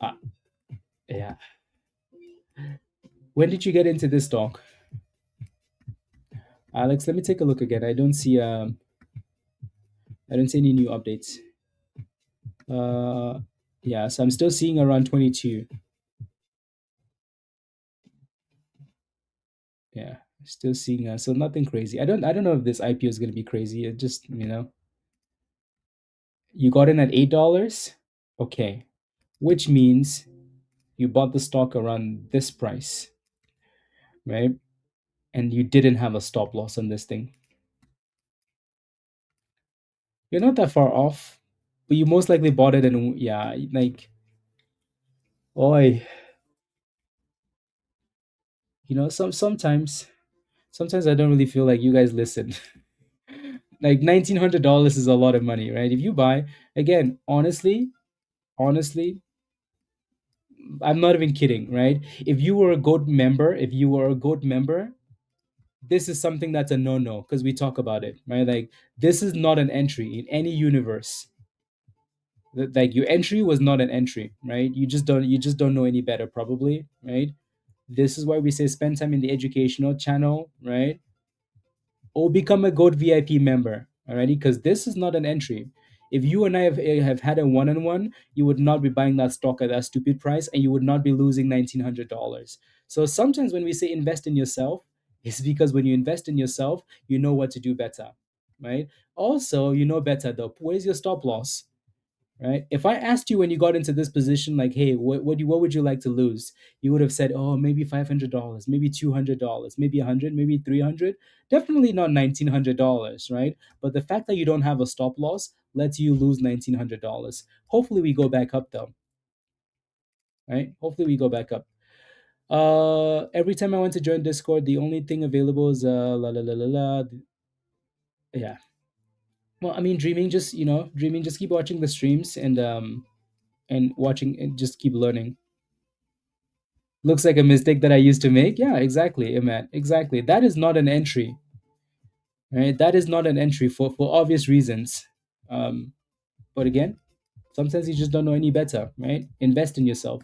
A: Ah, yeah. When did you get into this stock? Alex, let me take a look again. I don't see any new updates. Yeah, so I'm still seeing around 22. Yeah, still seeing so nothing crazy. I don't know if this IPO is going to be crazy. It just, you got in at $8. Okay, which means you bought the stock around this price, right? And you didn't have a stop loss on this thing. You're not that far off, but you most likely bought it and yeah, like, oi, sometimes I don't really feel like you guys listen. Like $1,900 is a lot of money, right? If you buy, again, honestly, I'm not even kidding, right? If you were a goat member, this is something that's a no-no because we talk about it, right? Like this is not an entry in any universe. Like your entry was not an entry, right? You just don't know any better, probably, right? This is why we say spend time in the educational channel, right? Or become a goat VIP member, alrighty? Because this is not an entry. If you and I have had a one-on-one, you would not be buying that stock at that stupid price, and you would not be losing $1,900. So sometimes when we say invest in yourself, it's because when you invest in yourself, you know what to do better, right? Also, you know better though. Where's your stop loss? Right? If I asked you when you got into this position, like, hey, what would you like to lose? You would have said, oh, maybe $500, maybe $200, maybe 100, maybe 300. Definitely not $1,900, right? But the fact that you don't have a stop loss lets you lose $1,900. Hopefully, we go back up though, right? Hopefully, we go back up. Every time I want to join Discord, the only thing available is la la la la la. Yeah. Well, I mean, dreaming. Just keep watching the streams and watching and just keep learning. Looks like a mistake that I used to make. Yeah, exactly, Matt. Exactly. That is not an entry, right? That is not an entry for obvious reasons. Um, but again, sometimes you just don't know any better, right? Invest in yourself.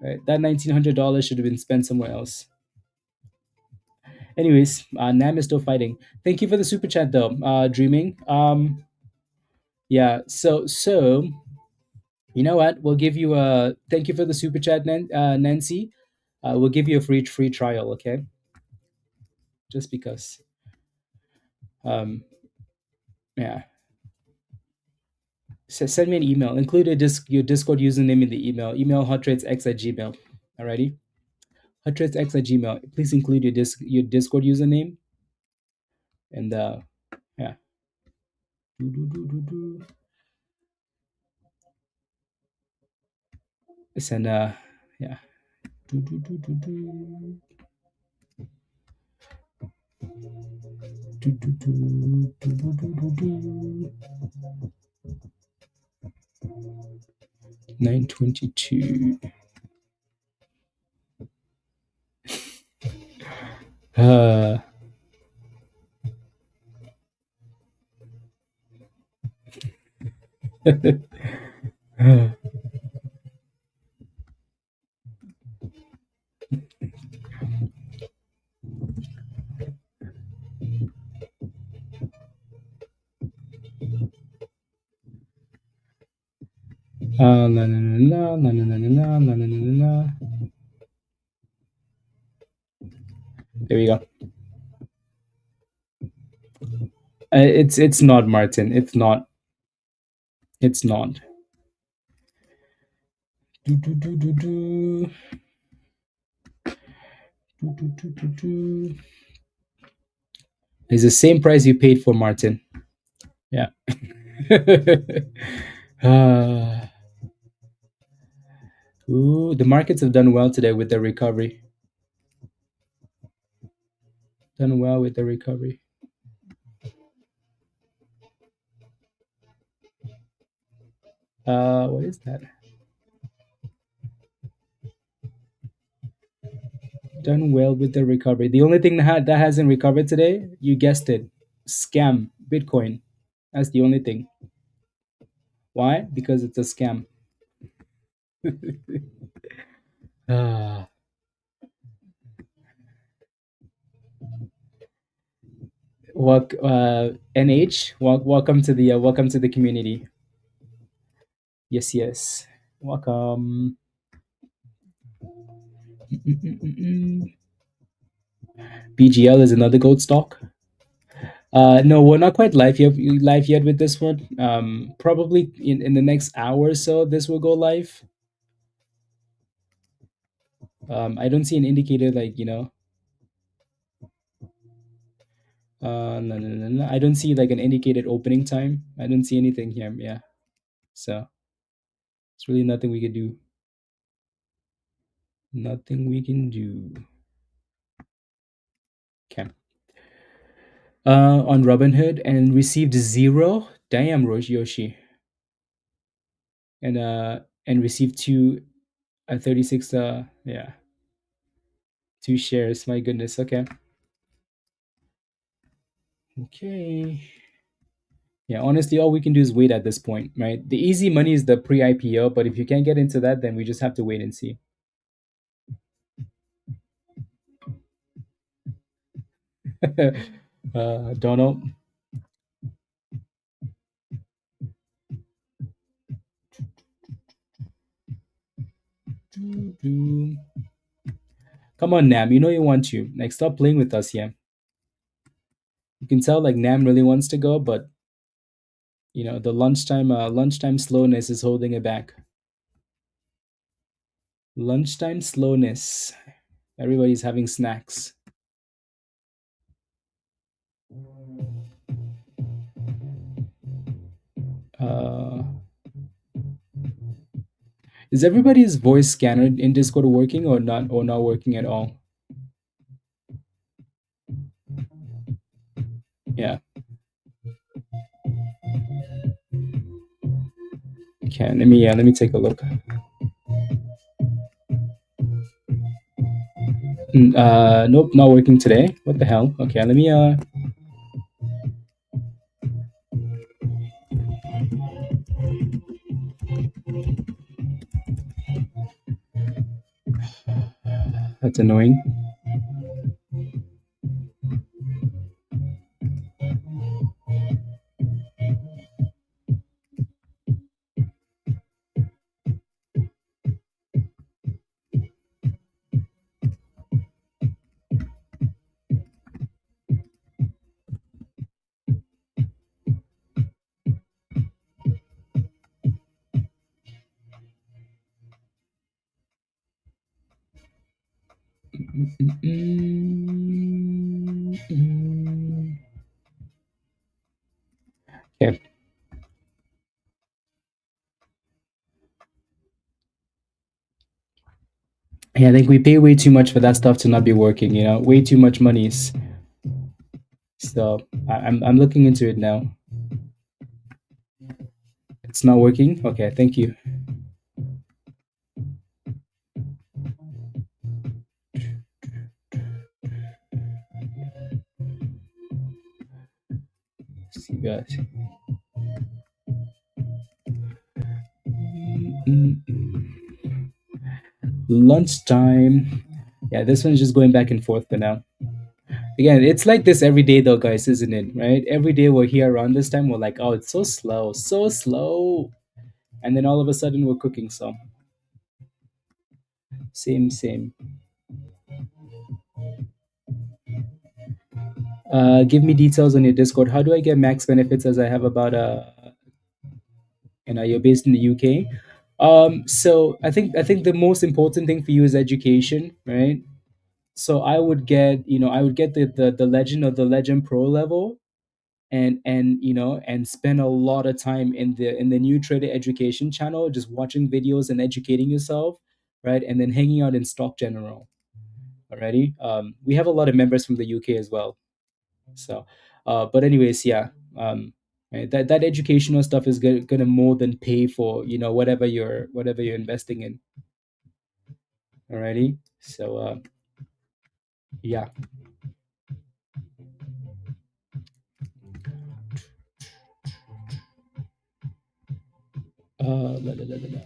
A: Right? That $1,900 should have been spent somewhere else. Anyways, Nam is still fighting. Thank you for the super chat, though. Dreaming. Yeah. So you know what? We'll give you a thank you for the super chat, Nancy. We'll give you a free trial, okay? Just because. Um, yeah. Send me an email. Include your Discord username in the email. Email hottradesx@gmail. Alrighty, hottradesx@gmail. Please include your Discord username and yeah. Do, do, do, do, do. Send yeah. Do, do, do, do, do. Do, do, do, do, do, do, do. 922. Uh, la, la, la, la, la, la, la, la, la, la, la. There we go. It's not, Martin. It's not. It's not. Do, do, do, do, do. Do, do, do, do, do. It's the same price you paid for, Martin. Yeah. uh, ooh, the markets have done well today with the recovery. Done well with the recovery. What is that? Done well with the recovery. The only thing that hasn't recovered today, you guessed it, scam, Bitcoin. That's the only thing. Why? Because it's a scam. Ah. NH, welcome to the community. Yes, yes. Welcome. BGL is another gold stock. No, we're not quite live yet with this one. Probably in the next hour or so, this will go live. I don't see an indicator like no, no, no, no. I don't see like an indicated opening time. I don't see anything here. Yeah, so it's really nothing we can do. Nothing we can do. Okay. On Robinhood and received zero. Damn, Yoshi, and received two, 36. Yeah, two shares. My goodness. Okay. Okay. Yeah, honestly, all we can do is wait at this point, right? The easy money is the pre-IPO, but if you can't get into that, then we just have to wait and see. Donald. Come on, Nam. You know you want to. Like, stop playing with us, yeah. You can tell like Nam really wants to go, but the lunchtime slowness is holding it back. Lunchtime slowness. Everybody's having snacks. Uh, is everybody's voice scanner in Discord working or not working at all? Yeah. Okay. Let me take a look. Nope, not working today. What the hell? Okay, let me That's annoying. Okay. Yeah, I think we pay way too much for that stuff to not be working. Way too much monies. So I'm looking into it now. It's not working. Okay, thank you. See you guys. Lunchtime. Yeah, this one's just going back and forth for now. Again, it's like this every day though, guys, isn't it? Right? Every day we're here around this time, we're like, oh, it's so slow, so slow. And then all of a sudden we're cooking some. Same. Give me details on your Discord. How do I get max benefits as I have about and you're based in the UK? So I think the most important thing for you is education, right? So I would get the Legend or the Legend Pro level, and spend a lot of time in the new trader education channel, just watching videos and educating yourself, right? And then hanging out in stock general. Alrighty. We have a lot of members from the UK as well. So, but anyways, yeah. Right, that educational stuff is gonna more than pay for whatever you're investing in. Alrighty. So, yeah. La, la, la, la, la.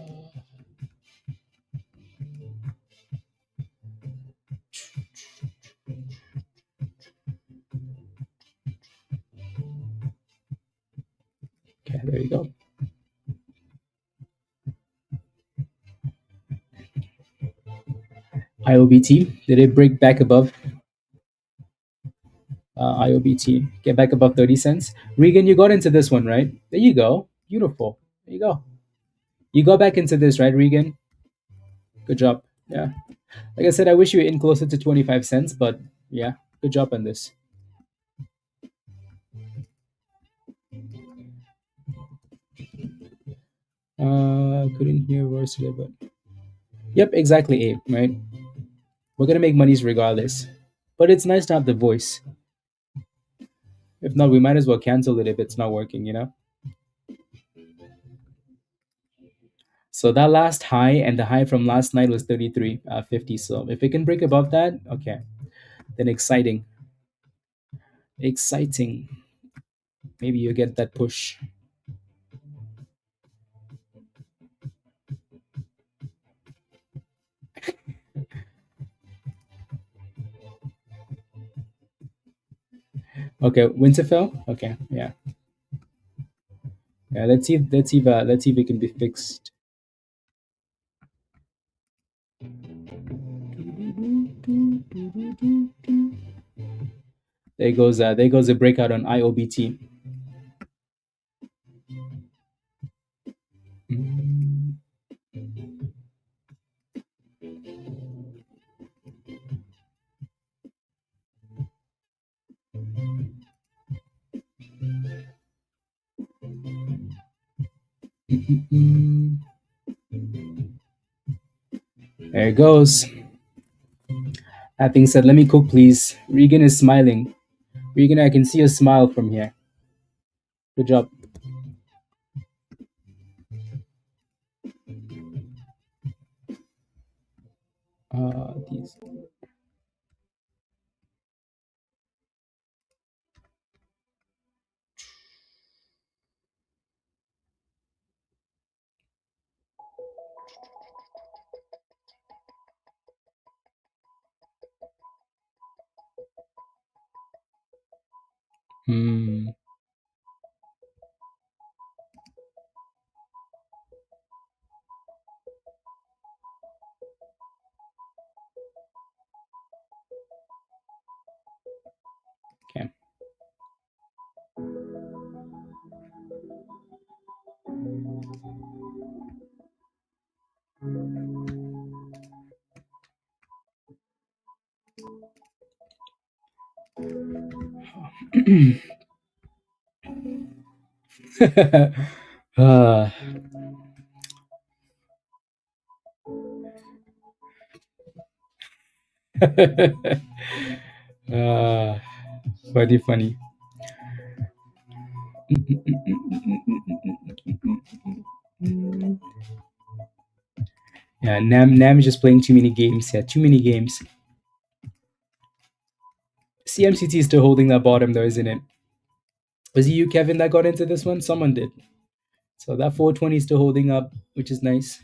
A: Okay, there you go. IOBT, did it break back above IOBT. Get back above 30 cents. Regan, you got into this one, right? There you go. Beautiful. There you go. You got back into this, right, Regan? Good job. Yeah. Like I said, I wish you were in closer to 25 cents, but yeah, good job on this. Couldn't hear words today, but yep, exactly, Abe, right? We're gonna make monies regardless. But it's nice to have the voice. If not, we might as well cancel it if it's not working, you know? So that last high and the high from last night was 33.50. So if it can break above that, okay, then exciting. Exciting. Maybe you get that push. Okay, Winterfell? Okay, yeah. Yeah, let's see if it can be fixed. There goes a breakout on IOBT. There it goes. That thing said, "Let me cook, please." Regan is smiling. Regan, I can see a smile from here. Good job. These. Hmm. Okay. uh, uh, funny, funny. Yeah, Nam is just playing too many games. Yeah, too many games. CMCT is still holding that bottom though, isn't it? Was it you, Kevin, that got into this one? Someone did. So that 420 is still holding up, which is nice.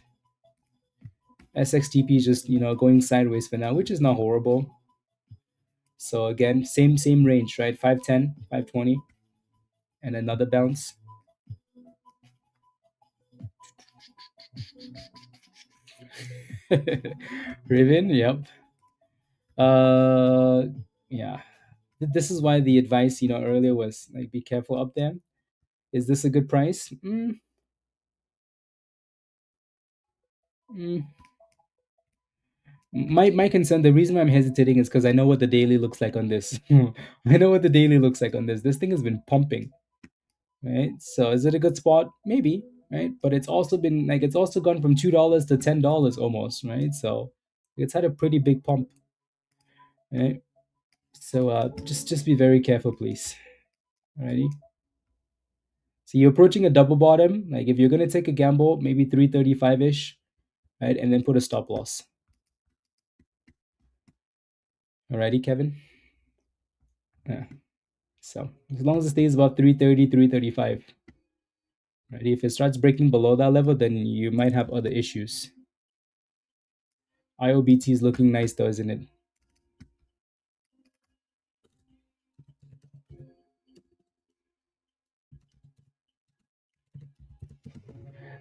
A: SXTP is just going sideways for now, which is not horrible. So again, same range, right? 510, 520, and another bounce. Riven, yep. Uh, yeah. This is why the advice earlier was like be careful up there. Is this a good price? Mm. My concern, the reason why I'm hesitating is because I know what the daily looks like on this. I know what the daily looks like on this. This thing has been pumping, right? So is it a good spot? Maybe, right? But it's also been like it's also gone from $2 to $10 almost, right? So it's had a pretty big pump, right? So just be very careful, please. Alrighty. So you're approaching a double bottom. Like if you're gonna take a gamble, maybe 335 ish, right? And then put a stop loss. Alrighty, Kevin. Yeah. So as long as it stays about 330, 335, right? If it starts breaking below that level, then you might have other issues. IOBT is looking nice though, isn't it?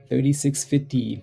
A: 3650.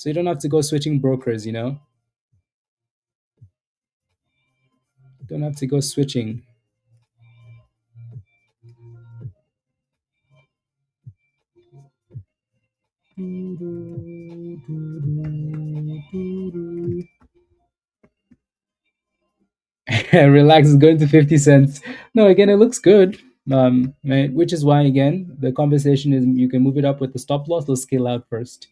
A: So you don't have to go switching brokers, you know? Don't have to go switching. Relax is going to 50 cents. No, again, it looks good. Right, which is why, again, the conversation is you can move it up with the stop loss, let's scale out first.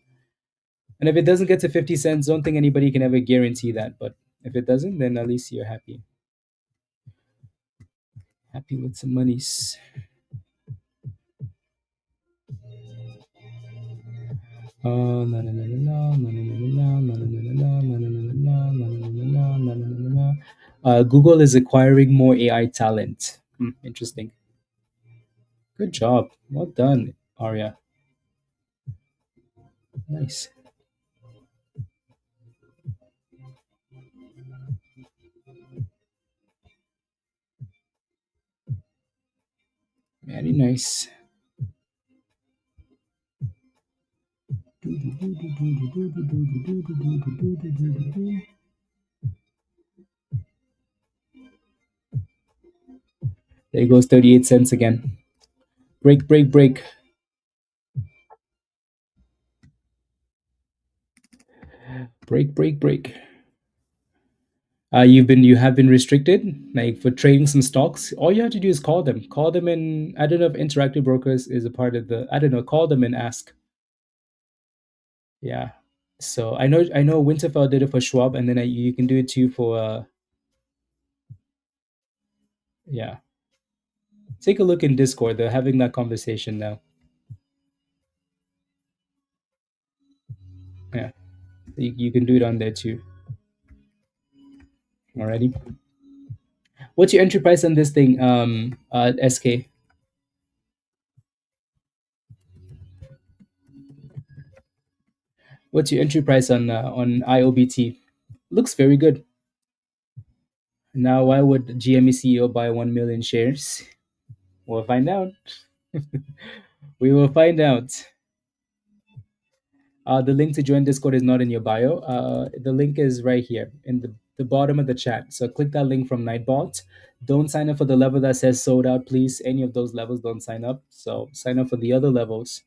A: And if it doesn't get to 50 cents, don't think anybody can ever guarantee that. But if it doesn't, then at least you're happy. Happy with some monies. Google is acquiring more AI talent. Interesting. Good job. Well done, Arya. Nice. Very nice. There goes 38 cents again. Break, break, break. Break, break, break. You have been restricted, like for trading some stocks. All you have to do is call them. Call them, and I don't know if Interactive Brokers is a part of the. I don't know. Call them and ask. Yeah. So I know Winterfell did it for Schwab, and then you can do it too for yeah. Take a look in Discord. They're having that conversation now. Yeah, you can do it on there too. Alrighty. What's your entry price on this thing? SK. What's your entry price on IOBT? Looks very good. Now, why would GME CEO buy 1 million shares? We'll find out. We will find out. The link to join Discord is not in your bio. The link is right here in the bottom of the chat. So click that link from Nightbot. Don't sign up for the level that says sold out, please. Any of those levels, don't sign up. So sign up for the other levels.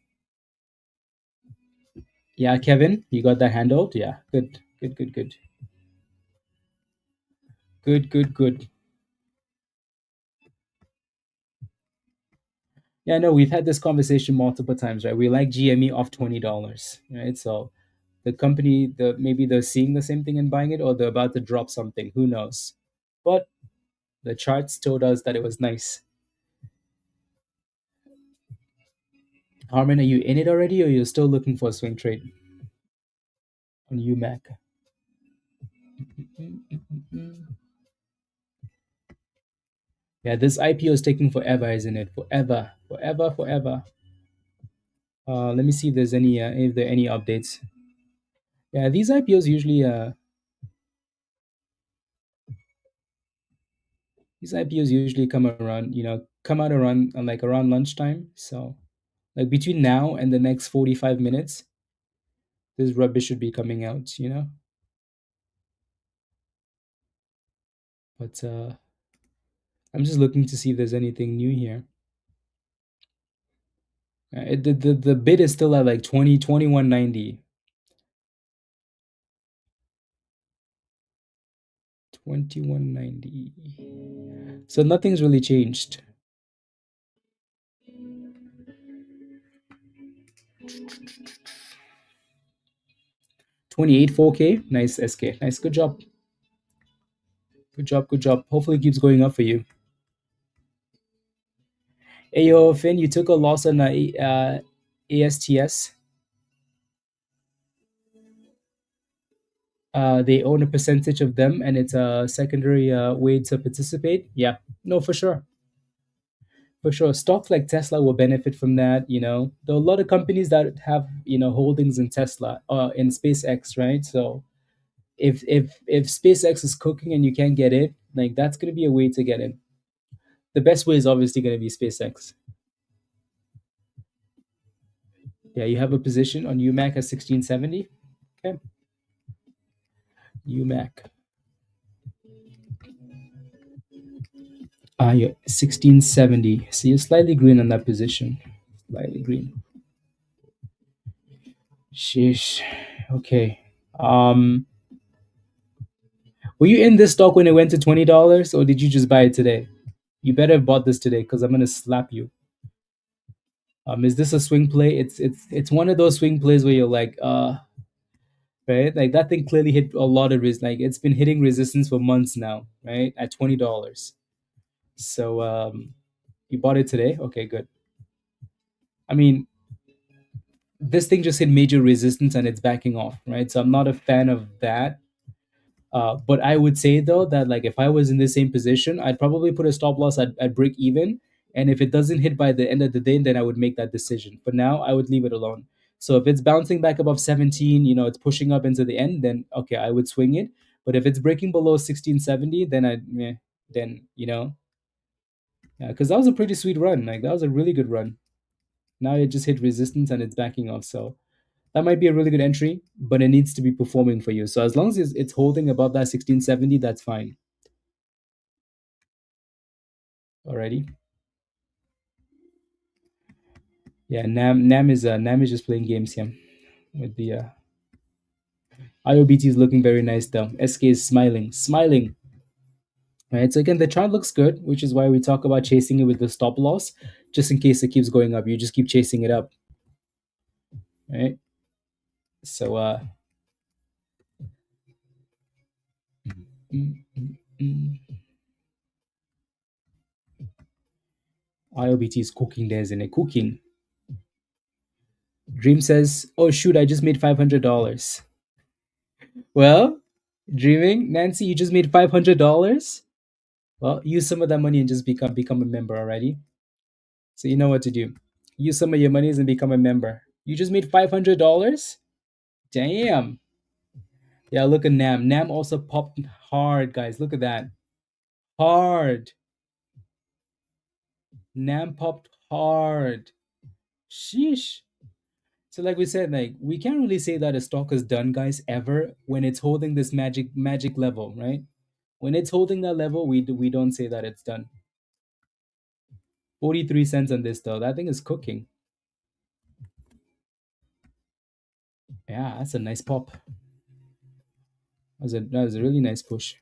A: Yeah, Kevin, you got that handled? Yeah, good, good, good, good. Good, good, good. Yeah, no, we've had this conversation multiple times, right? We like GME off $20, right? So the company, maybe they're seeing the same thing and buying it, or they're about to drop something. Who knows? But the charts told us that it was nice. Harman, are you in it already, or you're still looking for a swing trade on UMAC? Yeah, this IPO is taking forever, isn't it? Forever, forever, forever. Let me see if there's any if there are any updates. Yeah, these IPOs usually come around, come out around like around lunchtime. So like between now and the next 45 minutes, this rubbish should be coming out, But I'm just looking to see if there's anything new here. The bid is still at like 21.90. 21.90. So nothing's really changed. 28 4K. Nice SK. Nice. Good job. Good job. Good job. Hopefully it keeps going up for you. Ayo, Finn, you took a loss on ASTS. They own a percentage of them, and it's a secondary way to participate. Yeah, no, for sure. For sure. Stocks like Tesla will benefit from that. There are a lot of companies that have, holdings in Tesla, in SpaceX, right? So if SpaceX is cooking and you can't get it, like that's going to be a way to get in. The best way is obviously going to be SpaceX. Yeah, you have a position on UMAC at 1670. Okay. UMAC. Ah, yeah, 1670. So you're slightly green on that position. Slightly green. Sheesh. Okay. Um, were you in this stock when it went to $20, or did you just buy it today? You better have bought this today because I'm gonna slap you. Is this a swing play? It's one of those swing plays where you're like, right? Like that thing clearly hit a lot of like it's been hitting resistance for months now, right? At $20. So you bought it today? Okay, good. I mean, this thing just hit major resistance and it's backing off, right? So I'm not a fan of that. But I would say though that like if I was in the same position, I'd probably put a stop loss at break even, and if it doesn't hit by the end of the day, then I would make that decision. But now I would leave it alone. So if it's bouncing back above 17, it's pushing up into the end, then okay, I would swing it. But if it's breaking below 1670, then then yeah, because that was a pretty sweet run. Like that was a really good run. Now it just hit resistance and it's backing off. So that might be a really good entry, but it needs to be performing for you. So as long as it's holding above that 1670, that's fine. Alrighty. Yeah, Nam is just playing games here with the IOBT is looking very nice though. SK is smiling. All right. So again, the chart looks good, which is why we talk about chasing it with the stop loss, just in case it keeps going up. You just keep chasing it up, right? So mm, mm, mm. IOBT is cooking there, isn't it? Cooking. Dream says, "Oh shoot, I just made $500." Well, dreaming, Nancy, you just made $500. Well, use some of that money and just become a member already. So you know what to do. Use some of your monies and become a member. You just made $500. Damn. Yeah, look at Nam. Nam also popped hard, guys. Look at that. Hard. Nam popped hard. Sheesh. So like we said, like we can't really say that a stock is done, guys, ever when it's holding this magic level, right? When it's holding that level, we don't say that it's done. 43 cents on this though. That thing is cooking. Yeah, that's a nice pop. That was a really nice push.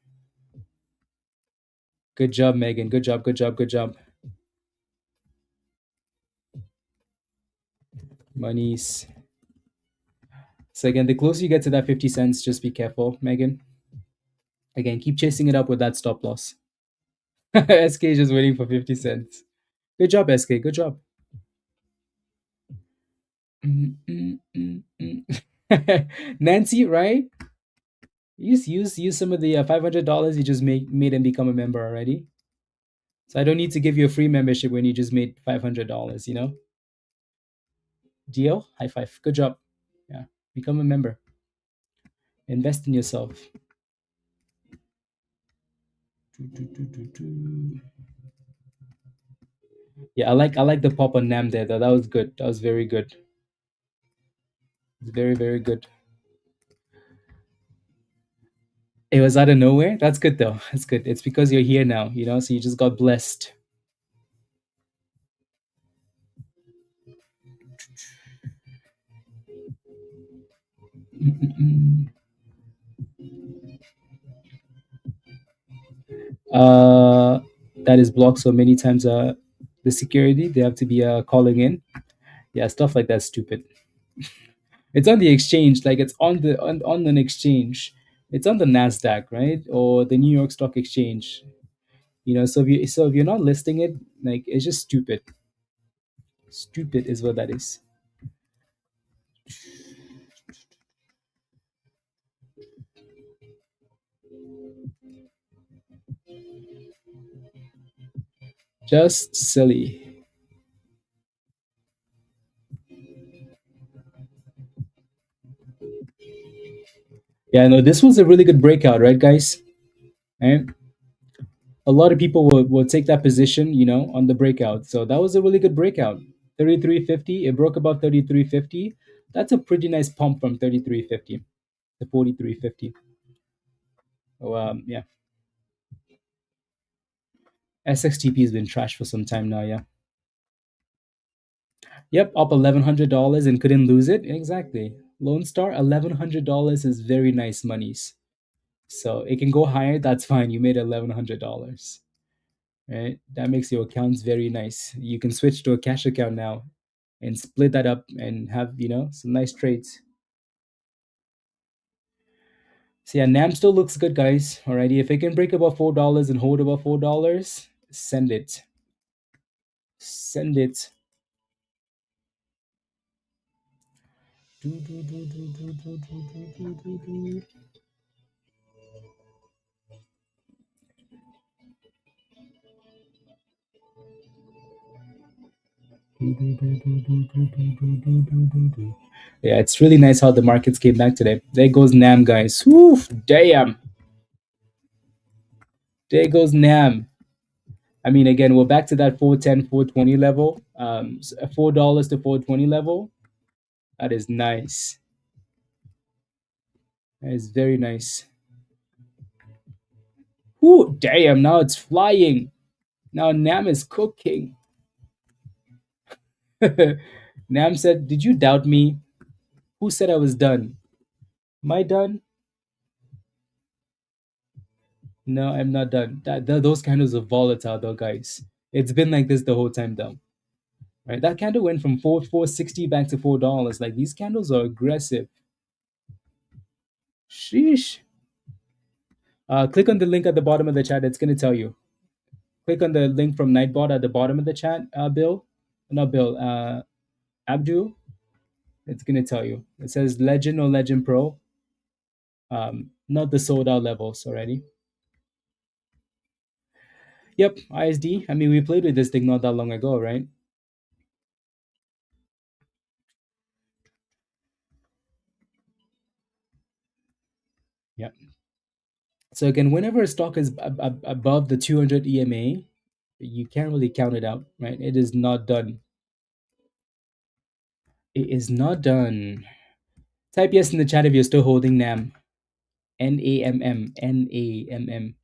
A: Good job, Megan. Good job. Monies. So again, the closer you get to that 50 cents, just be careful, Megan. Again, keep chasing it up with that stop loss. SK is just waiting for 50 cents. Good job, SK. Good job. Mm, mm, mm, mm. Nancy, right? Use some of the $500 you just made and become a member already. So I don't need to give you a free membership when you just made $500. Deal? High five. Good job. Yeah. Become a member. Invest in yourself. Yeah, I like the pop on Nam there though. That was good. That was very good. It's very, very good. It was out of nowhere. That's good though. That's good. It's because you're here now, so you just got blessed. Uh, that is blocked so many times. The security they have to be calling in. Yeah, stuff like that's stupid. It's on the exchange, like it's on an exchange. It's on the Nasdaq, right, or the New York Stock Exchange. So if you're not listing it, like it's just stupid. Stupid is what that is. Just silly. Yeah, no, this was a really good breakout, right, guys? Right? A lot of people will take that position, on the breakout. So that was a really good breakout. 33.50. It broke above 33.50. That's a pretty nice pump from 33.50. The 43.50. Oh, yeah. SXTP has been trashed for some time now. Yeah. Yep, up $1,100 and couldn't lose it. Exactly. Lone Star, $1,100 is very nice monies. So it can go higher. That's fine. You made $1,100, right? That makes your accounts very nice. You can switch to a cash account now and split that up and have some nice trades. So yeah, NAM still looks good, guys. Alrighty, if it can break above $4 and hold above $4, send it. Send it. Yeah, it's really nice how the markets came back today. There goes NAM, guys. Woof, damn. There goes NAM. I mean, again, we're back to that 410, 420 level. $4 to 420 level. That is nice. That is very nice. Ooh, damn, now it's flying. Now NAM is cooking. NAM said, "Did you doubt me? Who said I was done? Am I done? No, I'm not done." Those candles are volatile, though, guys. It's been like this the whole time, though. Right? That candle went from 460 back to $4. Like these candles are aggressive. Sheesh. Click on the link at the bottom of the chat. It's gonna tell you. Click on the link from Nightbot at the bottom of the chat. Bill, not Bill. Abdul. It's gonna tell you. It says Legend or Legend Pro. Not the sold out levels already. Yep, ISD. I mean, we played with this thing not that long ago, right? Yep. So again, whenever a stock is above the 200 EMA, you can't really count it out, right? It is not done. It is not done. Type yes in the chat if you're still holding NAM. NAMM. NAMM.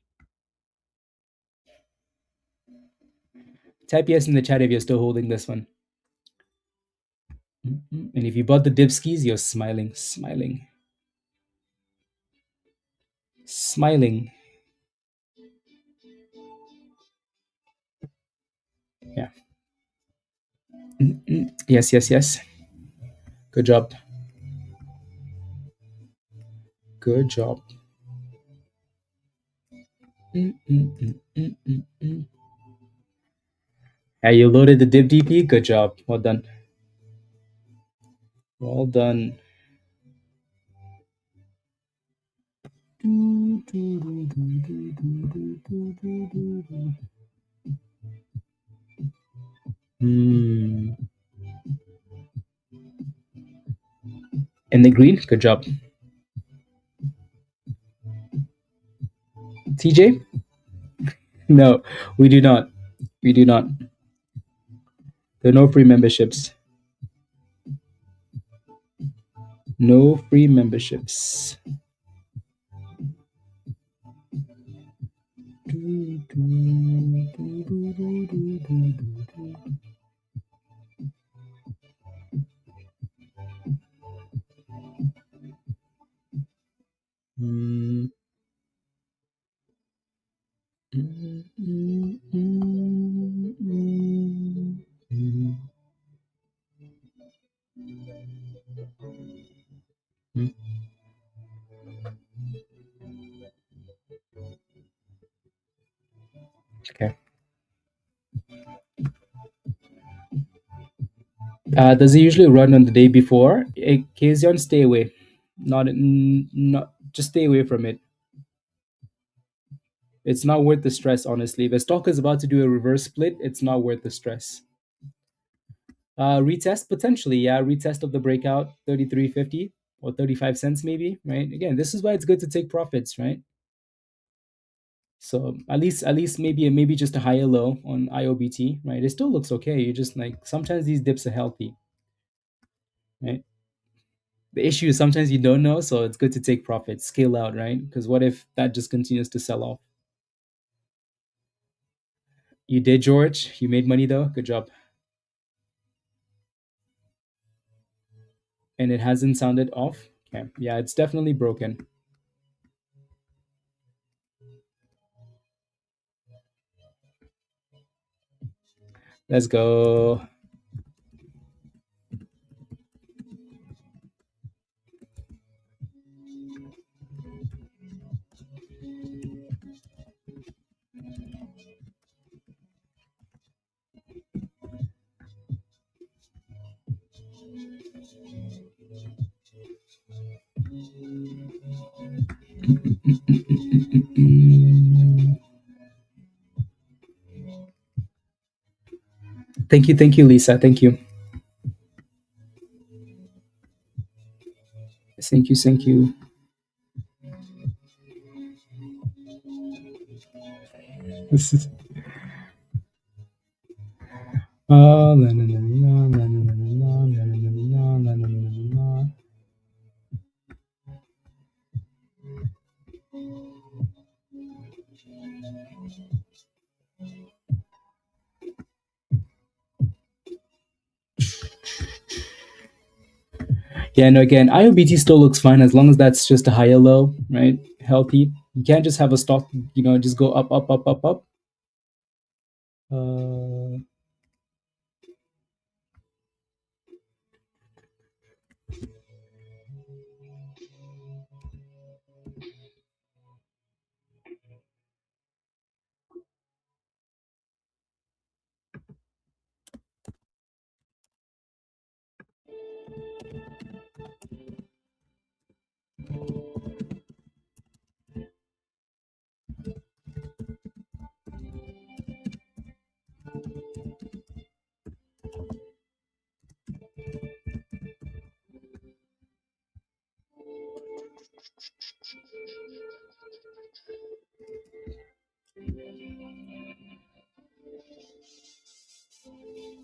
A: Type yes in the chat if you're still holding this one. And if you bought the dipskis, you're smiling, smiling, smiling. Yeah. Yes, yes, yes. Good job. Good job. Yeah, you loaded the div DP. Good job. Well done. Well done. In the green. Good job. TJ? No, we do not. We do not. There are no free memberships. No free memberships. Okay. Does it usually run on the day before? Kazion, stay away. Not just stay away from it. It's not worth the stress, honestly. If a stock is about to do a reverse split, it's not worth the stress. Retest potentially, yeah. Retest of the breakout, 33.50 or 35 cents maybe, right? Again, this is why it's good to take profits, right? So at least maybe just a higher low on IOBT, right? It still looks okay. You just like sometimes these dips are healthy, right? The issue is sometimes you don't know, so it's good to take profits, scale out, right? Because what if that just continues to sell off? You did, George. You made money though. Good job. And it hasn't sounded off. Okay. Yeah, it's definitely broken. Let's go. Thank you, Lisa. Thank you. Thank you. This is la, na, na, na, na, na, na, na, na, na, na, na, na, na, na, na. Yeah, no, again, IOBT still looks fine as long as that's just a higher low, right? Healthy. You can't just have a stock, just go up, up, up, up, up.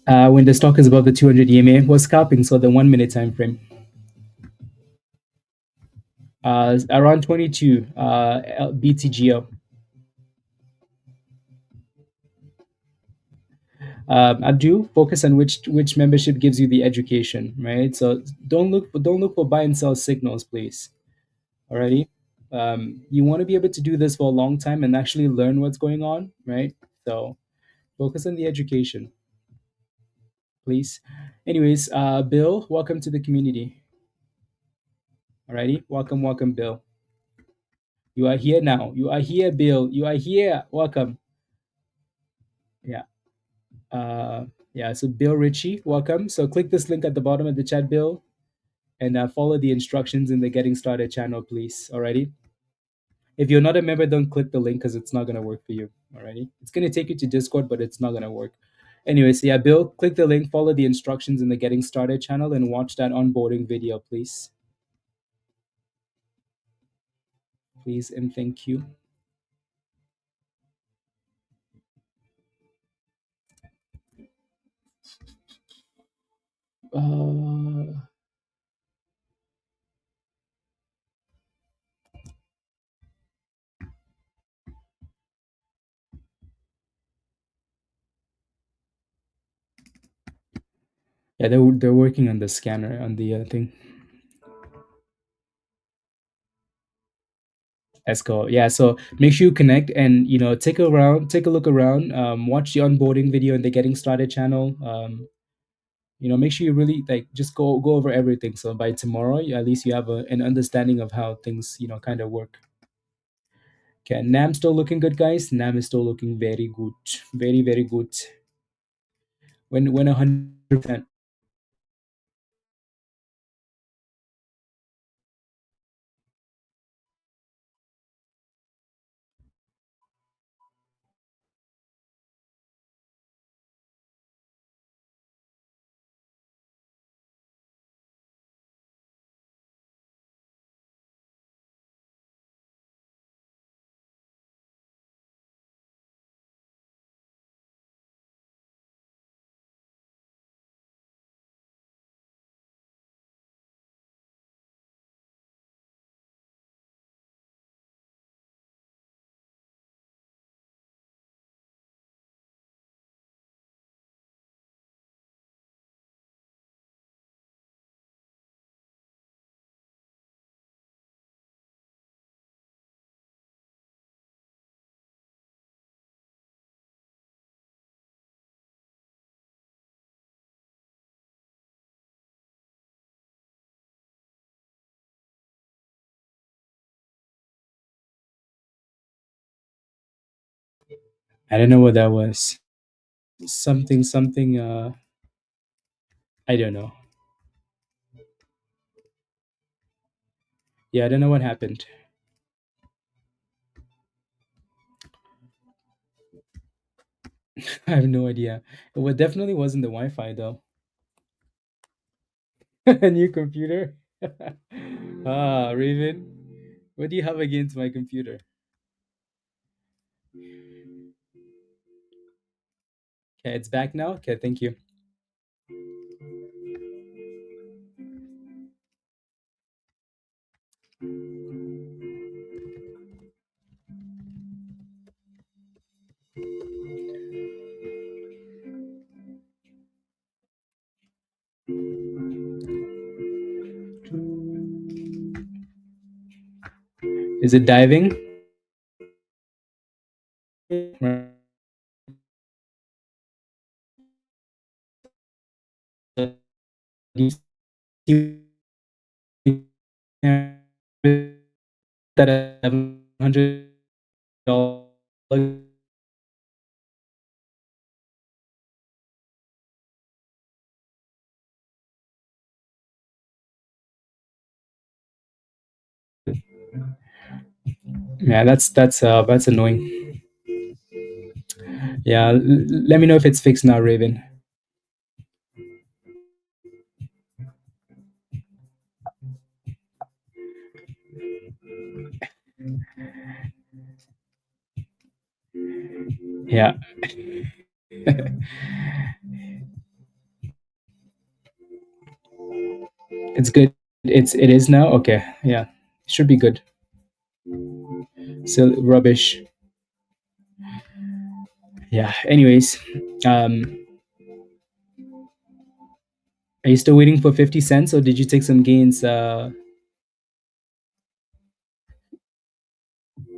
A: Uh, when the stock is above the 200 EMA, was scalping, so the 1 minute time frame. Around 22 BTGO. Abdu, focus on which membership gives you the education, right? So don't look for buy and sell signals, please. Alrighty. You want to be able to do this for a long time and actually learn what's going on, right? So focus on the education, please. Anyways, Bill, welcome to the community. Alrighty, welcome, Bill. You are here now. You are here, Bill. You are here. Welcome. Yeah. Uh, yeah. So Bill Ritchie, welcome. So click this link at the bottom of the chat, Bill, and follow the instructions in the Getting Started channel, please. Alrighty. If you're not a member, don't click the link because it's not gonna work for you. Alrighty. It's gonna take you to Discord, but it's not gonna work. Anyway, so yeah, Bill, click the link, follow the instructions in the Getting Started channel, and watch that onboarding video, please. Please and thank you. Uh, yeah, they're working on the scanner on the thing. Let's go. Yeah, so make sure you connect and take a look around. Watch the onboarding video in the Getting Started channel. Make sure you really like just go over everything. So by tomorrow, at least you have an understanding of how things kind of work. Okay, NAM still looking good, guys. NAM is still looking very good, very very good. When 100%. I don't know what that was. Something, something. I don't know. Yeah, I don't know what happened. I have no idea. Definitely wasn't the Wi-Fi though. A new computer. Raven, what do you have against my computer? Okay, it's back now. Okay, thank you. Is it diving? Do you see that $700? Yeah, that's annoying. Yeah, let me know if it's fixed now, Raven. Yeah, it's good. It is now. Okay, yeah, should be good. So rubbish. Yeah. Anyways, um, are you still waiting for 50 cents, or did you take some gains?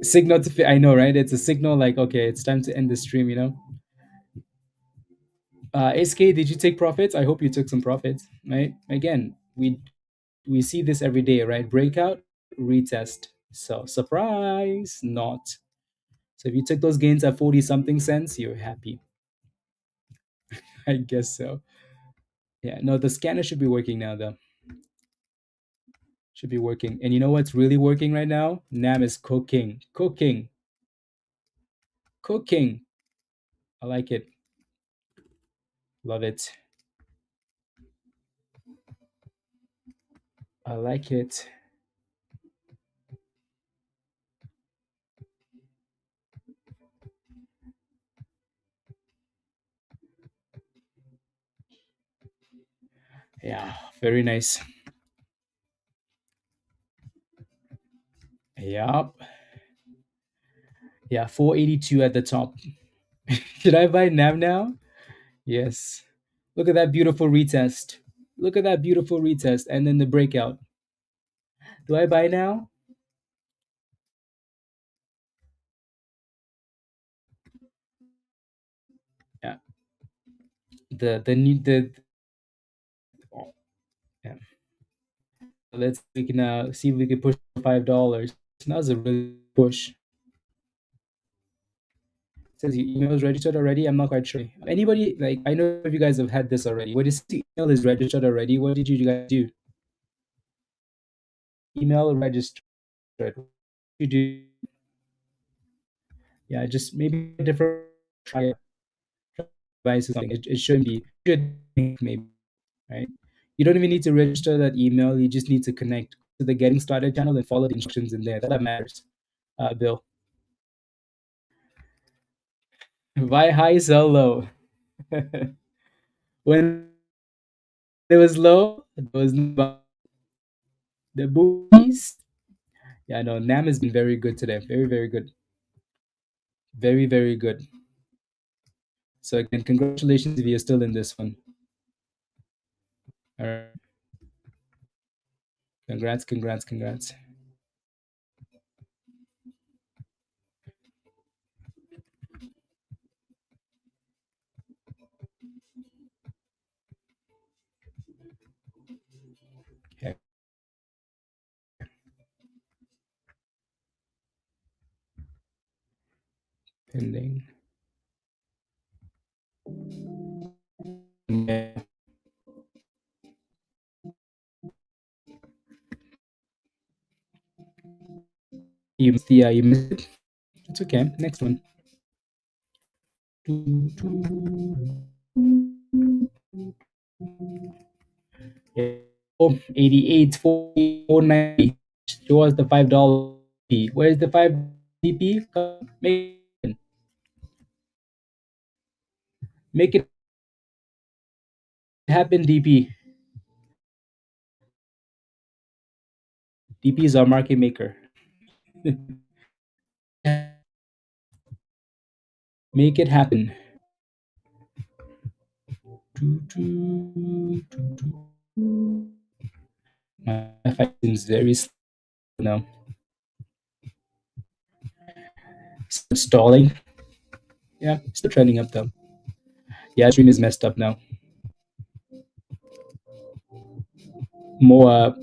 A: Signal to. I know, right? It's a signal like, okay, it's time to end the stream. SK, did you take profits? I hope you took some profits. Right. Again, we see this every day, right? Breakout, retest. So surprise, not. So if you took those gains at 40 something cents, you're happy. I guess so. Yeah, no, the scanner should be working now though. Should be working. And you know what's really working right now? NAM is cooking. Cooking. Cooking. I like it. Love it. I like it. Yeah, very nice. Yep. Yeah, 482 at the top. Should I buy NAM now? Yes. Look at that beautiful retest. Look at that beautiful retest and then the breakout. Do I buy now? Yeah. The new the yeah. Let's we can see if we can push $5. That was a really push. It says your email is registered already. I'm not quite sure. Anybody like I know if you guys have had this already. What is the email is registered already? What did you guys do? Email registered. You do yeah, just maybe a different try device or something. It shouldn't be should maybe right. You don't even need to register that email. You just need to connect to the getting started channel and follow the instructions in there. That matters. Bill. Buy high, sell low. When it was low, there was no the booties. Yeah, no, NAM has been very good today. Very, very good. Very, very good. So again, congratulations if you're still in this one. All right. Congrats, congrats, congrats. Okay, pending. You missed it. It's okay. Next one. Yeah. Oh, 88, 40, 490. Show us the $5 DP. Where's the $5 DP? Make it happen, DP. DP is our market maker. Make it happen. My Wi-Fi seems very slow now. Still stalling. Yeah, still trending up though. Yeah, stream is messed up now. More,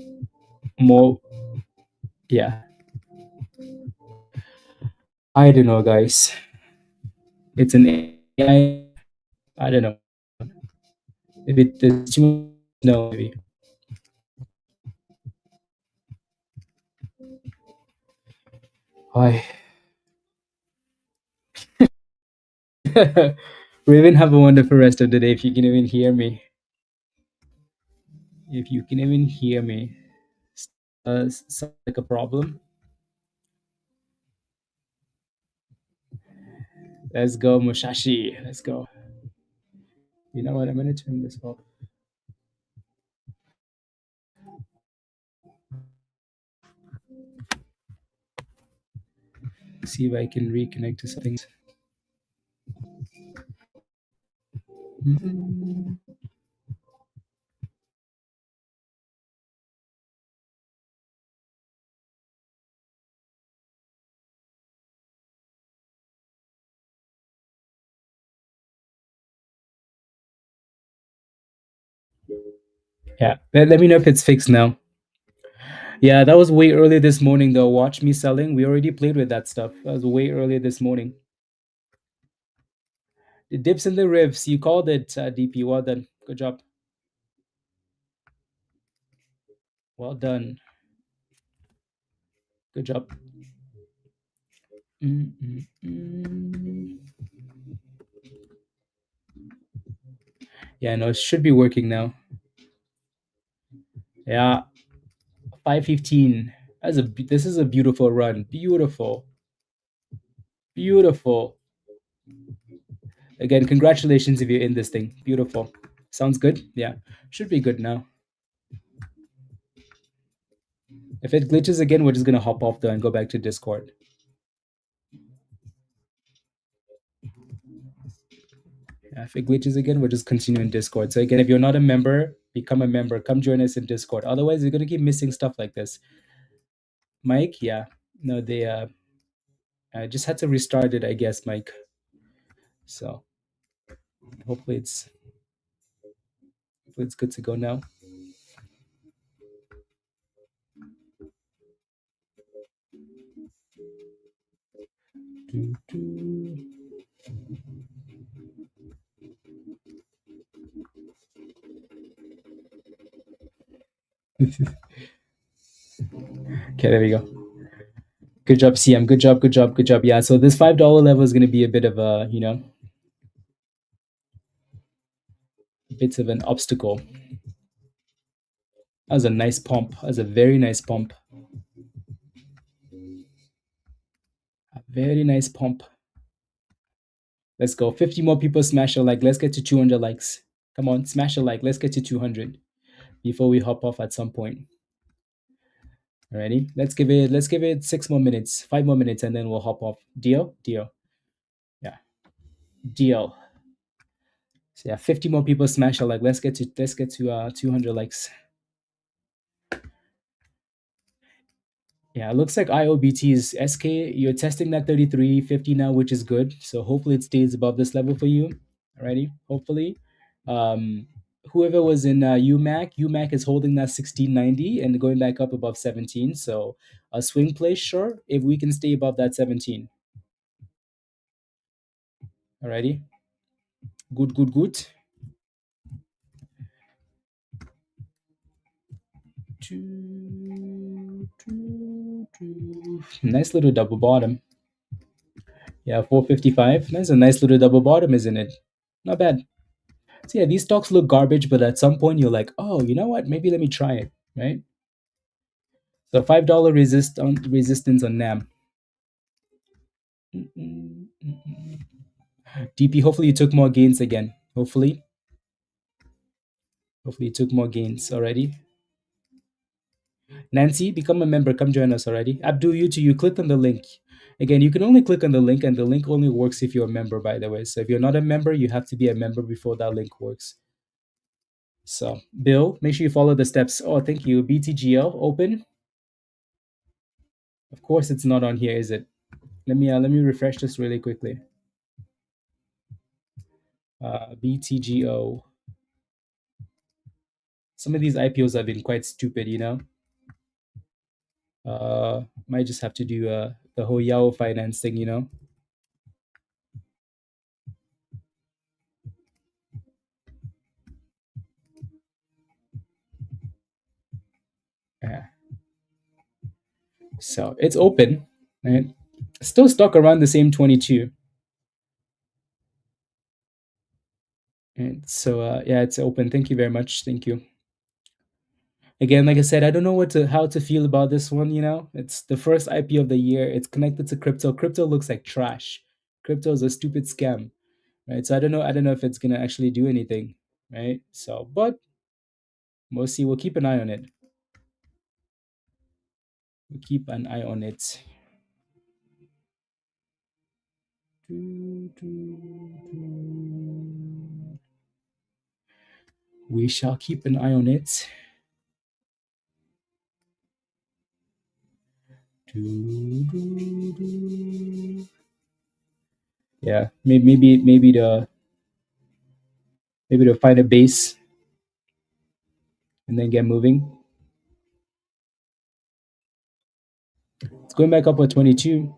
A: more. Yeah, I don't know, guys. It's an AI. I don't know if it is too much. No, maybe. Hi. Raven, have a wonderful rest of the day. If you can even hear me, if you can even hear me, sounds like a problem. Let's go, Mushashi. Let's go. You know what? I'm gonna turn this off. See if I can reconnect to something. Yeah, let me know if it's fixed now. Yeah, that was way earlier this morning though. Watch me selling. We already played with that stuff. That was way earlier this morning. The dips and the ribs. You called it, DP. Well done. Good job. Well done. Good job. Mm, mm, mm. Yeah, no, it should be working now. Yeah, 515. This is a beautiful run. Beautiful. Beautiful. Again, congratulations if you're in this thing. Beautiful. Sounds good. Yeah, should be good now. If it glitches again, we're just gonna hop off there and go back to Discord. Yeah, if it glitches again, we'll just continue in Discord. So again, if you're not a member, become a member. Come join us in Discord. Otherwise, you're gonna keep missing stuff like this. Mike, yeah, no, they I just had to restart it, I guess, Mike. So hopefully it's good to go now. Okay, there we go. Good job, CM. Good job, good job, good job. Yeah, so this $5 level is going to be a bit of a, bits of an obstacle. That was a nice pump. That was a very nice pump. A very nice pump. Let's go. 50 more people smash a like. Let's get to 200 likes. Come on, smash a like. Let's get to 200 before we hop off at some point. Alrighty. Let's give it 6 more minutes, 5 more minutes, and then we'll hop off. Deal? Deal. Yeah. Deal. So yeah, 50 more people smash a like. Let's get to 200 likes. Yeah, it looks like IOBT's SK. You're testing that 33.50 now, which is good. So hopefully it stays above this level for you. Alrighty. Hopefully. Um, whoever was in UMAC is holding that 1690 and going back up above 17. So a swing play, sure, if we can stay above that 17. Alrighty. Good, good, good. Nice little double bottom. Yeah, 455. That's a nice little double bottom, isn't it? Not bad. So yeah, these stocks look garbage, but at some point you're like, oh, you know what? Maybe let me try it, right? So $5 resistance on NAM. DP. Hopefully you took more gains again. Hopefully you took more gains already. Nancy, become a member. Come join us already. Abdul, you too. You click on the link. Again, you can only click on the link, and the link only works if you're a member, by the way. So if you're not a member, you have to be a member before that link works. So, Bill, make sure you follow the steps. Oh, thank you. BTGO open. Of course, it's not on here, is it? Let me refresh this really quickly. BTGO. Some of these IPOs have been quite stupid, you know. Might just have to do the whole Yahoo Finance thing, you know. Yeah. So it's open, right? Still stuck around the same 22. And so yeah, it's open. Thank you very much. Thank you. Again, like I said, I don't know how to feel about this one, you know. It's the first IPO of the year. It's connected to crypto. Crypto looks like trash. Crypto is a stupid scam, right? So I don't know if it's gonna actually do anything, right? So but we'll see. We'll keep an eye on it. We'll keep an eye on it. We shall keep an eye on it. Yeah, maybe to find a base and then get moving. It's going back up at 22.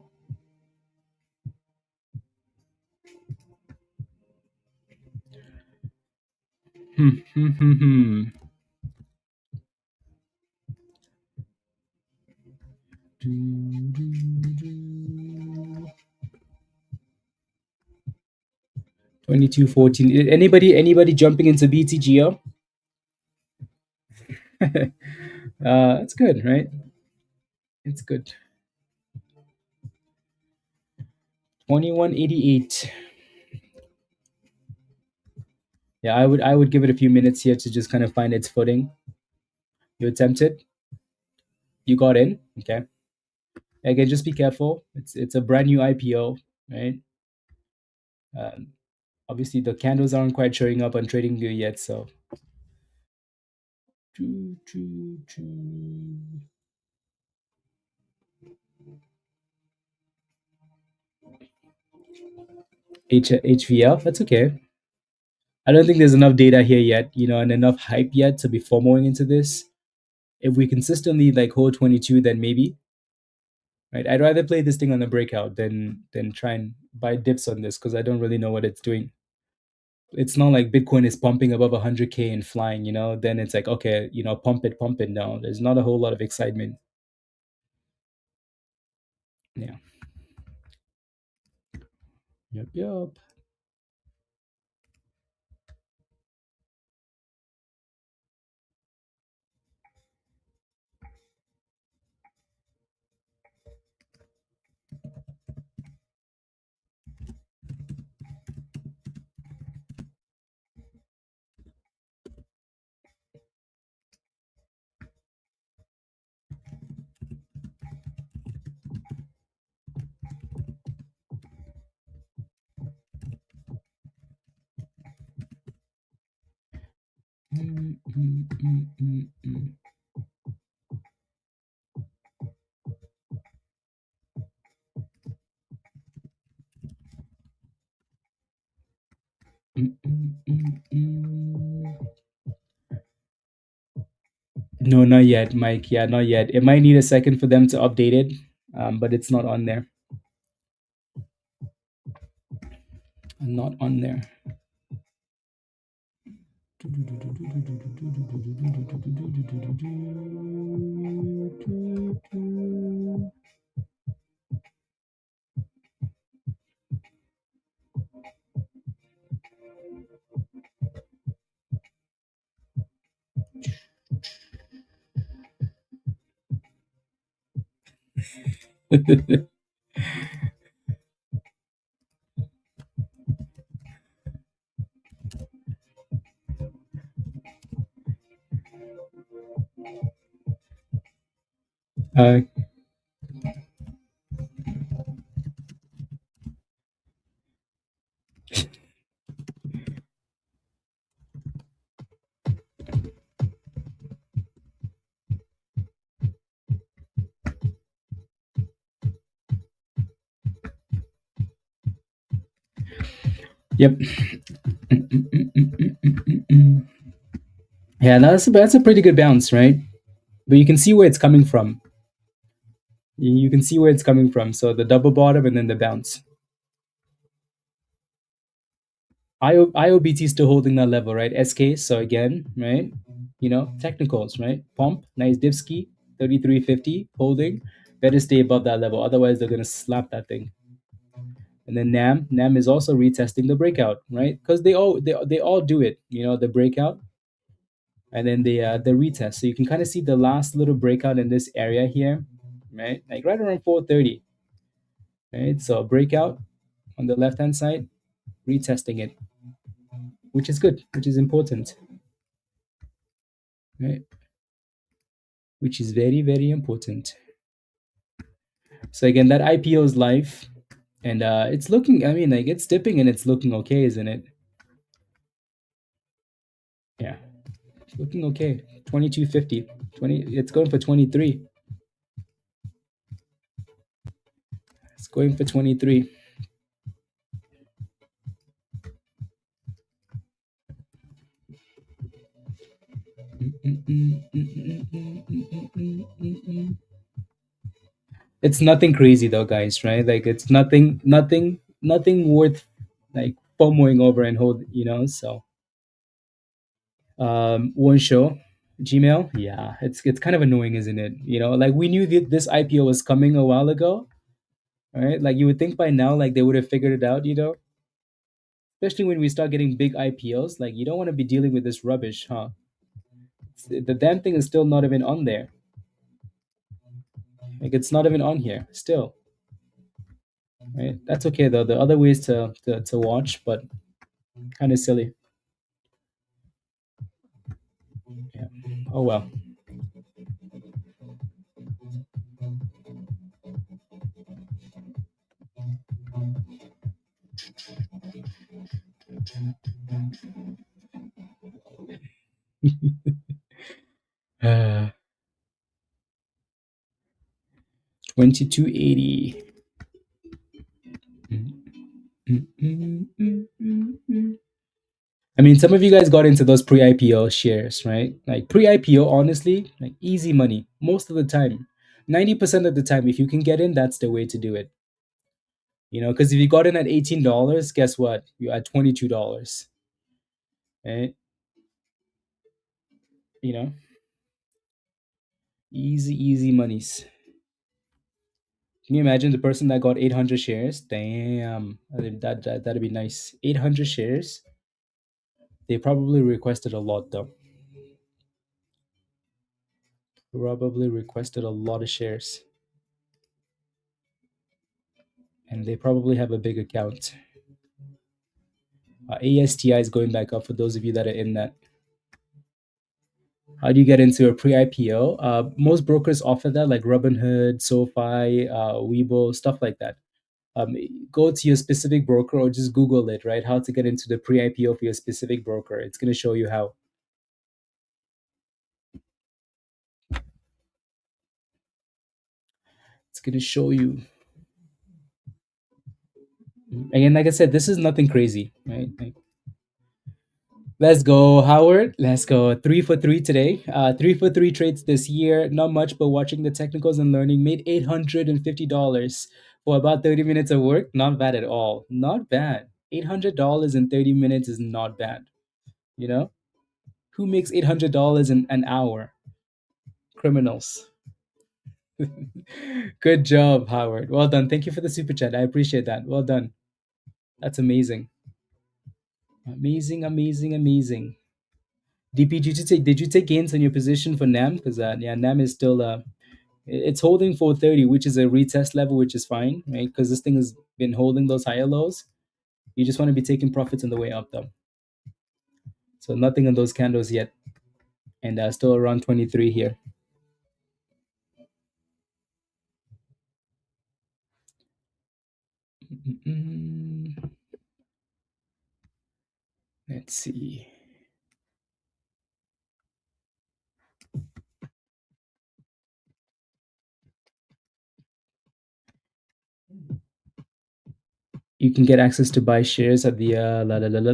A: Hmm, hmm, hmm, hmm. 22.14. Anybody jumping into BTGO? It's good, right? It's good. 21.88. Yeah, I would give it a few minutes here to just kind of find its footing. You attempted. You got in. Okay. Again, just be careful. It's a brand new IPO, right? Um, Obviously, the candles aren't quite showing up on TradingView yet, so. HVL, that's okay. I don't think there's enough data here yet, you know, and enough hype yet to be FOMOing into this. If we consistently like hold 22, then maybe, right? I'd rather play this thing on the breakout than try and buy dips on this because I don't really know what it's doing. It's not like Bitcoin is pumping above 100K and flying, you know. Then it's like, okay, you know, pump it down. There's not a whole lot of excitement. Yeah. Yep. Yep. Mm, mm, mm, mm, mm. Mm, mm, mm, mm. No, not yet, Mike. Yeah, not yet. It might need a second for them to update it, but it's not on there. Not on there. uh, yep. Yeah, that's a pretty good bounce, right? But you can see where it's coming from. You can see where it's coming from. So the double bottom and then the bounce. IOBT still holding that level, right? SK. So again, right? Technicals, right? Pump, nice Divsky, 33.50 holding. Better stay above that level. Otherwise, they're gonna slap that thing. And then NAM is also retesting the breakout, right? Because they all do it, the breakout and then the retest. So you can kind of see the last little breakout in this area here, right? Like right around 430, right? So breakout on the left hand side, retesting it, which is good, which is important, right? Which is very, very important. So again, that IPO is live, and it's looking. I mean, like it's dipping and it's looking okay, isn't it? Yeah, it's looking okay. 22.50, 20. It's going for 23. It's going for 23. It's nothing crazy though, guys. Right? Like it's nothing worth like FOMOing over and hold. So one show. Gmail, yeah, it's kind of annoying, isn't it? Like we knew that this IPO was coming a while ago, right? Like you would think by now, like they would have figured it out, especially when we start getting big IPOs. Like you don't want to be dealing with this rubbish, huh? The damn thing is still not even on there. Like it's not even on here still, right? That's okay though. The other ways to watch, but kind of silly. Yeah. Oh well. Uh, 2280. I mean, some of you guys got into those pre-IPO shares, right? Like pre-IPO, honestly, like easy money most of the time. 90% of the time, if you can get in, that's the way to do it. Because if you got in at $18, guess what? You're at $22, right? You know, easy, easy monies. Can you imagine the person that got 800 shares? Damn, that'd be nice. 800 shares. They probably requested a lot though. Probably requested a lot of shares, and they probably have a big account. ASTI is going back up for those of you that are in that. How do you get into a pre-IPO? Most brokers offer that, like Robinhood, SoFi, Webull, stuff like that. Um, Go to your specific broker or just Google it, right? How to get into the pre-IPO for your specific broker. It's going to show you how. It's going to show you. Again, like I said, this is nothing crazy, right? Like, let's go, Howard. Let's go. 3 for 3 today. 3 for 3 trades this year. Not much, but watching the technicals and learning. Made $850 for about 30 minutes of work. Not bad at all. Not bad. $800 in 30 minutes is not bad. You know? Who makes $800 in an hour? Criminals. Good job, Howard. Well done. Thank you for the super chat. I appreciate that. Well done. That's amazing. Amazing, amazing, amazing. DP, did you take gains on your position for NAM? Because yeah, NAM is still It's holding 430, which is a retest level, which is fine, right? Because this thing has been holding those higher lows. You just want to be taking profits on the way up, though. So nothing on those candles yet, and still around 23 here. Mm, let's see. You can get access to buy shares at the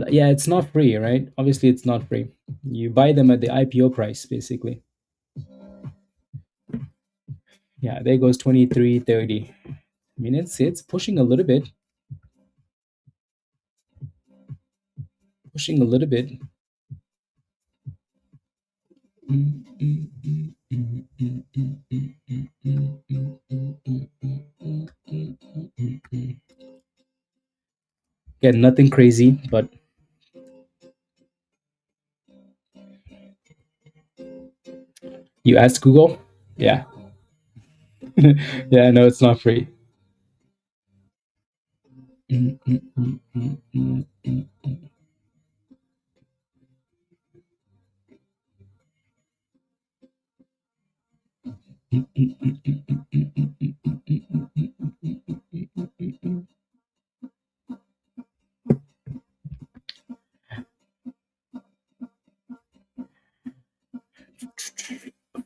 A: yeah, it's not free, right? Obviously it's not free. You buy them at the IPO price, basically. Yeah, there goes 23.30. I mean, it's pushing a little bit, pushing a little bit. Yeah, nothing crazy, but you asked Google. Yeah. Yeah, no, it's not free.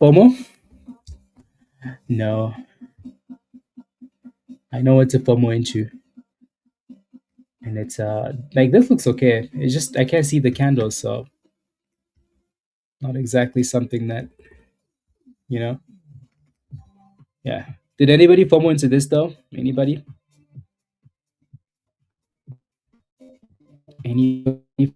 A: FOMO? No, I know what to FOMO into, and it's like this looks okay. It's just I can't see the candles, so not exactly something that you know. Yeah. Did anybody FOMO into this though? Anybody? Anybody?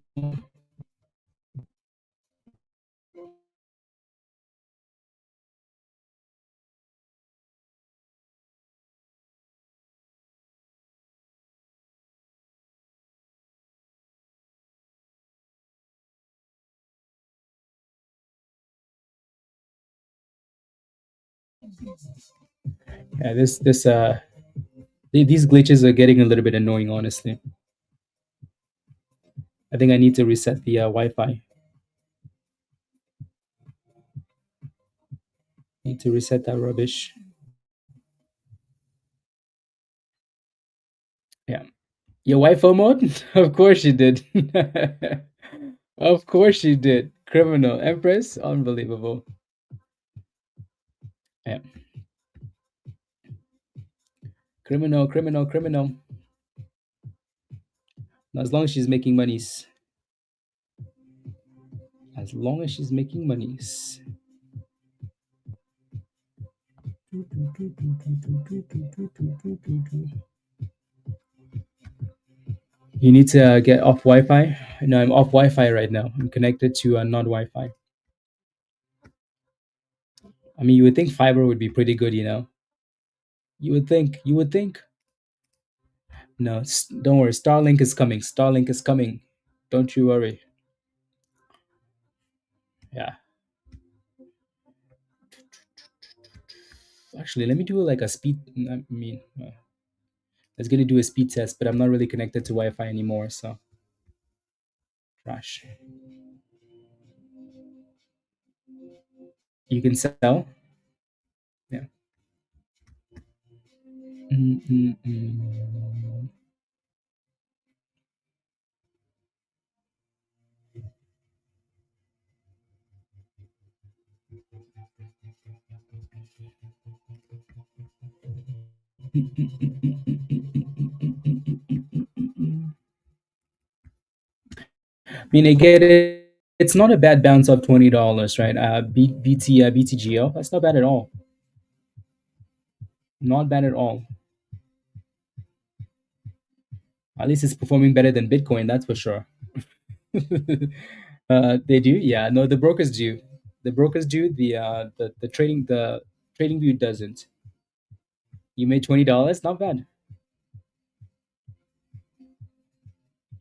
A: Yeah. These glitches are getting a little bit annoying. Honestly, I think I need to reset the Wi-Fi. Need to reset that rubbish. Yeah. Your Wi-Fi mode? Of course you did. Of course you did. Criminal Empress, unbelievable. Yeah. Criminal, criminal, criminal. As long as she's making monies. As long as she's making monies. You need to get off Wi-Fi. No, I'm off Wi-Fi right now. I'm connected to not Wi-Fi. I mean, you would think fiber would be pretty good, you know. You would think. You would think. No, don't worry. Starlink is coming. Starlink is coming. Don't you worry. Yeah. Actually, let me do like a speed. I mean, I was gonna do a speed test, but I'm not really connected to Wi-Fi anymore, so trash. You can sell. Yeah. Mm-mm-mm. I mean, I get it. It's not a bad bounce of $20, right? BTGO. That's not bad at all. Not bad at all. At least it's performing better than Bitcoin. That's for sure. They do, yeah. No, the brokers do. The brokers do. The trading view doesn't. You made $20. Not bad.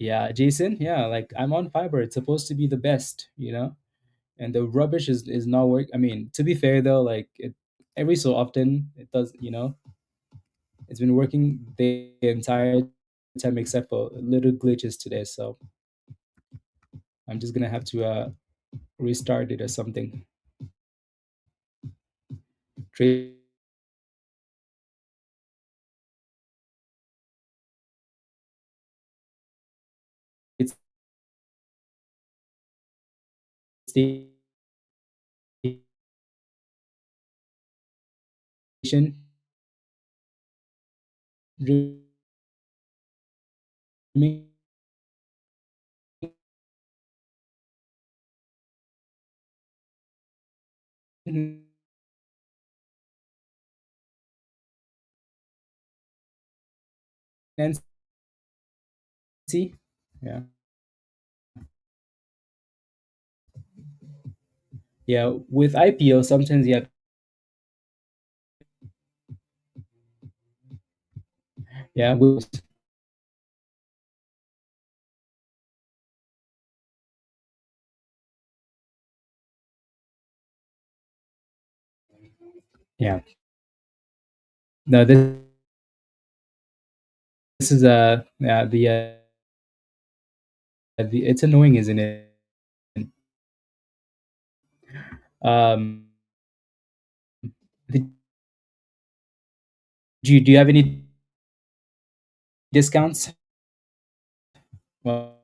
A: Yeah, Jason. Yeah, like I'm on fiber. It's supposed to be the best, you know. And the rubbish is not work. I mean, to be fair though, like every so often it does. It's been working the entire time except for little glitches today. So I'm just gonna have to restart it or something. Trade station remains Nancy. Yeah. Yeah. With IPO, sometimes you have, yeah, yeah. No, this is yeah, it's annoying, isn't it? Um, do you have any discounts? Well,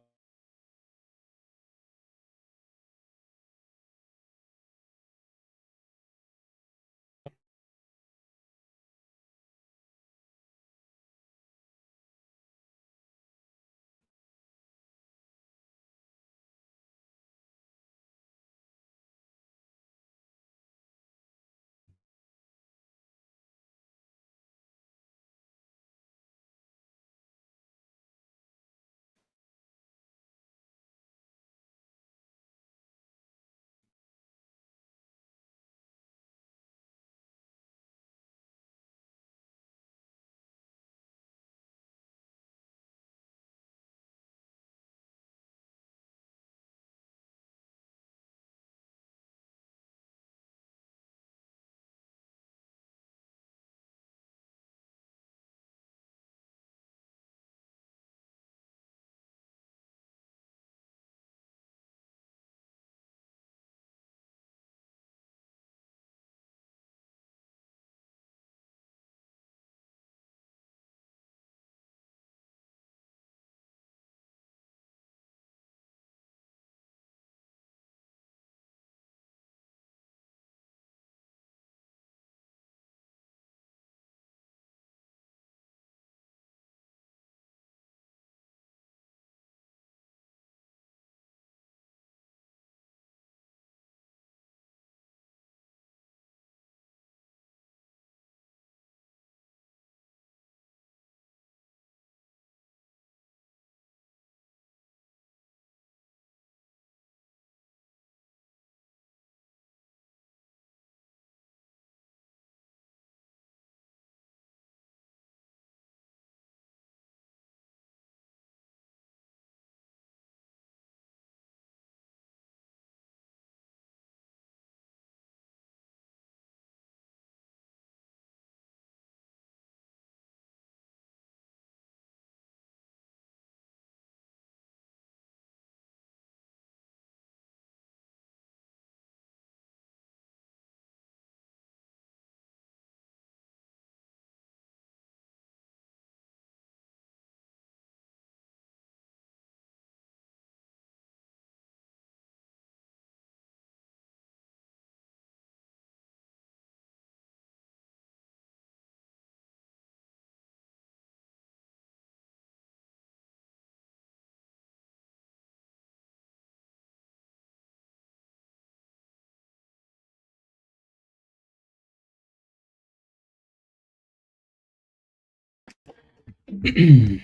A: yeah,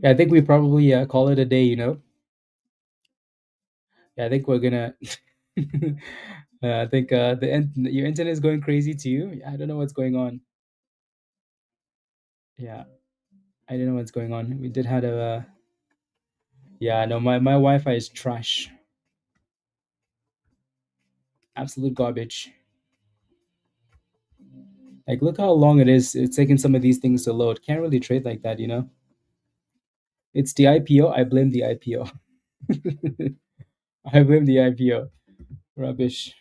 A: I think we probably call it a day. Yeah, I think we're gonna. I think your internet is going crazy too. I don't know what's going on. Yeah, I don't know what's going on. We did have a. Yeah, no, my Wi-Fi is trash. Absolute garbage. Like, look how long it is. It's taking some of these things to load. Can't really trade like that, you know? It's the IPO. I blame the IPO. I blame the IPO. Rubbish.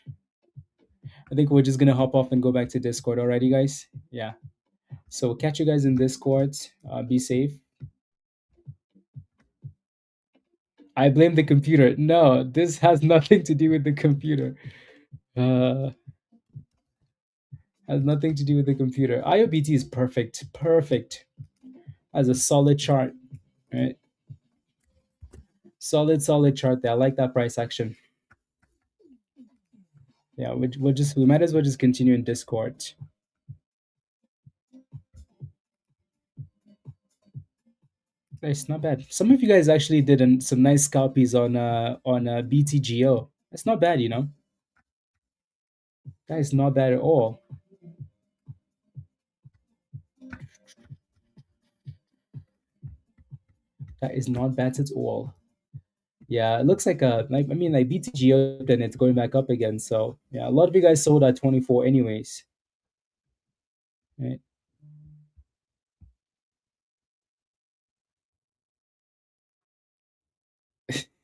A: I think we're just gonna hop off and go back to Discord. Alrighty, guys? Yeah. So catch you guys in Discord. Be safe. I blame the computer. No, this has nothing to do with the computer. Uh, has nothing to do with the computer. IOBT is perfect. Perfect. Has a solid chart. Right? Solid chart there. I like that price action. Yeah, we might as well just continue in Discord. Nice, not bad. Some of you guys actually did some nice scalpies on BTGO. That's not bad, you know. That is not bad at all. That is not bad at all. Yeah, it looks like like BTGO, then it's going back up again. So yeah, a lot of you guys sold at 24 anyways. Right?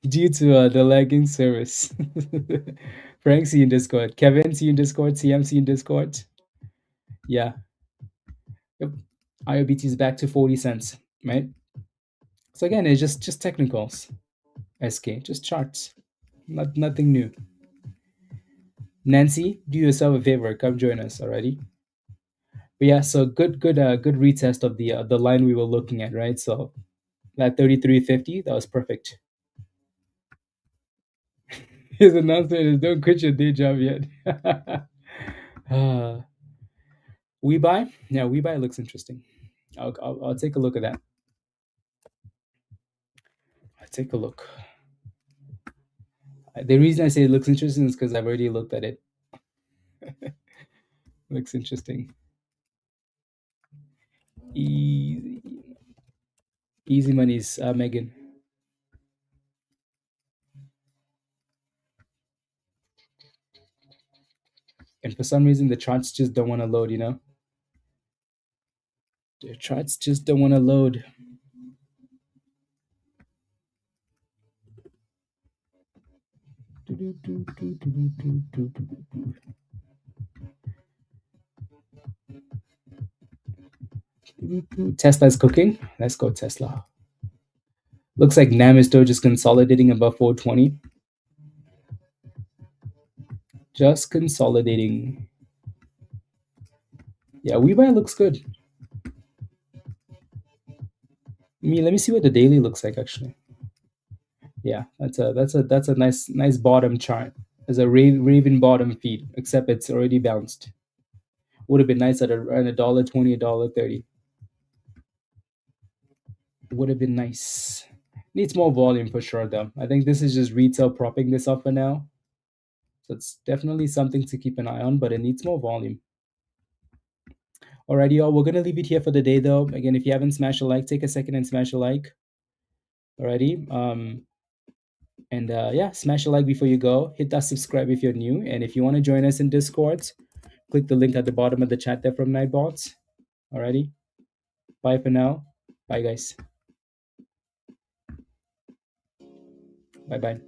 A: Due to the lagging service. Frank, see you in Discord. Kevin, see you in Discord. CMC in Discord. Yeah. Yep. IOBT is back to 40 cents, right? So again, it's just technicals. SK, just charts. Nothing new. Nancy, do yourself a favor. Come join us already. But yeah, so good retest of the line we were looking at, right? So that 33.50, that was perfect. His announcement is don't quit your day job yet. uh, we buy? Yeah, we buy looks interesting. I'll take a look at that. I'll take a look. The reason I say it looks interesting is because I've already looked at it. Looks interesting. Easy, easy monies, Megan. And for some reason, the charts just don't want to load. You know, the charts just don't want to load. Tesla's cooking. Let's go Tesla. Looks like NAMM is still just consolidating above 420. Just consolidating. Yeah, WeBuy looks good. Let me see what the daily looks like actually. Yeah, that's a nice bottom chart. There's a raven bottom feed, except it's already bounced. Would have been nice at around $1.20, $1.30. Would have been nice. Needs more volume for sure though. I think this is just retail propping this up for now. So it's definitely something to keep an eye on, but it needs more volume. Alrighty, y'all. We're gonna leave it here for the day though. Again, if you haven't smashed a like, take a second and smash a like. Alrighty. And yeah, smash a like before you go. Hit that subscribe if you're new. And if you want to join us in Discord, click the link at the bottom of the chat there from Nightbots. Alrighty. Bye for now. Bye guys. Bye bye.